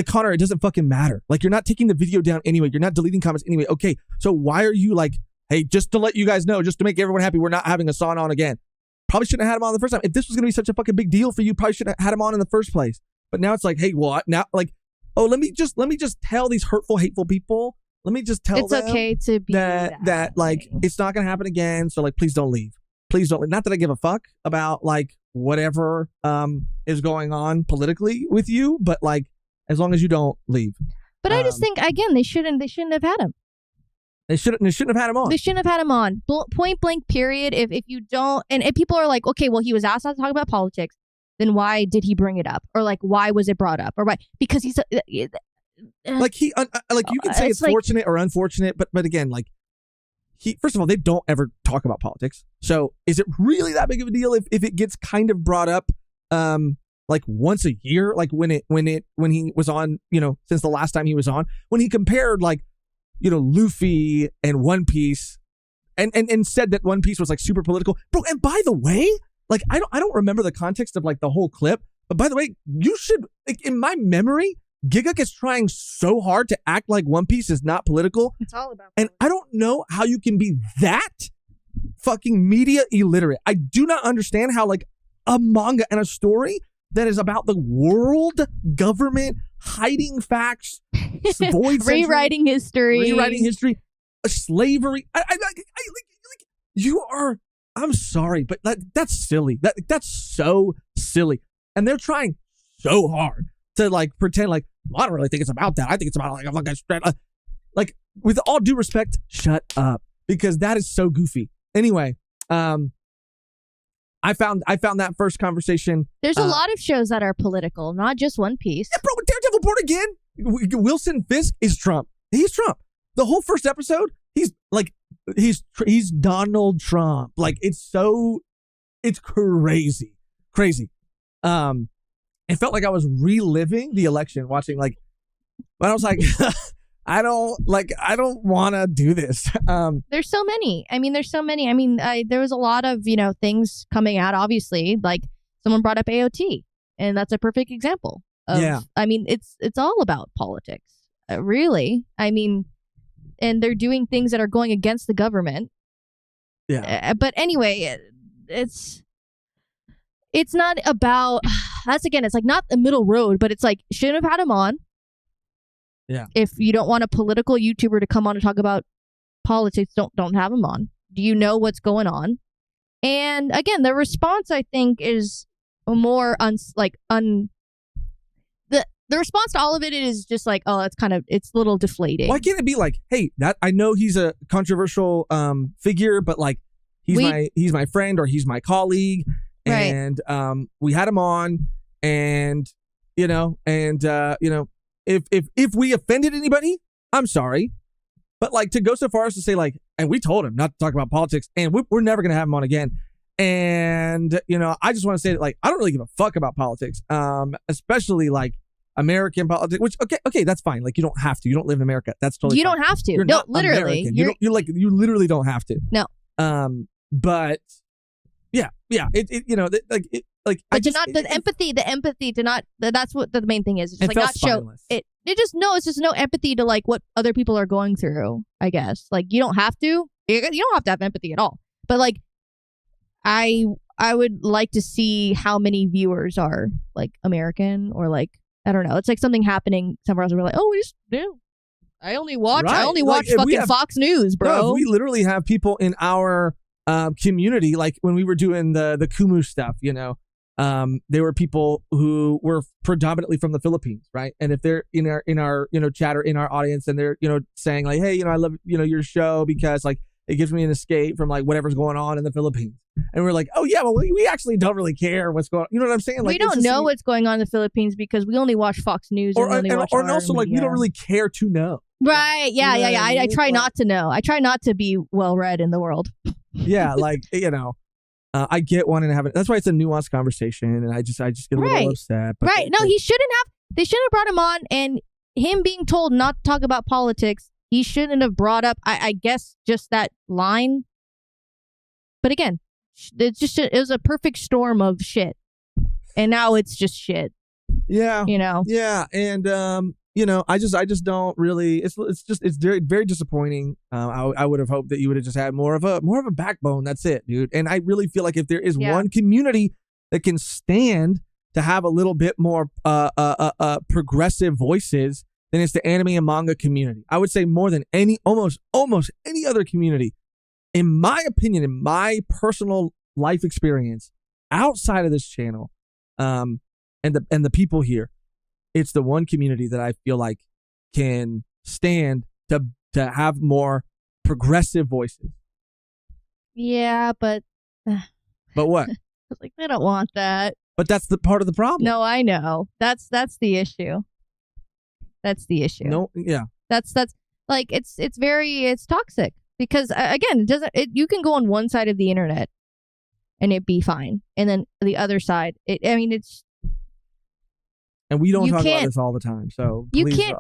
Connor, it doesn't fucking matter. Like, you're not taking the video down anyway. You're not deleting comments anyway. Okay, so why are you like, hey, just to let you guys know, just to make everyone happy, we're not having Hassan on again. Probably shouldn't have had him on the first time. If this was going to be such a fucking big deal for you, probably shouldn't have had him on in the first place. But now it's like, hey, what? Now, like, oh, let me just tell these hurtful, hateful people. Let me just tell them it's okay to be that like, it's not going to happen again. So like, please don't leave. Please don't leave. Not that I give a fuck about like whatever is going on politically with you, but like, as long as you don't leave. But I just think, again, they shouldn't have had him. They shouldn't have had him on. They shouldn't have had him on. Point blank, period. If you don't, and if people are like, okay, well, he was asked not to talk about politics, then why did he bring it up? Or like, why was it brought up? Or why? Because he's like you can say it's like, fortunate or unfortunate, but again, like first of all, they don't ever talk about politics. So is it really that big of a deal if it gets kind of brought up like once a year, like when he was on, since the last time he was on, when he compared like, Luffy and One Piece and said that One Piece was like super political. Bro, and by the way, like I don't remember the context of like the whole clip, but by the way, you should, like, in my memory, Gigak is trying so hard to act like One Piece is not political. It's all about and I don't know how you can be that fucking media illiterate. I do not understand how like a manga and a story that is about the world government hiding facts, rewriting history, slavery. Like, you are I'm sorry, but that's silly. That's so silly. And they're trying so hard to like pretend like, well, I don't really think it's about that. I think it's about like with all due respect, shut up, because that is so goofy. Anyway, I found that first conversation. There's a lot of shows that are political, not just One Piece. Yeah, bro, Daredevil Born Again. Wilson Fisk is Trump. He's Trump. The whole first episode, he's Donald Trump. Like it's crazy. It felt like I was reliving the election, watching like, but I was like, I don't want to do this. There's so many. There was a lot of, things coming out, obviously, like someone brought up AOT, and that's a perfect example of, it's all about politics, really. And they're doing things that are going against the government. Yeah. But anyway, it's not about, that's again, it's like not the middle road, but it's like, shouldn't have had him on. Yeah. If you don't want a political YouTuber to come on and talk about politics, don't have him on. Do you know what's going on? And again, the response I think is more the response to all of it is just like, oh, it's a little deflating. Why can't it be like, hey, that I know he's a controversial figure, but like he's my friend or he's my colleague, and we had him on, and if we offended anybody, I'm sorry, but like to go so far as to say like, and we told him not to talk about politics, and we're never gonna have him on again. And I just want to say that like I don't really give a fuck about politics, especially like American politics. Which okay, that's fine. Like you don't have to. You don't live in America. That's totally. You fine. don't have to. You're no, not literally. American. You literally don't have to. No. But yeah. But the empathy to not. That's what the main thing is. It's just like not spineless. show it. It's just no empathy to like what other people are going through. I guess like you don't have to. You don't have to have empathy at all. But like, I would like to see how many viewers are like American or like I don't know. It's like something happening somewhere else. And we're like, oh, we just do. I only watch fucking Fox News, bro. No, if we literally have people in our community, like when we were doing the Kumu stuff, there were people who were predominantly from the Philippines, right? And if they're in our chat or in our audience, and they're saying like, hey, I love your show because like it gives me an escape from like whatever's going on in the Philippines, and we're like, oh yeah, well we actually don't really care what's going on. You know what I'm saying? Like we don't know what's going on in the Philippines because we only watch Fox News or also like we don't really care to know. Right? Yeah. I try not to know. I try not to be well read in the world. Yeah, like I get wanting to have it. That's why it's a nuanced conversation, and I just get a little upset. But right? No, he shouldn't have. They shouldn't have brought him on, and him being told not to talk about politics. He shouldn't have brought up. I guess just that line. But again, it was a perfect storm of shit, and now it's just shit. Yeah. Yeah, and I just don't really. It's very very disappointing. I would have hoped that you would have just had more of a backbone. That's it, dude. And I really feel like if there is one community that can stand to have a little bit more progressive voices, then it's the anime and manga community. I would say more than almost any other community, in my opinion, in my personal life experience, outside of this channel, and the people here. It's the one community that I feel like can stand to have more progressive voices. Yeah, but what? Like they don't want that. But that's the part of the problem. No, I know. That's the issue. That's the issue. No, yeah. That's like it's toxic because again, you can go on one side of the internet and it be fine, and then the other side, it's. And we don't talk about this all the time, so you can't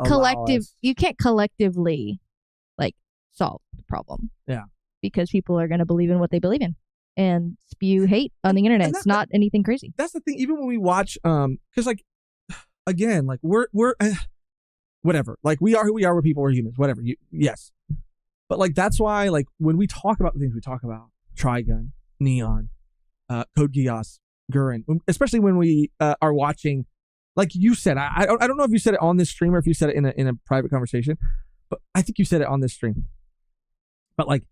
collectively like solve the problem. Yeah, because people are going to believe in what they believe in and spew hate on the internet. It's not anything crazy. That's the thing. Even when we watch, because like again, like we're whatever. Like we are who we are. We're people. We're humans. Whatever. Yes, but like that's why like when we talk about the things we talk about, Trigun, Neon, Code Geass, Gurren, especially when we are watching. Like you said, I don't know if you said it on this stream or if you said it in a private conversation, but I think you said it on this stream. But like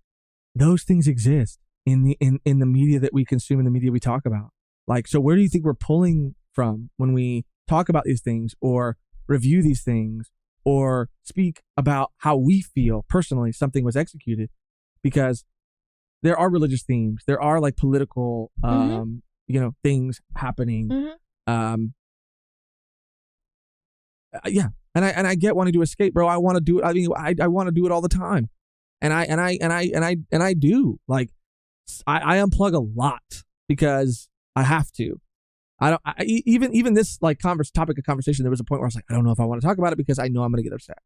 those things exist. in the media that we consume, in the media we talk about. Like, so where do you think we're pulling from when we talk about these things or review these things or speak about how we feel personally something was executed? Because there are religious themes, there are like political things happening. Yeah, and I get wanting to escape, bro. I want to do it. I mean, I want to do it all the time, and I do. Like, I unplug a lot because I have to. Even this like topic of conversation. There was a point where I was like, I don't know if I want to talk about it because I know I'm going to get upset,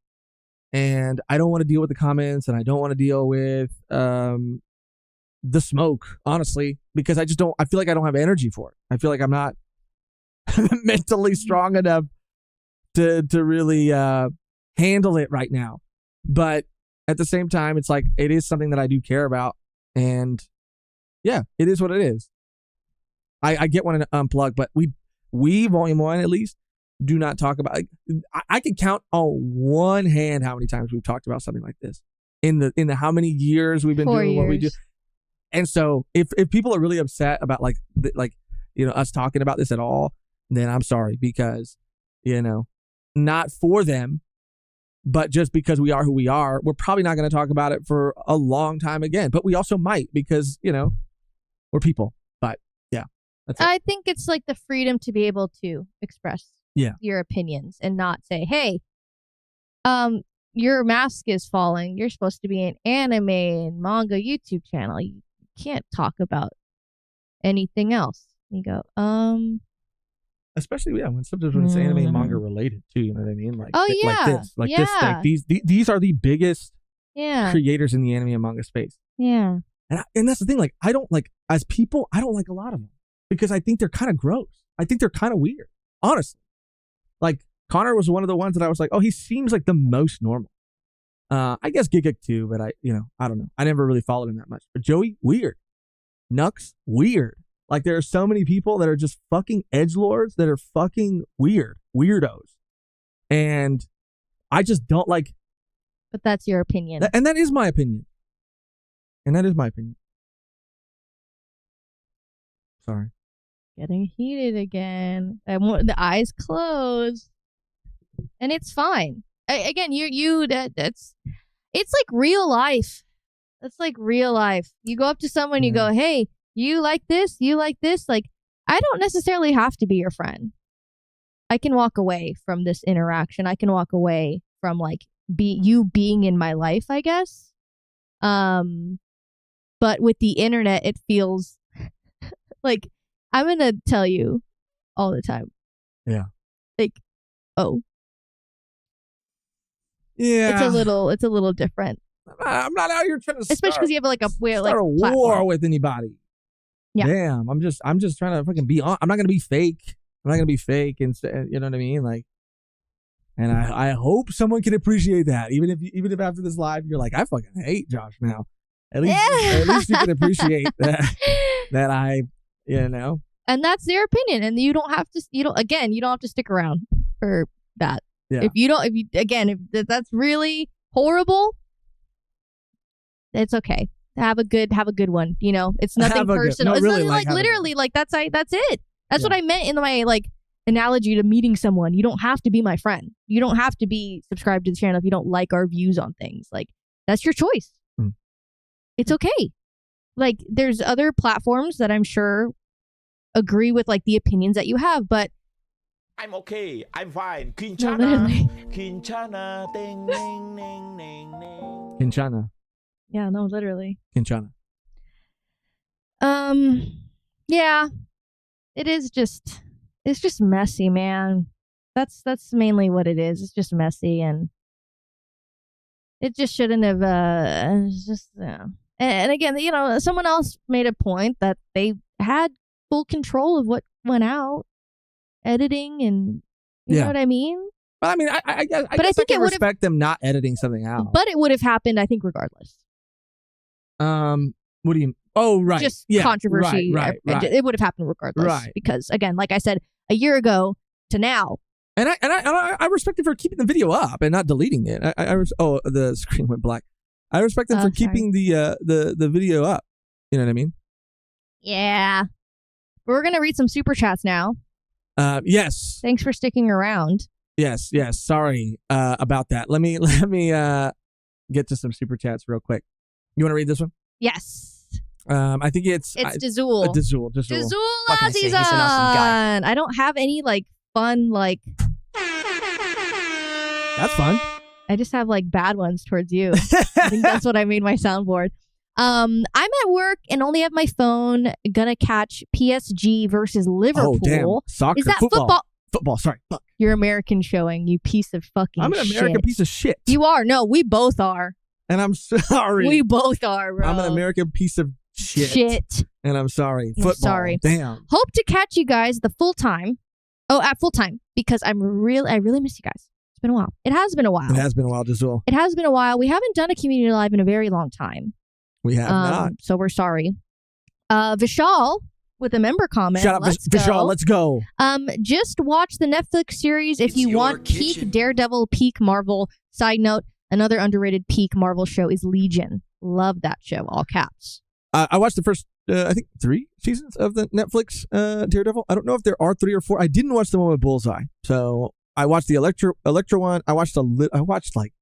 and I don't want to deal with the comments, and I don't want to deal with the smoke, honestly, because I just don't. I feel like I don't have energy for it. I feel like I'm not mentally strong enough to really handle it right now. But at the same time, it's like it is something that I do care about, and yeah, it is what it is. I get wanting to unplug, but we Volume 1 at least do not talk about. I can count on one hand how many times we've talked about something like this in the how many years we've been 4 doing years. what we do. And so if people are really upset about like us talking about this at all, then I'm sorry, because not for them, but just because we are who we are, we're probably not going to talk about it for a long time again. But we also might, because we're people. But yeah, that's it. I think it's like the freedom to be able to express your opinions and not say, hey, your mask is falling. You're supposed to be an anime and manga YouTube channel. You can't talk about anything else. You go, especially when sometimes when it's anime and manga related too, you know what I mean? Like, these are the biggest creators in the anime and manga space. Yeah. And that's the thing, like, I don't like, as people, I don't like a lot of them because I think they're kind of gross. I think they're kind of weird, honestly. Like, Connor was one of the ones that I was like, oh, he seems like the most normal. I guess Giga too, but I don't know. I never really followed him that much. But Joey, weird. Nux, weird. Like, there are so many people that are just fucking edgelords that are fucking weirdos. And I just don't like. But that's your opinion. And that is my opinion. Sorry. Getting heated again. I want the eyes closed. And it's fine. Again, it's like real life. That's like real life. You go up to someone, you go, hey, you like this? You like this? Like, I don't necessarily have to be your friend. I can walk away from this interaction. I can walk away from like you being in my life, I guess. But with the internet, it feels like I'm gonna tell you all the time. Yeah. Like, oh. Yeah. It's a little different. I'm not out here trying to especially because you have like a war platform. with anybody. Yeah. Damn, I'm just trying to fucking be on. I'm not gonna be fake. And you know what I mean? Like, and I hope someone can appreciate that. Even if after this live you're like, I fucking hate Josh now. At least you can appreciate that I. And that's their opinion, and you don't have to stick around for that. Yeah. If that's really horrible, it's okay. Have a good one. It's nothing personal. It's really, nothing, like literally, like that's it. That's what I meant in my like analogy to meeting someone. You don't have to be my friend. You don't have to be subscribed to the channel if you don't like our views on things. Like, that's your choice. It's okay. Like, there's other platforms that I'm sure agree with like the opinions that you have, but I'm okay. I'm fine. literally. Kinchana. Ding, ding, ding, ding, ding. Kinchana. Yeah, no, literally. Kinchana. Yeah. It's just messy, man. That's mainly what it is. It's just messy, and it just shouldn't have and again, someone else made a point that they had full control of what went out, editing, and you know what I mean? But I mean, I guess I can respect them not editing something out. But it would have happened, I think, regardless. What do you? Oh, right. Just controversy. Right. It would have happened regardless. Right. Because again, like I said, a year ago to now. And I respect them for keeping the video up and not deleting it. The screen went black. I respect them for keeping the video up. You know what I mean? Yeah. We're going to read some super chats now. Yes. Thanks for sticking around. Yes. Sorry about that. Let me get to some super chats real quick. You want to read this one? Yes. I think it's Dazul. Dazul. What can I say? Season. He's an awesome guy. I don't have any like fun like. That's fun. I just have like bad ones towards you. I think that's what I made my soundboard. I'm at work and only have my phone. Gonna catch PSG versus Liverpool. Oh damn! Soccer. Is that football? Football. Sorry. Fuck. You're American showing, you piece of fucking I'm an American shit. piece of shit. You are. No, we both are. And I'm sorry. We both are, bro. I'm an American piece of shit. And I'm sorry. I'm Football. sorry. Damn. Hope to catch you guys at full time because I really miss you guys. It's been a while. It has been a while. It has been a while, Dazul. It has been a while. We haven't done a community live in a very long time. We have not. So we're sorry. Vishal with a member comment. Shout out Vishal. Let's go. Just watch the Netflix series if you want peak Daredevil, peak Marvel. Side note, another underrated peak Marvel show is Legion. Love that show. All caps. I watched the first, I think, 3 seasons of the Netflix Daredevil. I don't know if there are 3 or 4. I didn't watch the one with Bullseye. So I watched the Electra one. I watched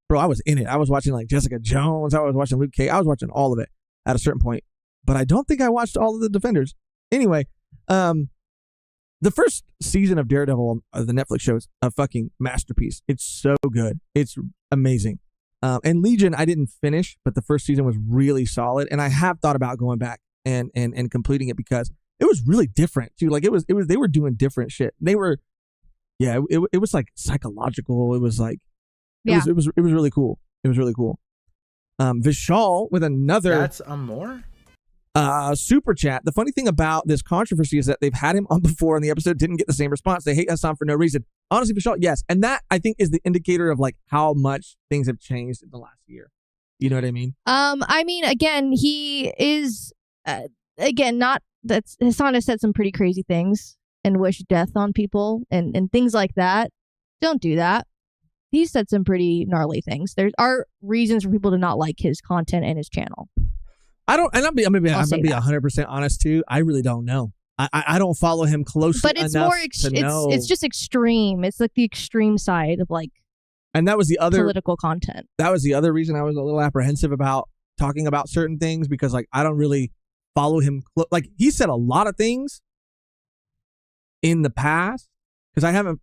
bro, I was in it. I was watching like Jessica Jones. I was watching Luke Cage. I was watching all of it at a certain point. But I don't think I watched all of the Defenders. Anyway, the first season of Daredevil, the Netflix show, is a fucking masterpiece. It's so good. It's amazing. And Legion, I didn't finish, but the first season was really solid. And I have thought about going back and completing it because it was really different too. Like it was they were doing different shit. They were, it was like psychological. It was like, it was really cool. It was really cool. Vishal with another. That's more? Super chat. The funny thing about this controversy is that they've had him on before and the episode didn't get the same response. They hate Hassan for no reason. Honestly, Vishal, yes. And that I think is the indicator of like how much things have changed in the last year. You know what I mean? I mean, again, he is, Hassan has said some pretty crazy things and wished death on people and things like that. Don't do that. He's said some pretty gnarly things. There are reasons for people to not like his content and his channel. I'm gonna be 100% honest too. I really don't know. I don't follow him closely, but it's enough more to know. It's just extreme. It's like the extreme side of like, and that was the other political content. That was the other reason I was a little apprehensive about talking about certain things because like I don't really follow him. Like he said a lot of things in the past because I haven't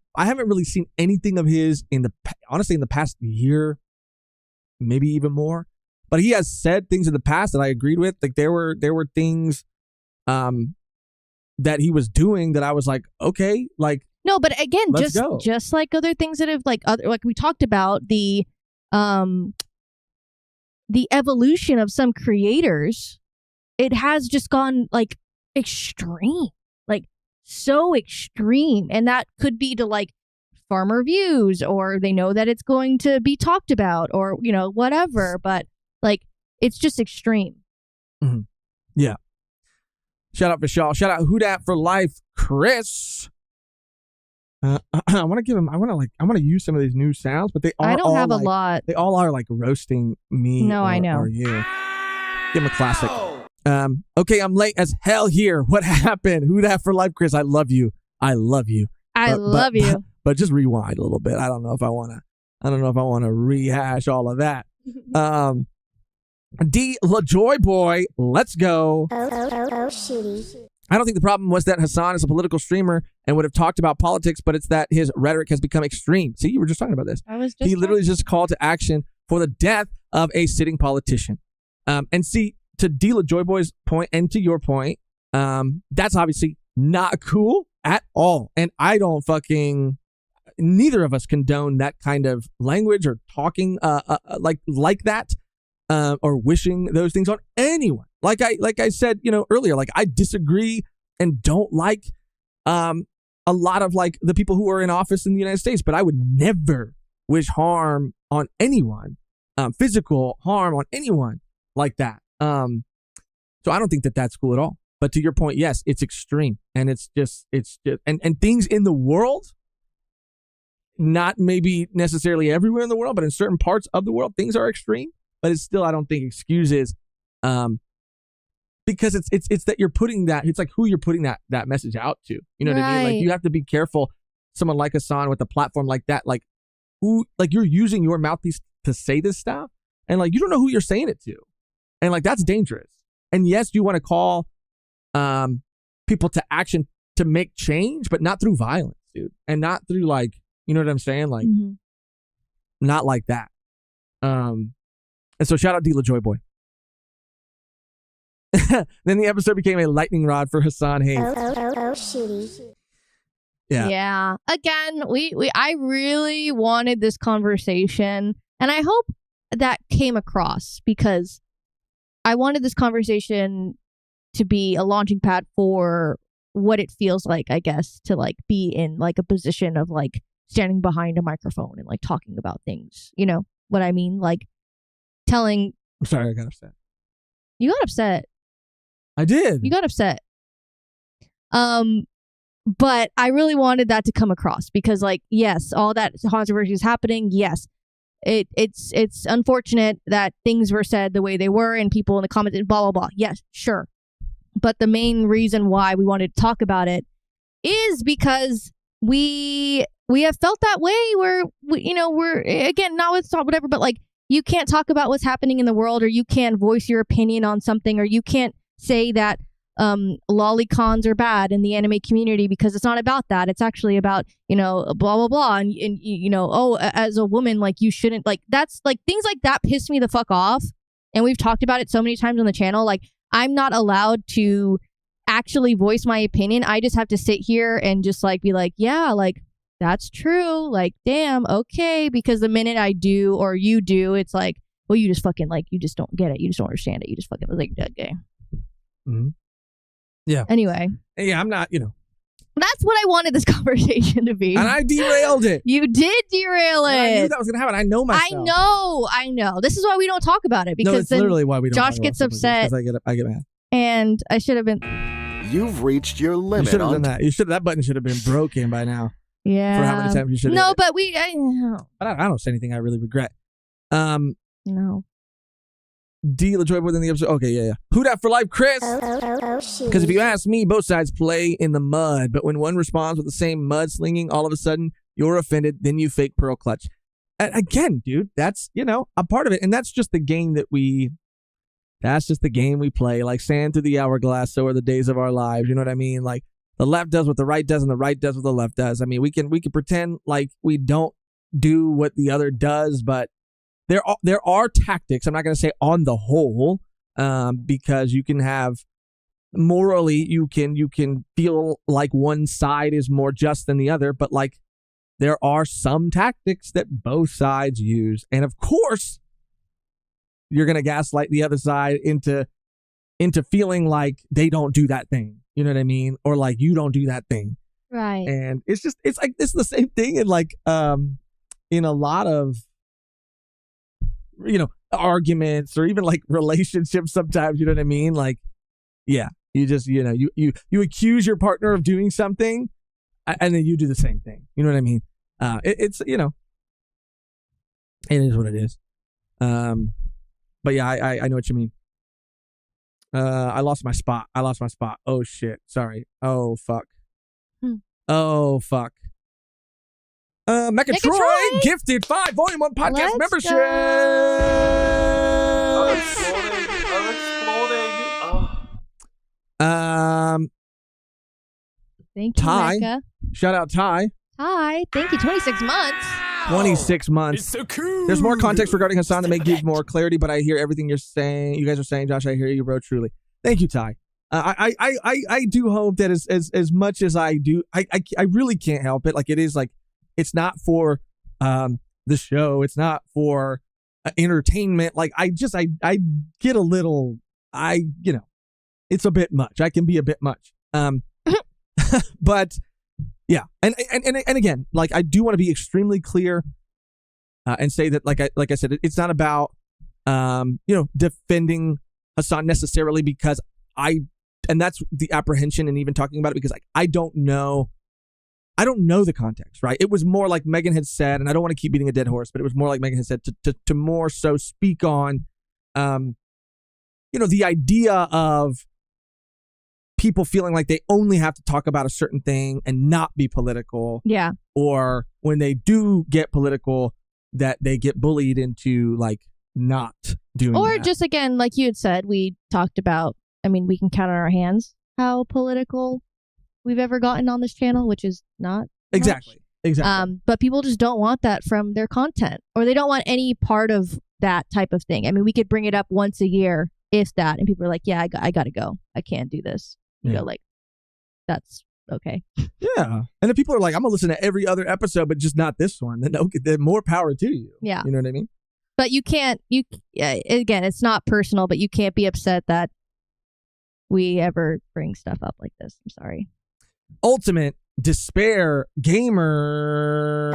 really seen anything of his honestly in the past year, maybe even more. But he has said things in the past that I agreed with. Like there were things that he was doing that I was like, okay, like no, but again, go. just like other things that have like we talked about the evolution of some creators, it has just gone like extreme, like so extreme, and that could be to like farmer views, or they know that it's going to be talked about, or whatever, but. Like, it's just extreme. Mm-hmm. Yeah. Shout out Vishal. Shout out Who Dat for Life, Chris. I want to use some of these new sounds, but they are. I don't have like, a lot. They all are like roasting me. No, I know. Or you. Give him a classic. Okay, I'm late as hell here. What happened? Who Dat for Life, Chris? I love you. I love you. I love you. But just rewind a little bit. I don't know if I want to rehash all of that. D. LaJoy Boy, let's go. Shitty. I don't think the problem was that Hassan is a political streamer and would have talked about politics, but it's that his rhetoric has become extreme. See, you were just talking about this. He literally just called to action for the death of a sitting politician. And see, to D. LaJoy Boy's point and to your point, that's obviously not cool at all. And I don't neither of us condone that kind of language or talking like that. Or wishing those things on anyone. Like I said, earlier, like I disagree and don't like a lot of like the people who are in office in the United States, but I would never wish harm on anyone, physical harm on anyone like that. So I don't think that that's cool at all. But to your point, yes, it's extreme, and it's just and things in the world, not maybe necessarily everywhere in the world, but in certain parts of the world, things are extreme. But it's still, I don't think, excuses being because it's that you're putting that, it's like who you're putting that message out to. You know what I mean? Like, Right. you have to be careful. Someone like Hassan with a platform like that, like who, like you're using your mouthpiece to say this stuff, and like you don't know who you're saying it to, and like that's dangerous. And yes, you want to call people to action to make change, but not through violence, dude, and not through like, you know what I'm saying, like not like that. And so shout out Dila Joy Boy. Then the episode became a lightning rod for Hassan Hayes. Oh, shitty. Yeah. Again, I really wanted this conversation, and I hope that came across, because I wanted this conversation to be a launching pad for what it feels like, I guess, to like be in like a position of like standing behind a microphone and like talking about things. You know what I mean? Like telling. I'm sorry, I got upset. You got upset. I did. You got upset. But I really wanted that to come across, because like, yes, all that controversy is happening. Yes, it's unfortunate that things were said the way they were and people in the comments and blah, blah, blah. Yes, sure. But the main reason why we wanted to talk about it is because we have felt that way where, we're, again, not with whatever, but like, you can't talk about what's happening in the world, or you can't voice your opinion on something, or you can't say that lolicons are bad in the anime community, because it's not about that. It's actually about, blah, blah, blah. And as a woman, like, you shouldn't, like, that's like, things like that piss me the fuck off. And we've talked about it so many times on the channel. Like, I'm not allowed to actually voice my opinion. I just have to sit here and just like be like, yeah, like, that's true. Like, damn, okay. Because the minute I do, or you do, it's like, well, you just fucking, like, you just don't get it. You just don't understand it. You just fucking, like, okay. Mm-hmm. Yeah. Anyway. Yeah, I'm not, That's what I wanted this conversation to be. And I derailed it. You did derail it. And I knew that was going to happen. I know myself. I know. This is why we don't talk about it, because no, it's then literally why we don't Josh talk gets about stuff like upset. this, 'cause I get mad. And I should have been. You've reached your You limit should have on done that. That button should have been broken by now. Yeah. For how many times you should have. No, but But I don't say anything I really regret. No. D. LaJoy within the episode. Okay, yeah. Who dat for life, Chris? Oh, shitty. Because if you ask me, both sides play in the mud. But when one responds with the same mudslinging, all of a sudden you're offended. Then you fake pearl clutch. Again, dude, that's a part of it, and that's just the game that we. That's just the game we play. Like sand through the hourglass, so are the days of our lives. You know what I mean? Like the left does what the right does, and the right does what the left does. I mean, we can pretend like we don't do what the other does, but there are tactics. I'm not going to say on the whole, because you can have morally, you can feel like one side is more just than the other, but like there are some tactics that both sides use, and of course, you're going to gaslight the other side into feeling like they don't do that thing. You know what I mean? Or like you don't do that thing. Right. And it's like it's the same thing in like in a lot of arguments or even like relationships sometimes, you know what I mean? Like, yeah, you just, you accuse your partner of doing something and then you do the same thing. You know what I mean? It's, it is what it is. But yeah, I know what you mean. I lost my spot. Oh shit. Sorry. Oh fuck. Oh fuck. Mecha Troy gifted 5 Volume 1 podcast Let's membership. I'm exploding. Oh. Thank you, Ty. Mecca. Shout out Ty. Hi. Thank you. 26 months. 26 months. It's so cool. There's more context regarding Hassan to make give more clarity, but I hear everything you're saying. You guys are saying, Josh. I hear you, bro. Truly, thank you, Ty. I do hope that as much as I do, I really can't help it. Like it is like it's not for the show. It's not for entertainment. Like I get a little. It's a bit much. I can be a bit much. But. Yeah, and again, like I do want to be extremely clear and say that, like I said, it's not about defending Hassan necessarily because and that's the apprehension and even talking about it because I don't know the context, right? It was more like Megan had said, and I don't want to keep beating a dead horse, but it was more like Megan had said to more so speak on, the idea of people feeling like they only have to talk about a certain thing and not be political. Yeah. Or when they do get political, that they get bullied into like not doing Or that. just again, like you had said, we talked about, I mean, we can count on our hands how political we've ever gotten on this channel, which is not Exactly. much. Exactly. But people just don't want that from their content, or they don't want any part of that type of thing. I mean, we could bring it up once a year, if that, and people are like, yeah, I gotta go. I can't do this. You Yeah. go like, that's okay. Yeah. And if people are like, I'm gonna listen to every other episode, but just not this one, then okay, then more power to you. Yeah. You know what I mean? But you can't, again, it's not personal, but you can't be upset that we ever bring stuff up like this. I'm sorry. Ultimate despair gamer.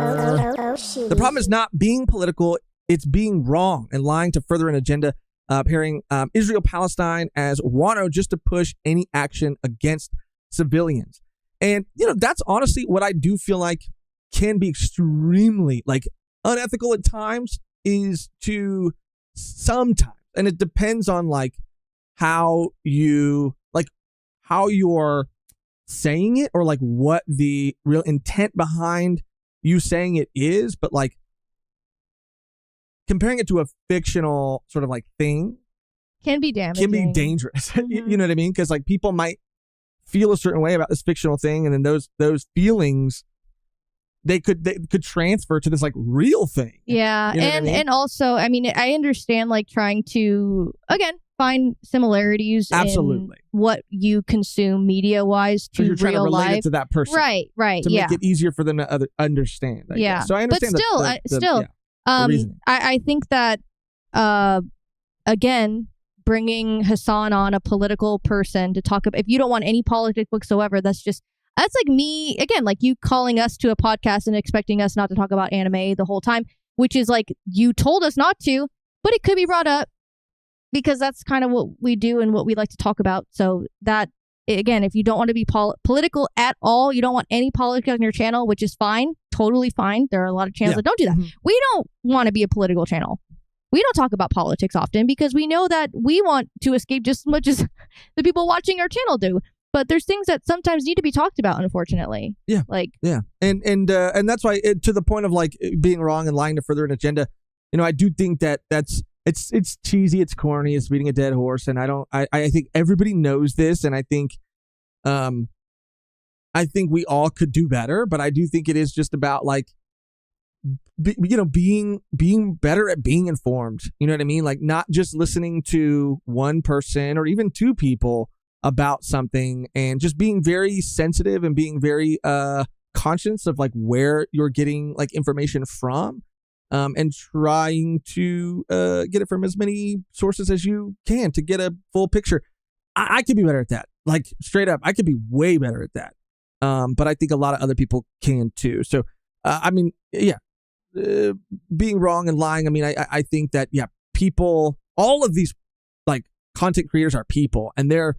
Shitty. The problem is not being political, it's being wrong and lying to further an agenda, pairing Israel-Palestine as Wano just to push any action against civilians. And, that's honestly what I do feel like can be extremely, like, unethical at times is to sometimes. And it depends on, like, how you're saying it or, like, what the real intent behind you saying it is. But, like, comparing it to a fictional sort of, like, thing Can be damaging. can be dangerous. You know what I mean? Because, like, people might feel a certain way about this fictional thing, and then those feelings they could transfer to this like real thing. Yeah. You know what I and mean? and also, I mean, I understand like trying to again find similarities Absolutely. in what you consume media wise So to you're trying to real relate life. it to that person, Right, To yeah. make it easier for them to understand. I Yeah. guess. So I But understand. still, the reasoning. I think that again, bringing Hassan on, a political person, to talk about, if you don't want any politics whatsoever, that's like me again, like you calling us to a podcast and expecting us not to talk about anime the whole time, which is like you told us not to, but it could be brought up because that's kind of what we do and what we like to talk about. So that again, if you don't want to be political at all, you don't want any politics on your channel, which is fine, totally fine. There are a lot of channels that don't do that. We don't want to be a political channel. We don't talk about politics often because we know that we want to escape just as much as the people watching our channel do. But there's things that sometimes need to be talked about, unfortunately. Yeah. Like, yeah. And that's why to the point of like being wrong and lying to further an agenda, I do think that it's cheesy, it's corny, it's beating a dead horse. And I think everybody knows this. And I think we all could do better, but I do think it is just about like, being better at being informed. You know what I mean? Like not just listening to one person or even two people about something, and just being very sensitive and being very conscious of like where you're getting like information from, and trying to get it from as many sources as you can to get a full picture. I could be better at that. Like straight up, I could be way better at that. But I think a lot of other people can too. So I mean, yeah. Being wrong and lying. I mean, I think that, people, all of these like content creators are people, and they're,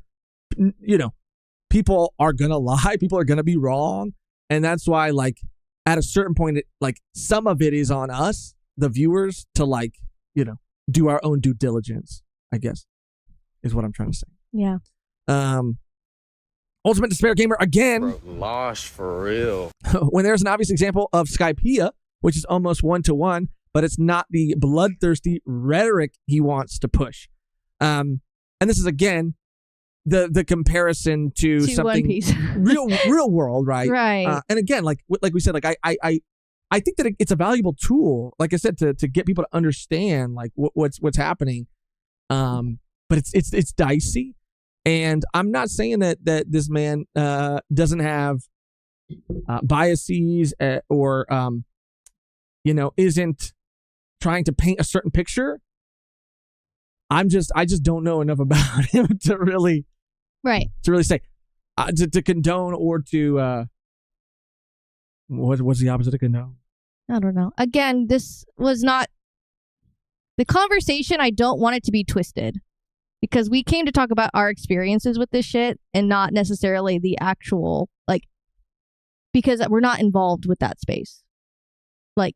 people are going to lie. People are going to be wrong. And that's why, like, at a certain point, like some of it is on us, the viewers, to like, do our own due diligence, I guess, is what I'm trying to say. yeah. Ultimate Despair Gamer again. Bro, lost for real. When there's an obvious example of Skypea, which is almost 1-to-1, but it's not the bloodthirsty rhetoric he wants to push. And this is again the comparison to One something Piece. real world, right? Right. And again, like we said, like I think that it's a valuable tool, like I said, to get people to understand like what's happening. But it's dicey, and I'm not saying that this man doesn't have biases or isn't trying to paint a certain picture. I just don't know enough about him to really say to condone or to what's the opposite of condone? I don't know. Again, this was not the conversation. I don't want it to be twisted because we came to talk about our experiences with this shit and not necessarily the actual, like, because we're not involved with that space. Like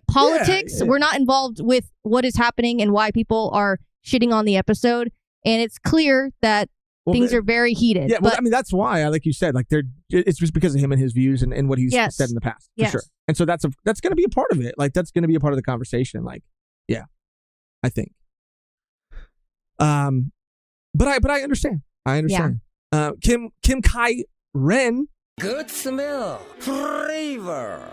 politics. Yeah. We're not involved with what is happening and why people are shitting on the episode. And it's clear that Things are very heated. Yeah, well, I mean, that's why, like you said, like it's just because of him and his views and what he's said in the past, for sure. And so that's going to be a part of it. Like, that's going to be a part of the conversation. Like, yeah, I think. But I understand. I understand. Yeah. Kim Kai Ren. Good smell. Flavor.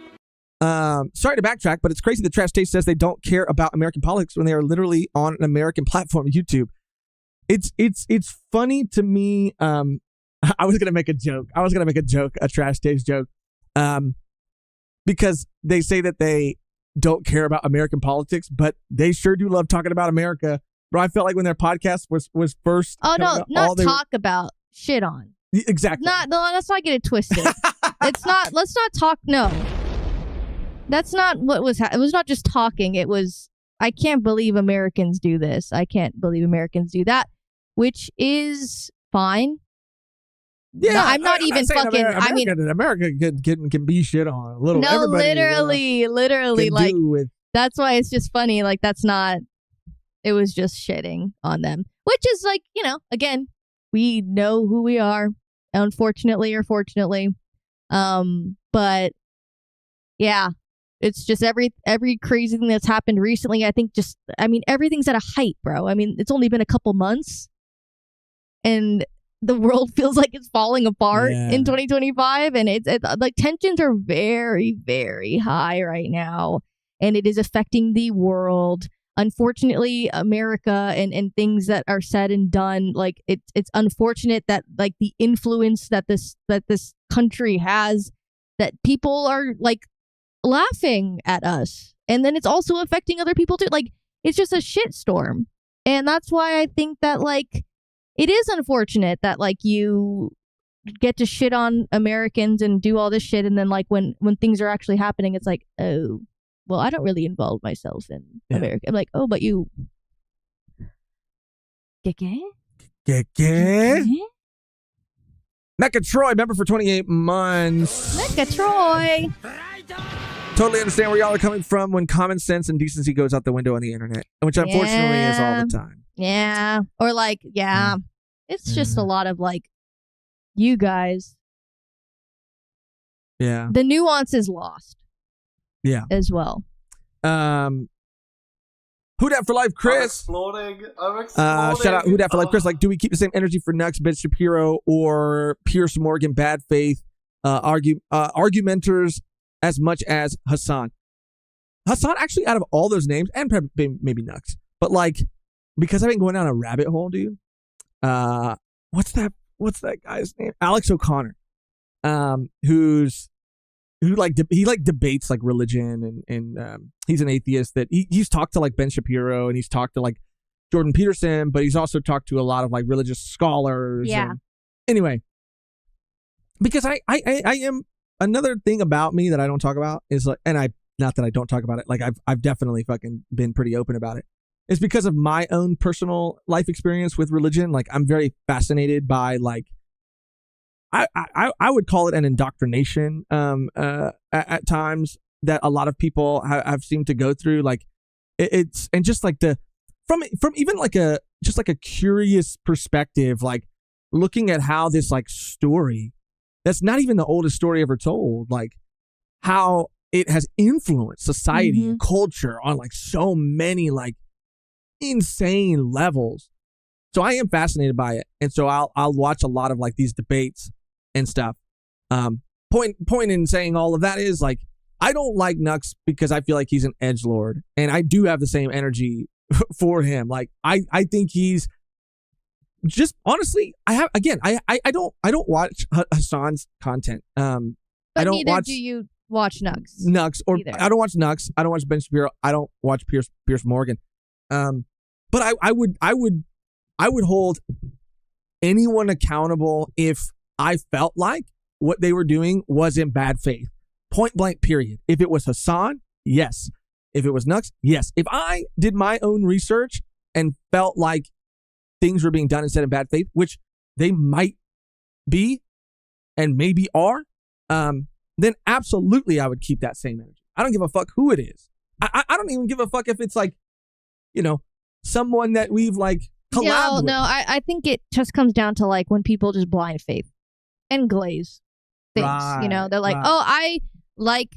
Sorry to backtrack, but it's crazy that Trash Taste says they don't care about American politics when they are literally on an American platform, YouTube. It's funny to me. I was gonna make a joke. A Trash Taste joke. Because they say that they don't care about American politics, but they sure do love talking about America. Bro, I felt like when their podcast was first. Oh no, not talk about, shit on. Exactly. Let's not get it twisted. It's not. Let's not talk. No, that's not what was. It was not just talking. It was. I can't believe Americans do this. I can't believe Americans do that, which is fine. Yeah, no, I'm not even fucking. I mean, America can be shit on a little. No, literally, like that's why it's just funny. Like that's not. It was just shitting on them, which is like, again, we know who we are, unfortunately or fortunately. But yeah, it's just every crazy thing that's happened recently. I think everything's at a height, bro. I mean, it's only been a couple months and the world feels like it's falling apart in 2025. And it's like tensions are very, very high right now. And it is affecting the world. Unfortunately, America and things that are said and done, like it's unfortunate that like the influence that this country has, that people are like laughing at us, and then it's also affecting other people too. Like it's just a shitstorm, and that's why I think that like it is unfortunate that like you get to shit on Americans and do all this shit, and then like when things are actually happening, it's like, oh. Well, I don't really involve myself in America. I'm like, oh, but you... Mecha Troy, member for 28 months. Mecha Troy. Totally understand where y'all are coming from when common sense and decency goes out the window on the internet, which unfortunately is all the time. Yeah. Or like, it's just a lot of like, you guys. Yeah. The nuance is lost. Yeah. As well. Who Dat for Life, Chris? I'm exploding. Shout out Who Dat for Life, Chris. Like, do we keep the same energy for Nux, Ben Shapiro, or Pierce Morgan, Bad Faith, argumenters as much as Hassan? Hassan, actually, out of all those names, and maybe Nux, but like, because I've been going down a rabbit hole, dude. What's that guy's name? Alex O'Connor, who debates like religion and he's an atheist that he's talked to like Ben Shapiro and he's talked to like Jordan Peterson, but he's also talked to a lot of like religious scholars. Yeah. Anyway, because I am, another thing about me that I don't talk about is like, and not that I don't talk about it, like I've definitely fucking been pretty open about it. It's because of my own personal life experience with religion. Like I'm very fascinated by like, I would call it an indoctrination at times that a lot of people have seemed to go through. Like it's, and just like from even like a curious perspective, like looking at how this like story that's not even the oldest story ever told, like how it has influenced society and culture on like so many like insane levels. So I am fascinated by it, and so I'll watch a lot of like these debates and stuff. Point in saying all of that is like, I don't like Nux because I feel like he's an edgelord, and I do have the same energy for him. Like I think he's just, honestly, I don't watch Hassan's content. But I don't neither watch. do you watch Nux? Or either. I don't watch Nux. I don't watch Ben Shapiro. I don't watch Pierce Morgan. But I would hold anyone accountable if I felt like what they were doing was in bad faith. Point blank, period. If it was Hassan, yes. If it was Nux, yes. If I did my own research and felt like things were being done instead in bad faith, which they might be and maybe are, then absolutely I would keep that same energy. I don't give a fuck who it is. I don't even give a fuck if it's like, someone that we've like collab with. No, I think it just comes down to like when people just blind faith and glaze things. They're like, right. oh, I like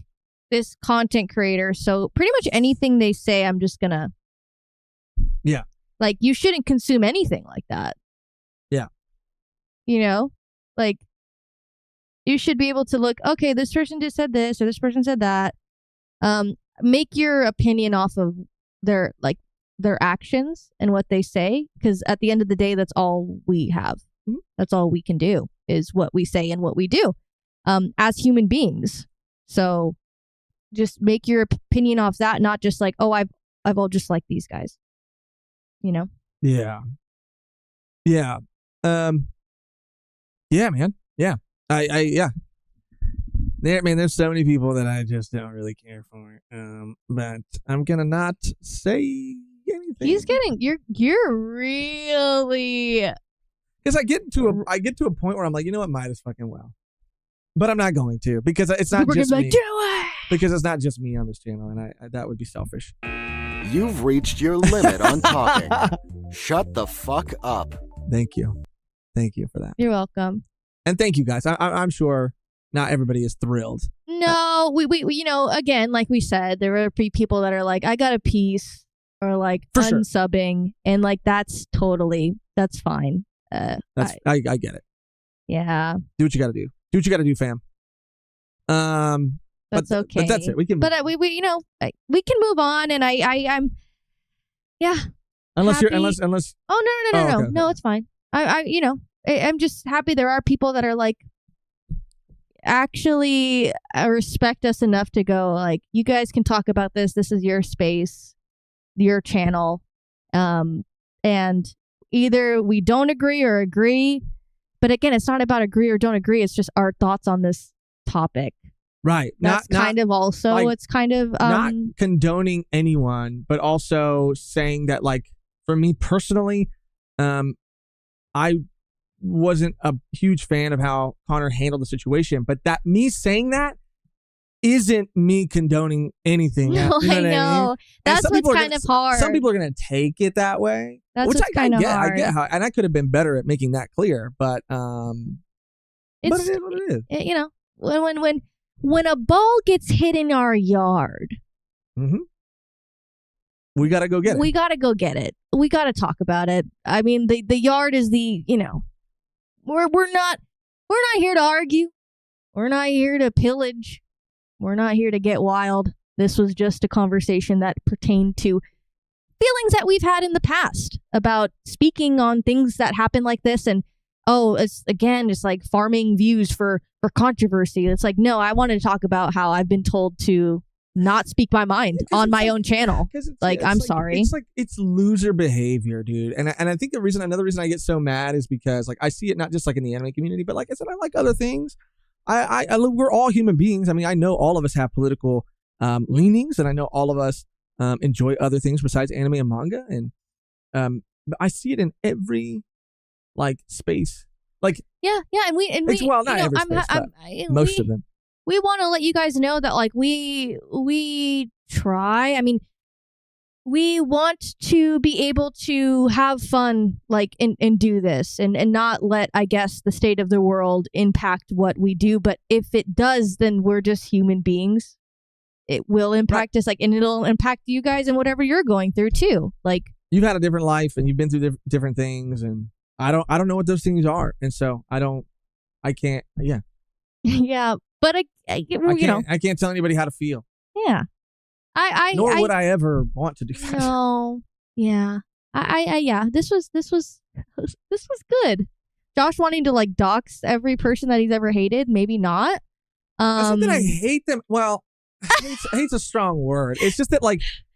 this content creator, so pretty much anything they say, I'm just gonna. Yeah. Like, you shouldn't consume anything like that. Yeah. Like, you should be able to look, okay, this person just said this or this person said that. Make your opinion off of their actions and what they say, because at the end of the day, that's all we have. Mm-hmm. That's all we can do is what we say and what we do as human beings. So just make your opinion off that, not just like, oh, I've all just like these guys. Yeah. Yeah. Yeah, man. Yeah. Yeah. There's so many people that I just don't really care for. But I'm gonna not say anything. You're really, because I get to a point where I'm like, you know what, might as fucking well. But I'm not going to, because it's not people are just gonna me. be like, do it! Because it's not just me on this channel, and I that would be selfish. You've reached your limit on talking. Shut the fuck up. Thank you for that, You're welcome. and thank you guys. I'm sure not everybody is thrilled. No, we again, like we said, there are people that are like, I got a piece, or like For sure. unsubbing, and like that's fine. I get it. Yeah, Do what you got to do. Do what you got to do, fam. that's okay. But that's it. We can. But we we can move on, and I'm unless happy. you're unless. Oh no, okay. no, it's fine. I'm just happy there are people that are like actually respect us enough to go like, you guys can talk about this. This is your space, your channel, and either we don't agree or agree. But again, it's not about agree or don't agree. It's just our thoughts on this topic. Right. That's kind of also, like, it's kind of not condoning anyone, but also saying that, like, for me personally, I wasn't a huge fan of how Connor handled the situation, but that me saying that isn't me condoning anything. No, You know I what know. mean? That's what's kind of hard. Some people are going to take it that way, That's which what's kind of I hard. get how, and I could have been better at making that clear, but it is what it is. When a ball gets hit in our yard, Mm-hmm. We got to go get it. we got to go get it. We got to talk about it. I mean, the yard is we're not here to argue. We're not here to pillage. We're not here to get wild. This was just a conversation that pertained to feelings that we've had in the past about speaking on things that happen like this. And it's again just like farming views for controversy. It's like, no, I wanted to talk about how I've been told to not speak my mind on my own channel. I'm sorry. It's loser behavior, dude. And I think another reason I get so mad is because, like, I see it not just like in the anime community, but like I said, I like other things. We're all human beings. I mean, I know all of us have political leanings, and I know all of us enjoy other things besides anime and manga. And but I see it in every space. Like, yeah, and we not every space, but most of them. We want to let you guys know that like we try. I mean, we want to be able to have fun, like, and do this and not let, I guess, the state of the world impact what we do. But if it does, then we're just human beings. It will impact us, and it'll impact you guys and whatever you're going through too. Like, you've had a different life and you've been through different things, and I don't know what those things are, and so I can't. Yeah. Yeah, but I can't tell anybody how to feel. Yeah. Nor would I ever want to do that. No. Yeah. Yeah. This was good. Josh wanting to dox every person that he's ever hated. Maybe not. It's not that I hate them. Well, hate's a strong word. It's just that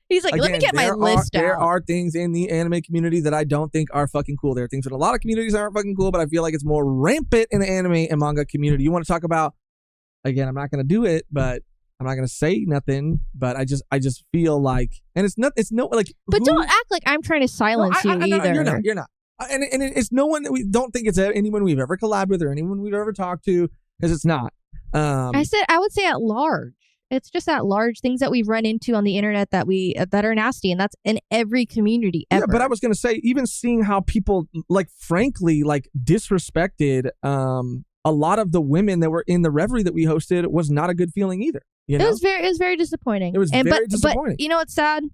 he's like, let me get my list out. There are things in the anime community that I don't think are fucking cool. There are things that a lot of communities aren't fucking cool, but I feel like it's more rampant in the anime and manga community. You want to talk about, again, I'm not going to do it, but I'm not going to say nothing, but I just feel like, and it's no like. But don't act like I'm trying to silence you either. You're not. And it's no one that we don't think it's anyone we've ever collabed with or anyone we've ever talked to, because it's not. I would say at large. It's just at large things that we've run into on the internet that are nasty, and that's in every community ever. Yeah, but I was gonna say, even seeing how people frankly disrespected a lot of the women that were in the reverie that we hosted was not a good feeling either. You know? It was very disappointing. It was very disappointing. But you know what's sad?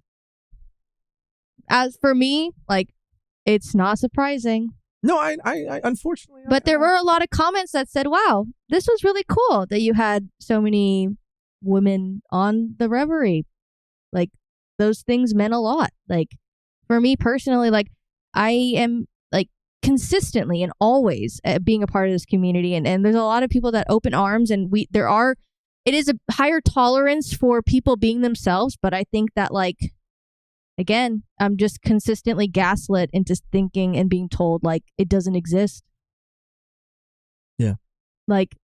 As for me, it's not surprising. No, I unfortunately. But there were a lot of comments that said, "Wow, this was really cool that you had so many women on the reverie. Those things meant a lot. For me personally, I am consistently and always being a part of this community, and there's a lot of people that open arms, and it is a higher tolerance for people being themselves, but I think that again, I'm just consistently gaslit into thinking and being told it doesn't exist. Yeah.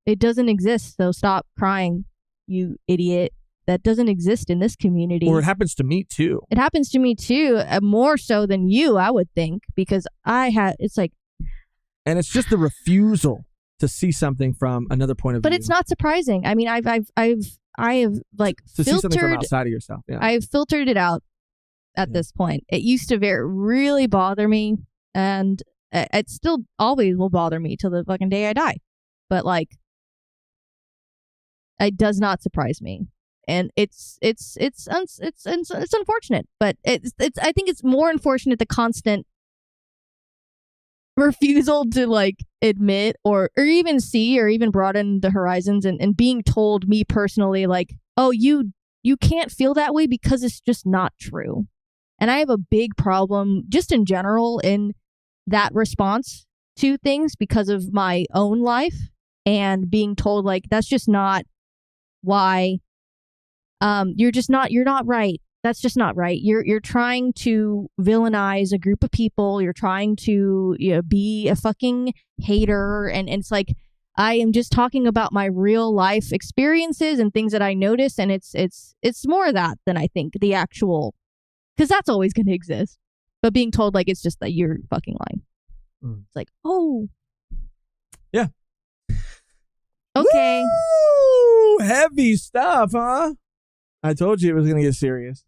It doesn't exist, so stop crying, you idiot. That doesn't exist in this community. Or it happens to me too. It happens to me too, more so than you, I would think, because and it's just the refusal to see something from another point of view. But it's not surprising. I mean, I have to filtered, see something from outside of yourself. Yeah. I've filtered it out at this point. It used to really bother me, and it still always will bother me till the fucking day I die. But it does not surprise me, and it's unfortunate. But I think it's more unfortunate the constant refusal to admit or even see or even broaden the horizons, and being told, me personally, oh, you can't feel that way because it's just not true. And I have a big problem just in general in that response to things because of my own life, and being told that's just not why you're not right. That's just not right. You're trying to villainize a group of people. You're trying to be a fucking hater, and it's I am just talking about my real life experiences and things that I notice, and it's more of that than I think the actual, because that's always going to exist. But being told it's just that you're fucking lying. It's oh. Yeah. Okay. Woo! Heavy stuff, huh? I told you it was going to get serious.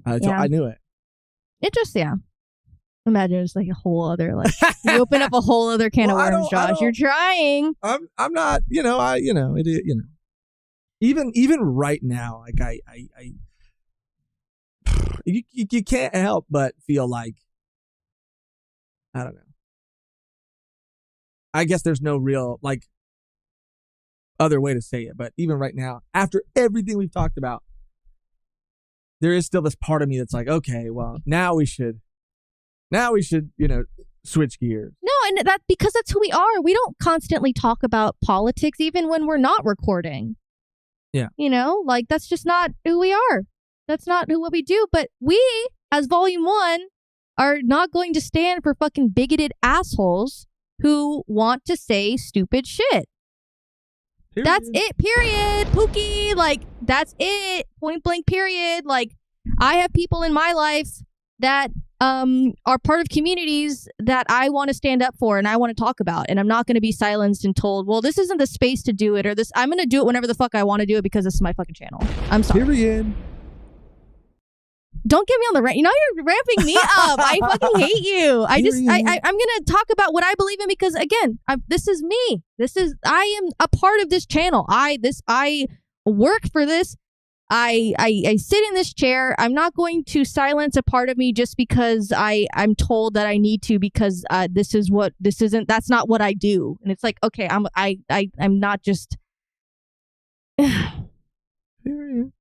I knew it. It just, imagine it's a whole other, you open up a whole other can of worms, Josh. You're trying. I'm not, even right now, you can't help but feel I don't know. I guess there's no real, other way to say it, but even right now, after everything we've talked about, there is still this part of me that's okay, well, now we should, switch gears. No, and because that's who we are. We don't constantly talk about politics, even when we're not recording. Yeah. That's just not who we are. That's not what we do. But we, as Volume 1, are not going to stand for fucking bigoted assholes who want to say stupid shit. Period. That's it, period. Pookie, that's it. Point blank, period. I have people in my life that are part of communities that I want to stand up for and I want to talk about, and I'm not going to be silenced and told, well, this isn't the space to do it, or this, I'm going to do it whenever the fuck I want to do it because this is my fucking channel. I'm sorry. Period. Don't get me on the rant. You're ramping me up. I fucking hate you. I'm going to talk about what I believe in because, again, this is me. I am a part of this channel. I work for this. I sit in this chair. I'm not going to silence a part of me just because I'm told that I need to, because that's not what I do. And it's okay, I'm not just. Period.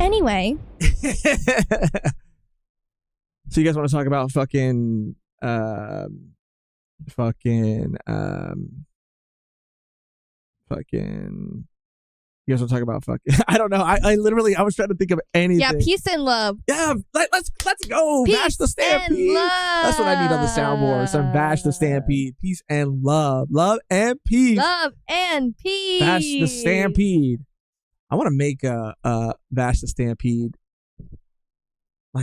Anyway. So you guys want to talk about fucking you guys want to talk about fucking I don't know. I literally was trying to think of anything. Yeah, peace and love. Yeah, let's go. Peace Bash the Stampede. And love. That's what I need on the soundboard. Some Bash the Stampede. Peace and love. Love and peace. Love and peace. Bash the Stampede. I want to make a Bash the Stampede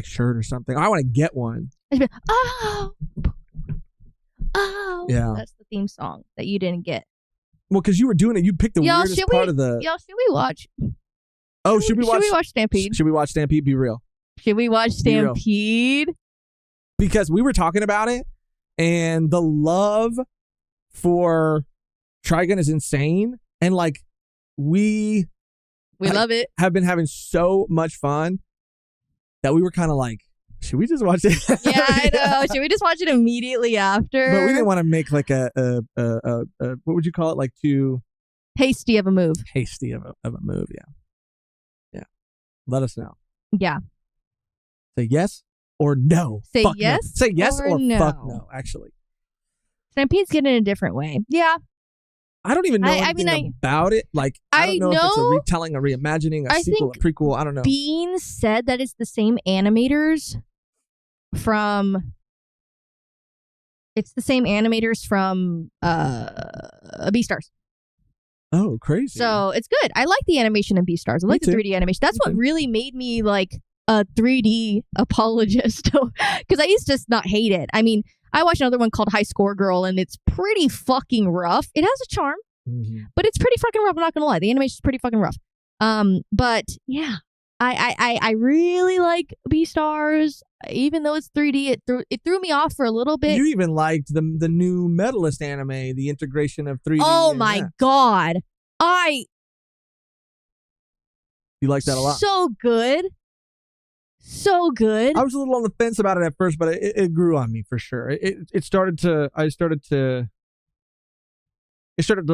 shirt or something. I want to get one. Oh. Yeah. That's the theme song that you didn't get. Well, because you were doing it, you picked the weirdest part of the. Y'all, should we watch Oh, should we watch Stampede? Should we watch Stampede? Be real. Should we watch Be real. Stampede? Because we were talking about it, and the love for Trigun is insane, and like we love it. have been having so much fun that we were kind of like, should we just watch it? Yeah, I know. Should we just watch it immediately after? But we didn't want to make like a what would you call it? Like too hasty of a move. hasty of a move. Yeah. Let us know. Yeah. Say yes or no. Say Fuck yes no. Say yes or or no. fuck no. Actually, Stampede's getting in a different way. Yeah. I don't even know I anything mean, about it. Like I don't know if it's a know- retelling, a reimagining, a I sequel, a think prequel. I don't know. Bean said that it's the same animators from. It's the same animators from Beastars. Oh, crazy. So it's good. I like the animation in Beastars. I Me like the too. 3D animation. That's Me what too. really made me like a 3D apologist. Because I used to just not hate it. I mean, I watched another one called High Score Girl, and it's pretty fucking rough. It has a charm, Mhm. but it's pretty fucking rough. I'm not gonna lie. The animation's pretty fucking rough. But yeah, I really like Beastars. Even though it's 3D, it threw me off for a little bit. You even liked the new Medalist anime, the integration of 3D. Oh and my that. god, You liked that a lot. so good, so good. I was a little on the fence about it at first, but it grew on me for sure. It started to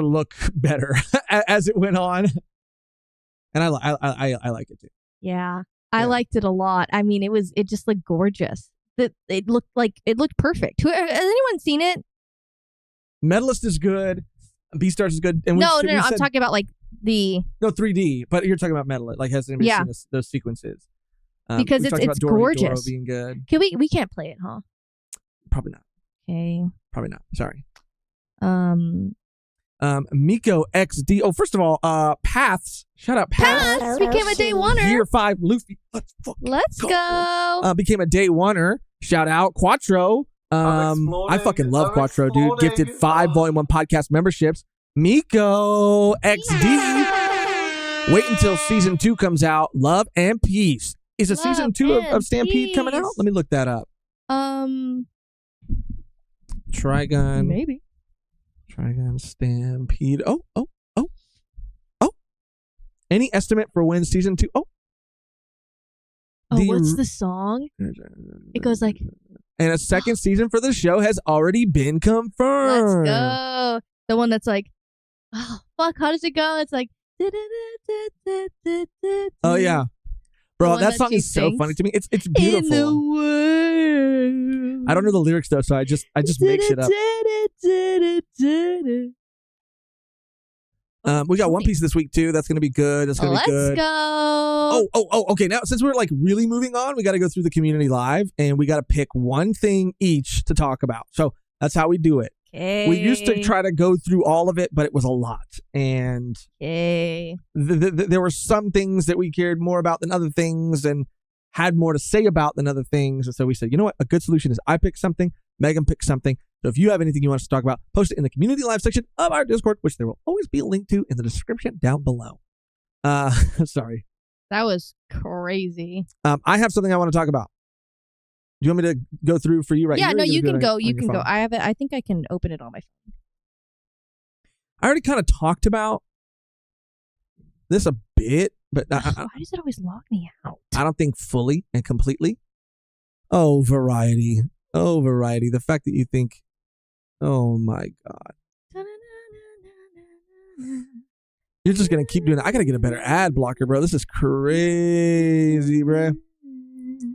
look better as it went on, and I like it too. Yeah, I Yeah. liked it a lot. I mean, it just looked gorgeous. It looked perfect. Has anyone seen it? Medalist is good. Beastars is good. And No. we I'm said- talking about like the 3D, but you're talking about Medalist. Like, has anybody Yeah. seen those sequences? Because we talked it's about Doro gorgeous. being good. Can we can't play it, huh? Probably not. Okay. Probably not. Sorry. Um, Miko XD. Oh, first of all, Paths. Shout out Paths. Pass became a day oneer. Year 5, Luffy. Let's fucking Let's go. became a day oneer. Shout out Quattro. I fucking love Quattro, dude. Gifted 5 Volume 1 podcast memberships. Miko XD. Wait until season 2 comes out. Love and peace. Is a Love season 2 and of Stampede coming out? peace. Let me look that up. Trigun. Maybe. Trigun Stampede. Oh. Any estimate for when season 2? Oh, what's the song? It goes like, And a second season for the show has already been confirmed. let's go. The one that's like, oh, fuck, how does it go? It's like, Oh yeah, bro, one that that song she is so sings. funny to me. It's in the beautiful. world. I don't know the lyrics though, so I just make shit up. We got One Piece this week too. That's gonna be good. That's gonna Let's be good. go. Oh, okay. Now, since we're like really moving on, we got to go through the community live, and we got to pick one thing each to talk about. So that's how we do it. Okay. We used to try to go through all of it, but it was a lot, and Okay. there were some things that we cared more about than other things, and had more to say about than other things. And so we said, you know what? A good solution is I pick something, Megan picks something. So if you have anything you want us to talk about, post it in the community live section of our Discord, which there will always be a link to in the description down below. Sorry. That was crazy. I have something I want to talk about. Do you want me to go through for you right Yeah, here? no, Or you gonna can do it go. on You your can go. phone? I think I can open it on my phone. I already kind of talked about this a bit, but Why does it always lock me out? I don't think fully and completely. Oh, variety. Oh, variety. The fact that you think, oh my God. You're just going to keep doing that. I got to get a better ad blocker, bro. This is crazy, bro.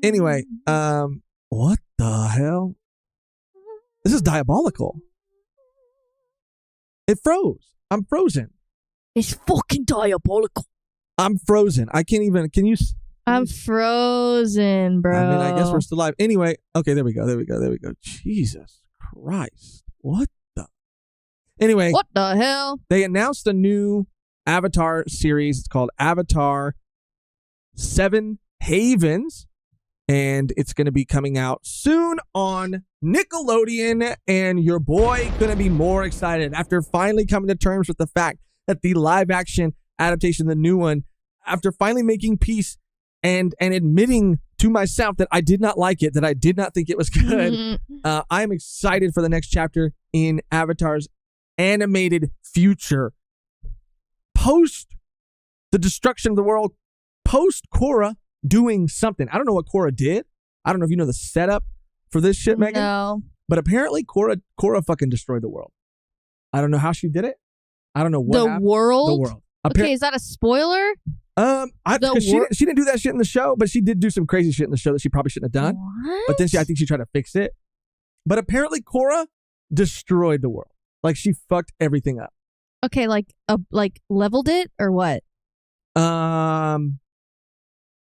Anyway, what the hell? This is diabolical. It froze. I'm frozen. It's fucking diabolical. I'm frozen. I can't even, can you? I'm frozen, bro. I mean, I guess we're still live. Anyway, okay, there we go. Jesus Christ. What the? Anyway, What the hell? they announced a new Avatar series. It's called Avatar 7 Havens, and it's going to be coming out soon on Nickelodeon, and your boy couldn't be more excited after finally coming to terms with the fact that the live action adaptation, the new one, after finally making peace and admitting to myself that I did not like it, that I did not think it was good, I am excited for the next chapter in Avatar's animated future. Post the destruction of the world, post Korra doing something. I don't know what Korra did. I don't know if you know the setup for this shit, Megan. No. But apparently Korra fucking destroyed the world. I don't know how she did it. I don't know what happened. The world? The world. Okay, is that a spoiler? She didn't do that shit in the show, but she did do some crazy shit in the show that she probably shouldn't have done. What? But then I think she tried to fix it. But apparently Korra destroyed the world. Like she fucked everything up. Okay, like leveled it or what?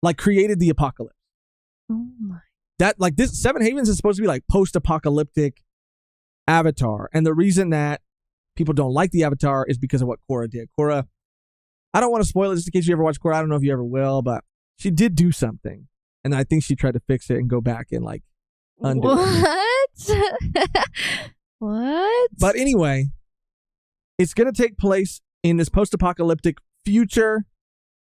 Like created the apocalypse. Oh my. That like this Seven Havens is supposed to be like post-apocalyptic Avatar. And the reason that people don't like the Avatar is because of what Korra did. Korra, I don't want to spoil it just in case you ever watch Korra. I don't know if you ever will, but she did do something. And I think she tried to fix it and go back and like undo it. What? But anyway, it's going to take place in this post-apocalyptic future.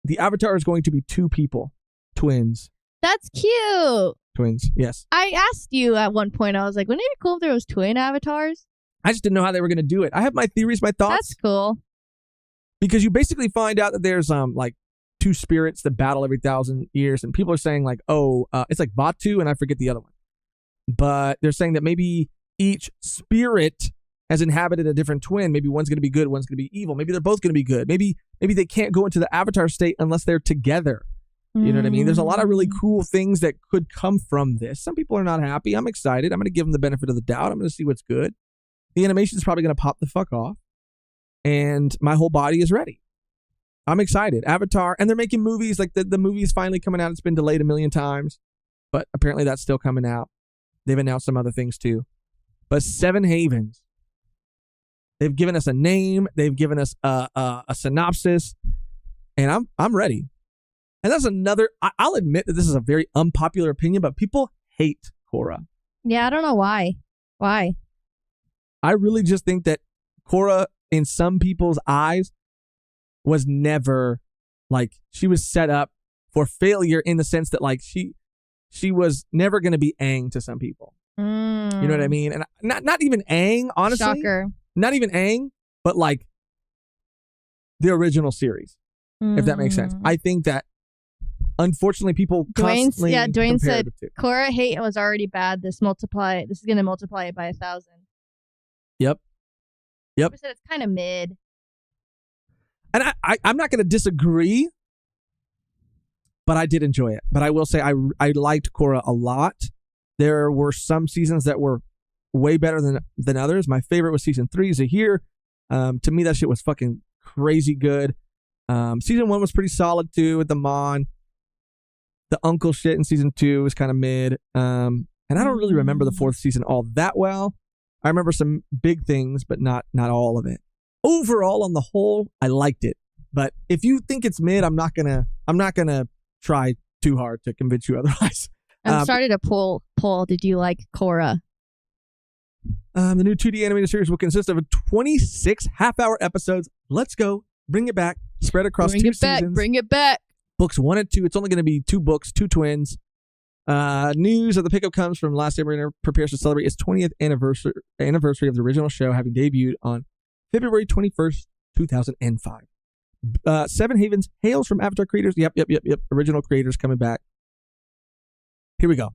The Avatar is going to be two people. Twins. That's cute. Twins, yes. I asked you at one point, I was like, wouldn't it be cool if there was twin avatars? I just didn't know how they were going to do it. I have my theories, my thoughts. That's cool. Because you basically find out that there's like two spirits that battle every 1,000 years. And people are saying like, it's like Batu and I forget the other one. But they're saying that maybe each spirit has inhabited a different twin. Maybe one's going to be good, one's going to be evil. Maybe they're both going to be good. Maybe they can't go into the Avatar state unless they're together. You know what I mean? There's a lot of really cool things that could come from this. Some people are not happy. I'm excited. I'm going to give them the benefit of the doubt. I'm going to see what's good. The animation is probably going to pop the fuck off. And my whole body is ready. I'm excited. Avatar. And they're making movies. Like the movie is finally coming out. It's been delayed 1,000,000 times. But apparently that's still coming out. They've announced some other things too. But Seven Havens. They've given us a name. They've given us a synopsis. And I'm ready. And that's another, I'll admit that this is a very unpopular opinion, but people hate Korra. Yeah, I don't know why. Why? I really just think that Korra, in some people's eyes, was never, like, she was set up for failure in the sense that, like, she was never going to be Aang to some people. You know what I mean? And not even Aang, honestly. Shocker. Not even Aang, but, like, the original series, if that makes sense. I think that unfortunately, people constantly Dwayne compare said the two. Korra hate was already bad. This is going to multiply it by 1,000. Yep. I said it's kind of mid. And I'm not going to disagree, but I did enjoy it. But I will say I liked Korra a lot. There were some seasons that were way better than others. My favorite was season 3, Zahir. To me, that shit was fucking crazy good. Season 1 was pretty solid too with the Mon. The uncle shit in season 2 was kind of mid. And I don't really remember the 4th season all that well. I remember some big things, but not all of it. Overall, on the whole, I liked it. But if you think it's mid, I'm not gonna try too hard to convince you otherwise. I'm starting to poll. Did you like Korra? The new 2D animated series will consist of 26 half-hour episodes. Let's go. Bring it back. Spread across 2 seasons. Bring it back. Books 1 and 2. It's only going to be 2 books, 2 twins. News of the pickup comes from Last Airbender prepares to celebrate its 20th anniversary of the original show, having debuted on February 21st, 2005. Seven Havens hails from Avatar creators. Yep. Original creators coming back. Here we go.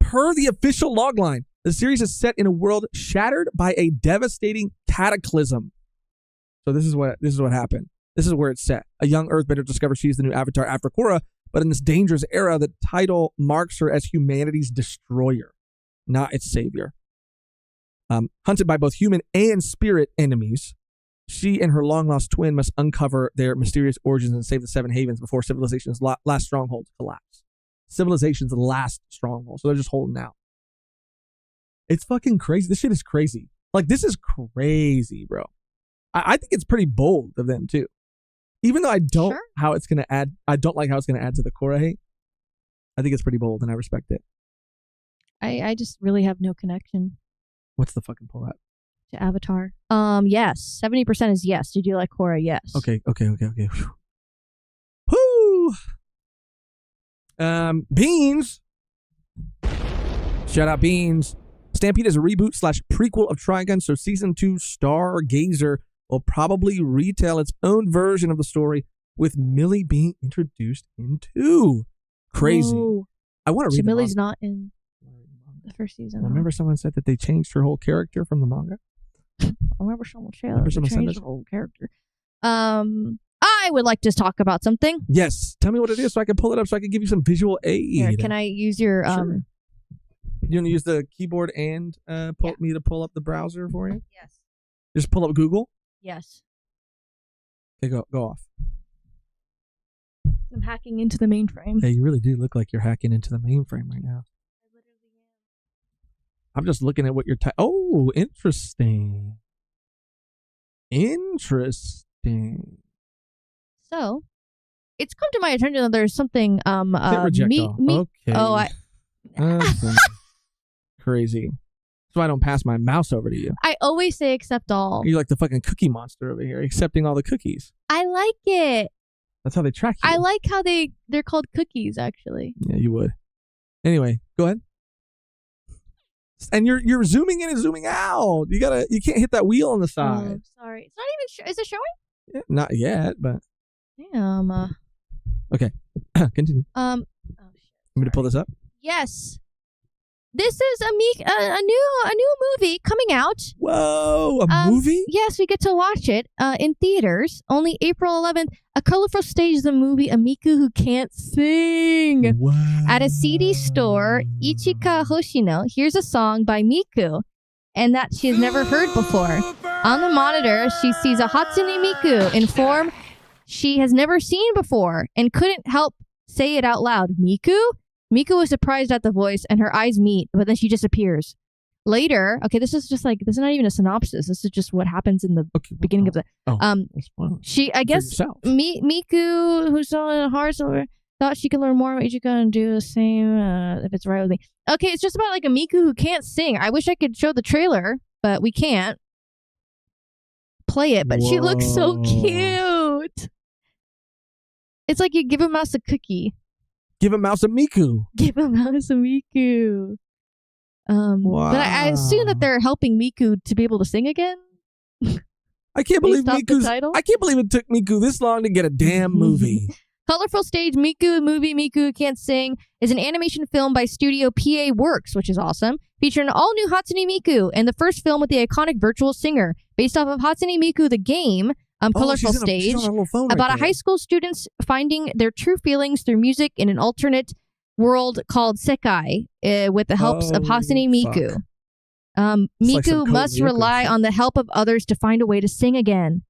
Per the official logline, the series is set in a world shattered by a devastating cataclysm. So this is what happened. This is where it's set. A young Earthbender discovers she's the new Avatar after Korra, but in this dangerous era, the title marks her as humanity's destroyer, not its savior. Hunted by both human and spirit enemies, she and her long-lost twin must uncover their mysterious origins and save the Seven Havens before civilization's last strongholds collapse. Civilization's last stronghold. So they're just holding out. It's fucking crazy. This shit is crazy. Like, this is crazy, bro. I think it's pretty bold of them, too. Even though I don't like how it's going to add to the Korra hate. I think it's pretty bold and I respect it. I just really have no connection. What's the fucking pull out? To Avatar. Yes. 70% is yes. Did you like Korra? Yes. Okay. Whew. Woo! Beans. Shout out Beans. Stampede is a reboot / prequel of Trigun, so season 2 Stargazer will probably retell its own version of the story with Millie being introduced in 2. Crazy. Whoa. I want to read Millie's not in the first season. Well, remember someone said that they changed her whole character from the manga? I remember someone said Remember that someone they said changed that? the whole character. I would like to talk about something. Yes. Tell me what it is so I can pull it up so I can give you some visual aid. Here, can I use your Sure. You want to use the keyboard and me to pull up the browser for you? Yes. Just pull up Google. Yes. Okay, go off. I'm hacking into the mainframe. Hey, you really do look like you're hacking into the mainframe right now. I'm just looking at what you're Oh, interesting. Interesting. So, it's come to my attention that there's something Hit reject all. Okay. Oh, Okay. Crazy. That's why I don't pass my mouse over to you. I always say accept all. You're like the fucking cookie monster over here, accepting all the cookies. I like it. That's how they track you. I like how they're called cookies, actually. Yeah, you would. Anyway, go ahead. And you're zooming in and zooming out. You can't hit that wheel on the side. Oh, sorry. It's not even is it showing? Yeah, not yet, but Damn. okay. Continue. Oh shit. Want me to pull this up? Yes. This is a new movie coming out. Whoa, a movie? Yes, we get to watch it in theaters. Only April 11th. A colorful stage of the movie A Miku Who Can't Sing. Wow. At a CD store, Ichika Hoshino hears a song by Miku and that she has never heard before. On the monitor, she sees a Hatsune Miku in form she has never seen before and couldn't help say it out loud. Miku? Miku was surprised at the voice and her eyes meet, but then she disappears. Later, okay, this is not even a synopsis. This is just what happens in the beginning of the. I guess Miku, who's still in heart, thought she could learn more about Ichika and do the same if it's right with me. Okay, it's just about like a Miku who can't sing. I wish I could show the trailer, but we can't play it. But she looks so cute. It's like you give a mouse a cookie. Give a mouse a Miku. Give a mouse a Miku. Wow. But I assume that they're helping Miku to be able to sing again. I can't believe I can't believe it took Miku this long to get a damn movie. Colorful Stage Miku movie Miku Who Can't Sing is an animation film by Studio PA Works, which is awesome, featuring an all-new Hatsune Miku and the first film with the iconic virtual singer, based off of Hatsune Miku the game. Colorful Stage, about a high school students finding their true feelings through music in an alternate world called Sekai, with the helps of Hatsune Miku. Miku must rely on the help of others to find a way to sing again.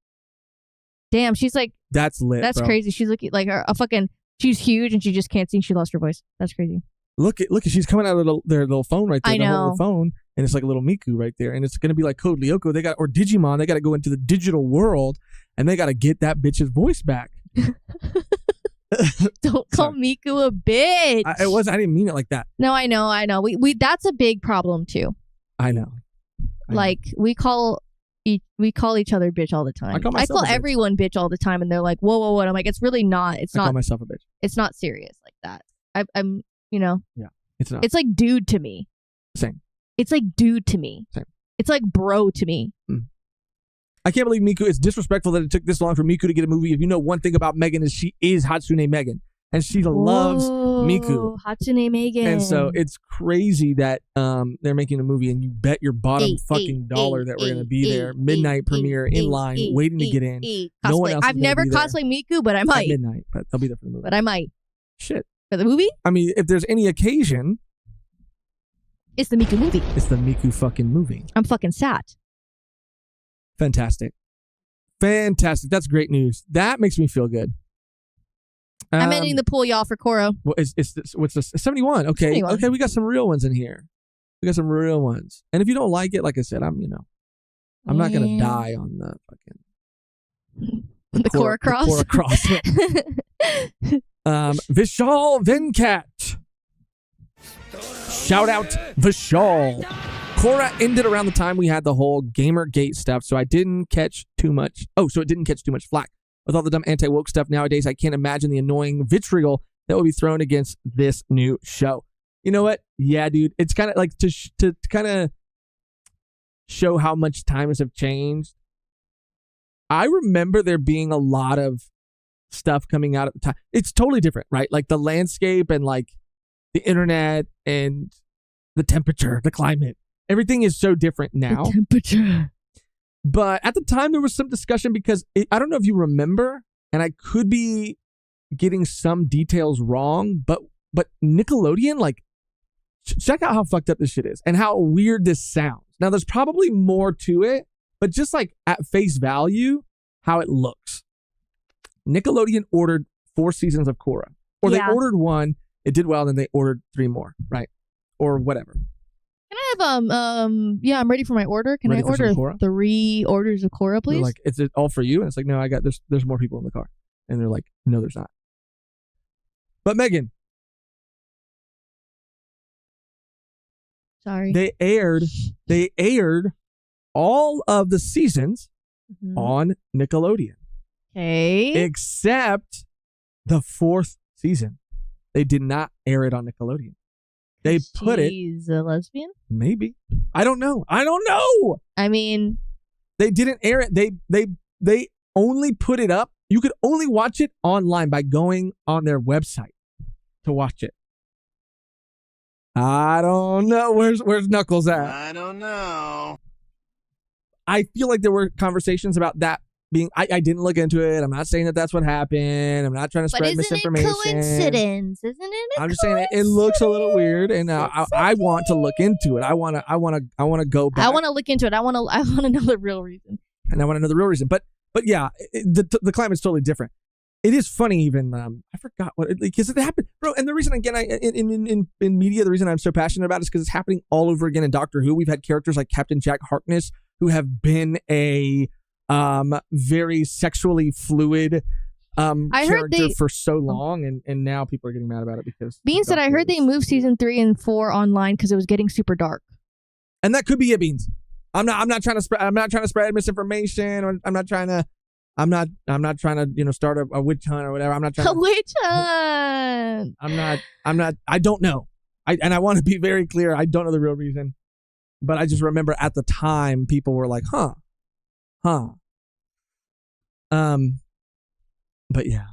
Damn, she's like... That's lit, That's bro. crazy. She's looking like a fucking... She's huge and she just can't sing. She lost her voice. That's crazy. Look at she's coming out of their little phone right there. I know. Their little phone, and it's like a little Miku right there, and it's gonna be like Code Lyoko. Or Digimon. They got to go into the digital world, and they got to get that bitch's voice back. Don't call Miku a bitch. I didn't mean it like that. No, I know. We that's a big problem too. I know. Like we call each other bitch all the time. I call everyone bitch all the time, and they're like, "Whoa!" And I'm like, "It's really not. I call myself a bitch. It's not serious like that. I'm, you know. Yeah, it's not. It's like dude to me. Same. It's like dude to me. Same. It's like bro to me. I can't believe Miku. It's disrespectful that it took this long for Miku to get a movie. If you know one thing about Megan is she is Hatsune Megan, and she loves Miku. Hatsune Megan. And so it's crazy that they're making a movie, and you bet your bottom fucking dollar that we're going to be there. Midnight premiere in line, waiting to get in. No one else. I've never cosplayed Miku, but I might. At midnight, but they'll be there for the movie. But I might. Shit. For the movie? I mean, if there's any occasion, it's the Miku movie. It's the Miku fucking movie. I'm fucking sad. Fantastic. That's great news. That makes me feel good. I'm ending the pool, y'all, for Koro. Well, what's this? 71. Okay. 71. Okay, we got some real ones in here. We got some real ones. And if you don't like it, like I said, I'm not gonna die on the fucking the Koro cross. The Koro cross. Vishal Venkat. Shout out Vishal. Korra ended around the time we had the whole Gamergate stuff, so I didn't catch too much. Oh, so it didn't catch too much flack. With all the dumb anti-woke stuff nowadays, I can't imagine the annoying vitriol that will be thrown against this new show. You know what? Yeah, dude. It's kind of like to kind of show how much times have changed. I remember there being a lot of stuff coming out at the time. It's totally different, right? Like the landscape and like the internet and the temperature, the climate. Everything is so different now. The temperature. But at the time, there was some discussion because I don't know if you remember, and I could be getting some details wrong, but Nickelodeon, like, check out how fucked up this shit is and how weird this sounds. Now, there's probably more to it, but just like at face value, how it looks. Nickelodeon ordered 4 seasons of Korra. Or they ordered 1, it did well, then they ordered 3 more, right? Or whatever. Can I have I'm ready for my order. Can I order 3 orders of Korra, please? They're like, is it all for you? And it's like, no, there's more people in the car. And they're like, no, there's not. But Megan. Sorry. They aired all of the seasons on Nickelodeon. Okay. Except the 4th season. They did not air it on Nickelodeon. They put it. She's a lesbian? Maybe. I don't know. I mean, they didn't air it. They only put it up. You could only watch it online by going on their website to watch it. I don't know. Where's Knuckles at? I don't know. I feel like there were conversations about that being. I didn't look into it. I'm not saying that that's what happened. I'm not trying to spread misinformation. But isn't it coincidence? Isn't it? I'm just saying it looks a little weird, and I want to look into it. I want to go back. I want to look into it. I want to know the real reason. And I want to know the real reason. But yeah, the climate's totally different. It is funny, even I forgot what because it happened, bro. And the reason again, in media, the reason I'm so passionate about it is because it's happening all over again in Doctor Who. We've had characters like Captain Jack Harkness who have been a very sexually fluid character for so long, and now people are getting mad about it because Beans said I heard they moved season 3 and 4 online because it was getting super dark. And that could be it, Beans. I'm not trying to spread misinformation, or I'm not trying to start a witch hunt or whatever. I'm not trying a witch hunt. I don't know. I want to be very clear. I don't know the real reason, but I just remember at the time people were like, huh. But yeah.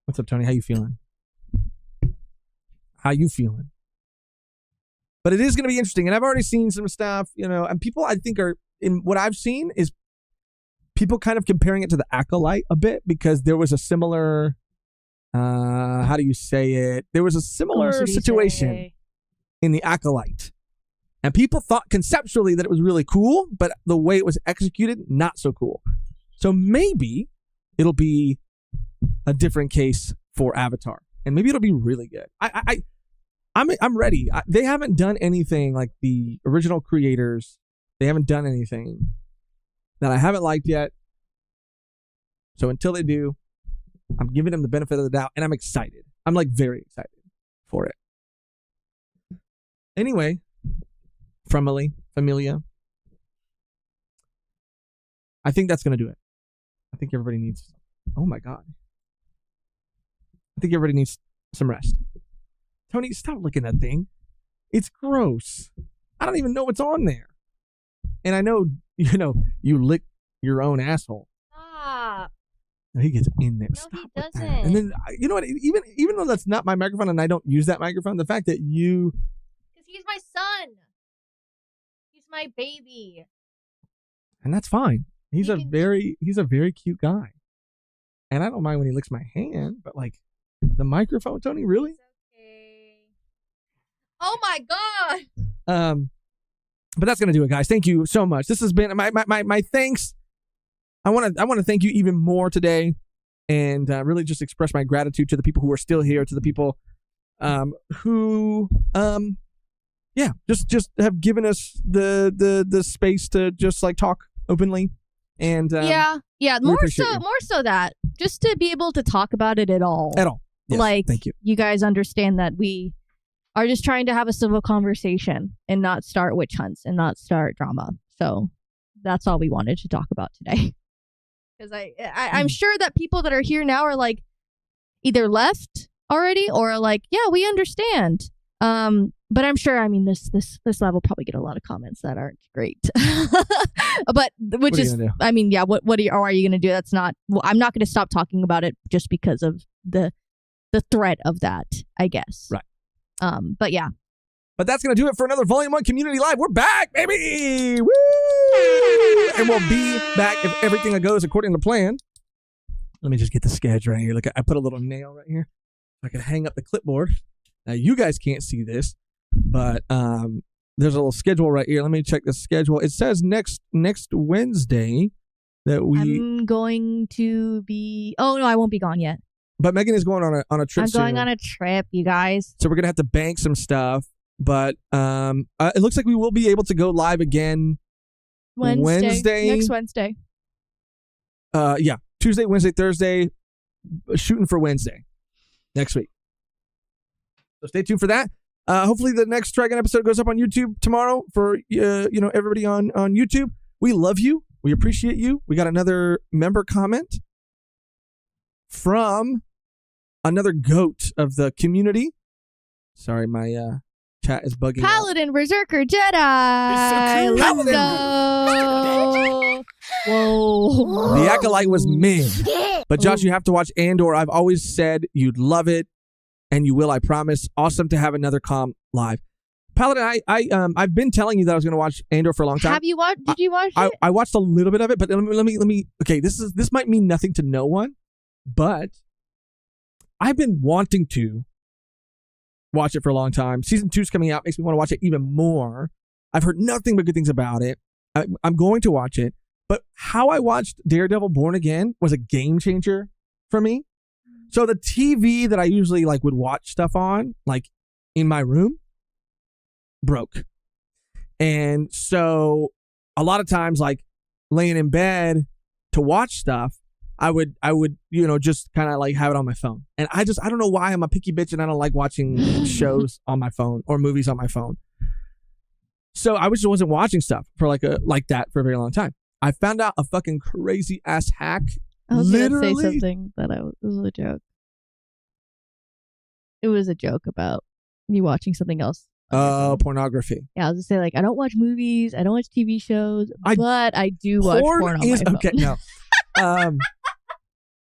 What's up, Tony? How you feeling? But it is going to be interesting. And I've already seen some stuff, and people I think are in what I've seen is people kind of comparing it to the Acolyte a bit because there was a similar, how do you say it? There was a similar situation in the Acolyte. And people thought conceptually that it was really cool, but the way it was executed, not so cool. So maybe it'll be a different case for Avatar. And maybe it'll be really good. I'm ready. They haven't done anything like the original creators. They haven't done anything that I haven't liked yet. So until they do, I'm giving them the benefit of the doubt, and I'm excited. I'm like very excited for it. Anyway, Familia. I think that's going to do it. I think everybody needs, oh my God. I think everybody needs some rest. Tony, stop looking at that thing. It's gross. I don't even know what's on there. And I know, you lick your own asshole. Stop. No, he gets in there. No, Stop he with doesn't. that. And then, you know what? Even though that's not my microphone and I don't use that microphone, the fact that you... Because he's my son. He's my baby. And that's fine. He's a very cute guy. And I don't mind when he licks my hand, but like the microphone, Tony, really? Okay. Oh my God. But that's gonna do it, guys. Thank you so much. This has been my thanks. I want to thank you even more today, and really just express my gratitude to the people who are still here, to the people who just have given us the space to just like talk openly. And more so that just to be able to talk about it at all. Yes, like, thank you. You guys understand that we are just trying to have a civil conversation and not start witch hunts and not start drama. So that's all we wanted to talk about today. Because I'm sure that people that are here now are like either left already or like, yeah, we understand. But I'm sure, I mean, this level probably get a lot of comments that aren't great. But which is, I mean, yeah, what are you going to do? That's not, well, I'm not going to stop talking about it just because of the threat of that, I guess. Right. But yeah. But that's going to do it for another Volume 1 Community Live. We're back, baby! Woo! And we'll be back if everything goes according to plan. Let me just get the schedule right here. Look, I put a little nail right here. I can hang up the clipboard. Now, you guys can't see this, but there's a little schedule right here. Let me check the schedule. It says next Wednesday that I'm going to be... Oh, no, I won't be gone yet. But Megan is going on a trip soon. I'm going on a trip, you guys. So we're going to have to bank some stuff. But it looks like we will be able to go live again Wednesday. Next Wednesday. Yeah. Tuesday, Wednesday, Thursday. Shooting for Wednesday next week. So stay tuned for that. Hopefully the next Trigun episode goes up on YouTube tomorrow for everybody on YouTube. We love you. We appreciate you. We got another member comment from another goat of the community. Sorry, my chat is bugging Paladin, Berserker, Jedi. Let's go. Whoa. The Acolyte was mid. But Josh, you have to watch Andor. I've always said you'd love it, and you will, I promise. Awesome to have another comm live. Paladin, I've been telling you that I was going to watch Andor for a long time. Have you watched? Did you watch it? I watched a little bit of it, but let me. Okay, this might mean nothing to no one, but I've been wanting to watch it for a long time. Season 2's coming out, makes me want to watch it even more. I've heard nothing but good things about it. I'm going to watch it. But how I watched Daredevil Born Again was a game changer for me. So the TV that I usually would watch stuff on, in my room, broke. And so a lot of times, laying in bed to watch stuff, I would just kind of have it on my phone. And I don't know why I'm a picky bitch and I don't like watching shows on my phone or movies on my phone. So I just wasn't watching stuff for like that for a very long time. I found out a fucking crazy ass hack. I was going to say something that was a joke. It was a joke about me watching something else. Pornography. Yeah, I was going to say I don't watch movies, I don't watch TV shows, but I do watch porn on my phone. Okay, no.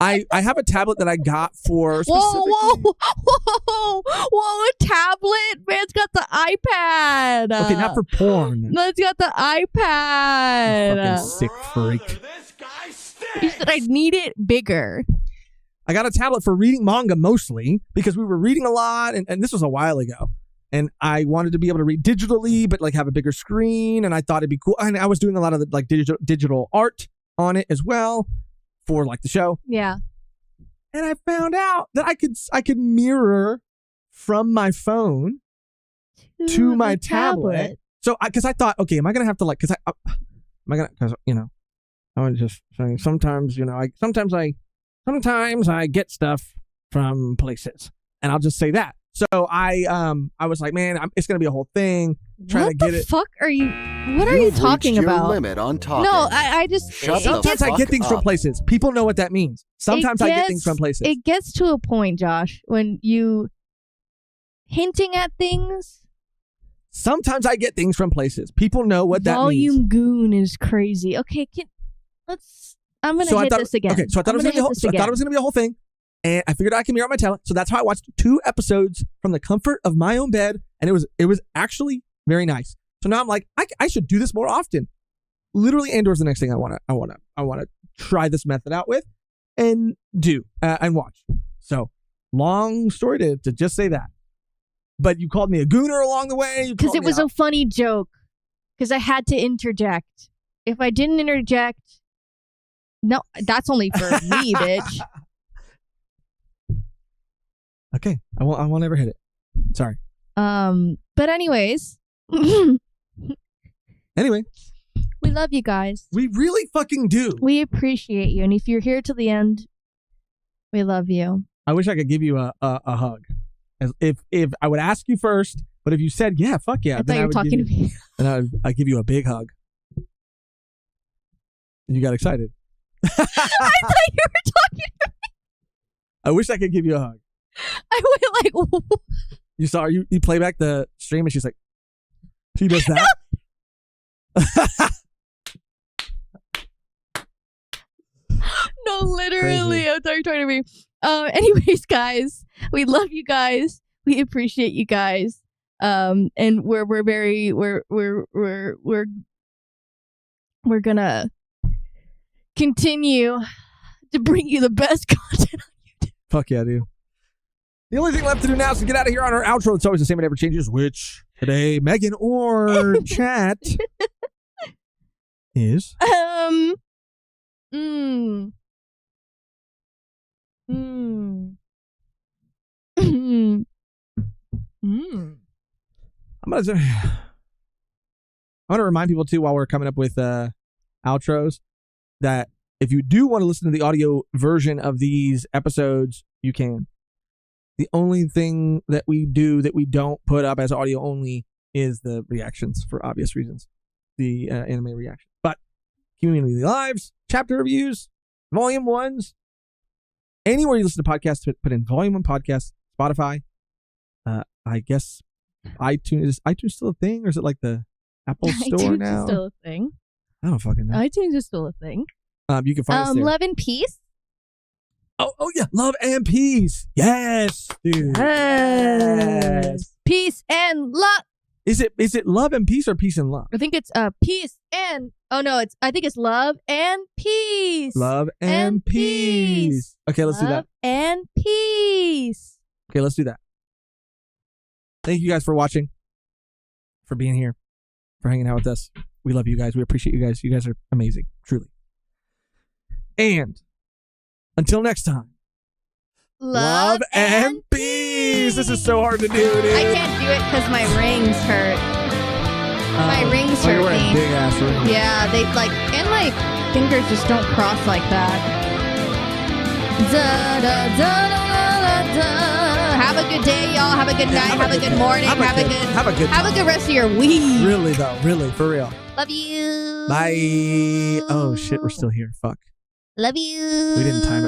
I have a tablet that I got for specifically... Whoa, a tablet? Man's got the iPad. Okay, not for porn. Man's got the iPad. Fucking sick freak. You said I need it bigger. I got a tablet for reading manga mostly because we were reading a lot, and this was a while ago. And I wanted to be able to read digitally, but have a bigger screen, and I thought it'd be cool. And I was doing a lot of the digital art on it as well for the show. Yeah. And I found out that I could mirror from my phone to my tablet. So because I thought, okay, am I gonna have to I was just saying sometimes I get stuff from places, and I'll just say that. So I was like, man, it's gonna be a whole thing trying to get it. What the fuck are you? What are you talking your about? Limit on talking. No, I just Sometimes I get things from places. People know what that means. Sometimes I get things from places. It gets to a point, Josh, when you hinting at things. Sometimes I get things from places. People know what that means. Volume goon is crazy. Okay, I'm gonna hit this again. Okay, so I thought it was gonna be a whole thing. And I figured I can mirror on my talent. So that's how I watched 2 episodes from the comfort of my own bed. And it was actually very nice. So now I'm like, I should do this more often. Literally, Andor's the next thing I want to try this method out with and do and watch. So long story to just say that. But you called me a gooner along the way. Because it was a funny joke. Because I had to interject. If I didn't interject, no, that's only for me, bitch. Okay, I won't ever hit it. Sorry. But anyways. Anyway. We love you guys. We really fucking do. We appreciate you. And if you're here till the end, we love you. I wish I could give you a hug. If I would ask you first, but if you said, yeah, fuck yeah. I thought you were talking to me. Then I'd give you a big hug. And you got excited. I thought you were talking to me. I wish I could give you a hug. I went like, You saw her, you play back the stream and she's like, she does that. no, literally. Crazy. I thought you were talking to me. Anyways, guys, we love you guys. We appreciate you guys. And we're gonna continue to bring you the best content. Fuck yeah, dude. The only thing left to do now is to get out of here on our outro. It's always the same, it never changes. Which today, Megan or chat is I'm gonna remind people too, while we're coming up with outros, that if you do want to listen to the audio version of these episodes, you can. The only thing that we do that we don't put up as audio only is the reactions, for obvious reasons, the anime reaction. But community lives, chapter reviews, volume ones, anywhere you listen to podcasts, put in volume 1 podcast, Spotify. I guess iTunes. Is iTunes still a thing, or is it like the Apple Store iTunes now? is still a thing. I don't fucking know. iTunes is still a thing. You can find us there. Love and peace. Oh yeah, love and peace. Yes, dude. Yes. Peace and love. Is it love and peace or peace and love? I think it's peace and I think it's love and peace. Love and peace. Okay, let's do that. Love and peace. Okay, let's do that. Thank you guys for watching, for being here, for hanging out with us. We love you guys. We appreciate you guys. You guys are amazing, truly. And until next time, Love and peace. This is so hard to do, dude. I can't do it because my rings hurt. My rings you're hurt wearing me. big ass rings. Yeah, they and my fingers just don't cross like that. Da, da, da, da, da, da. Have a good day, y'all. Have a good night. Have a good morning. Have a good rest of your week. Really though, really, for real. Love you. Bye. Oh shit, we're still here. Fuck. Love you. We didn't time it.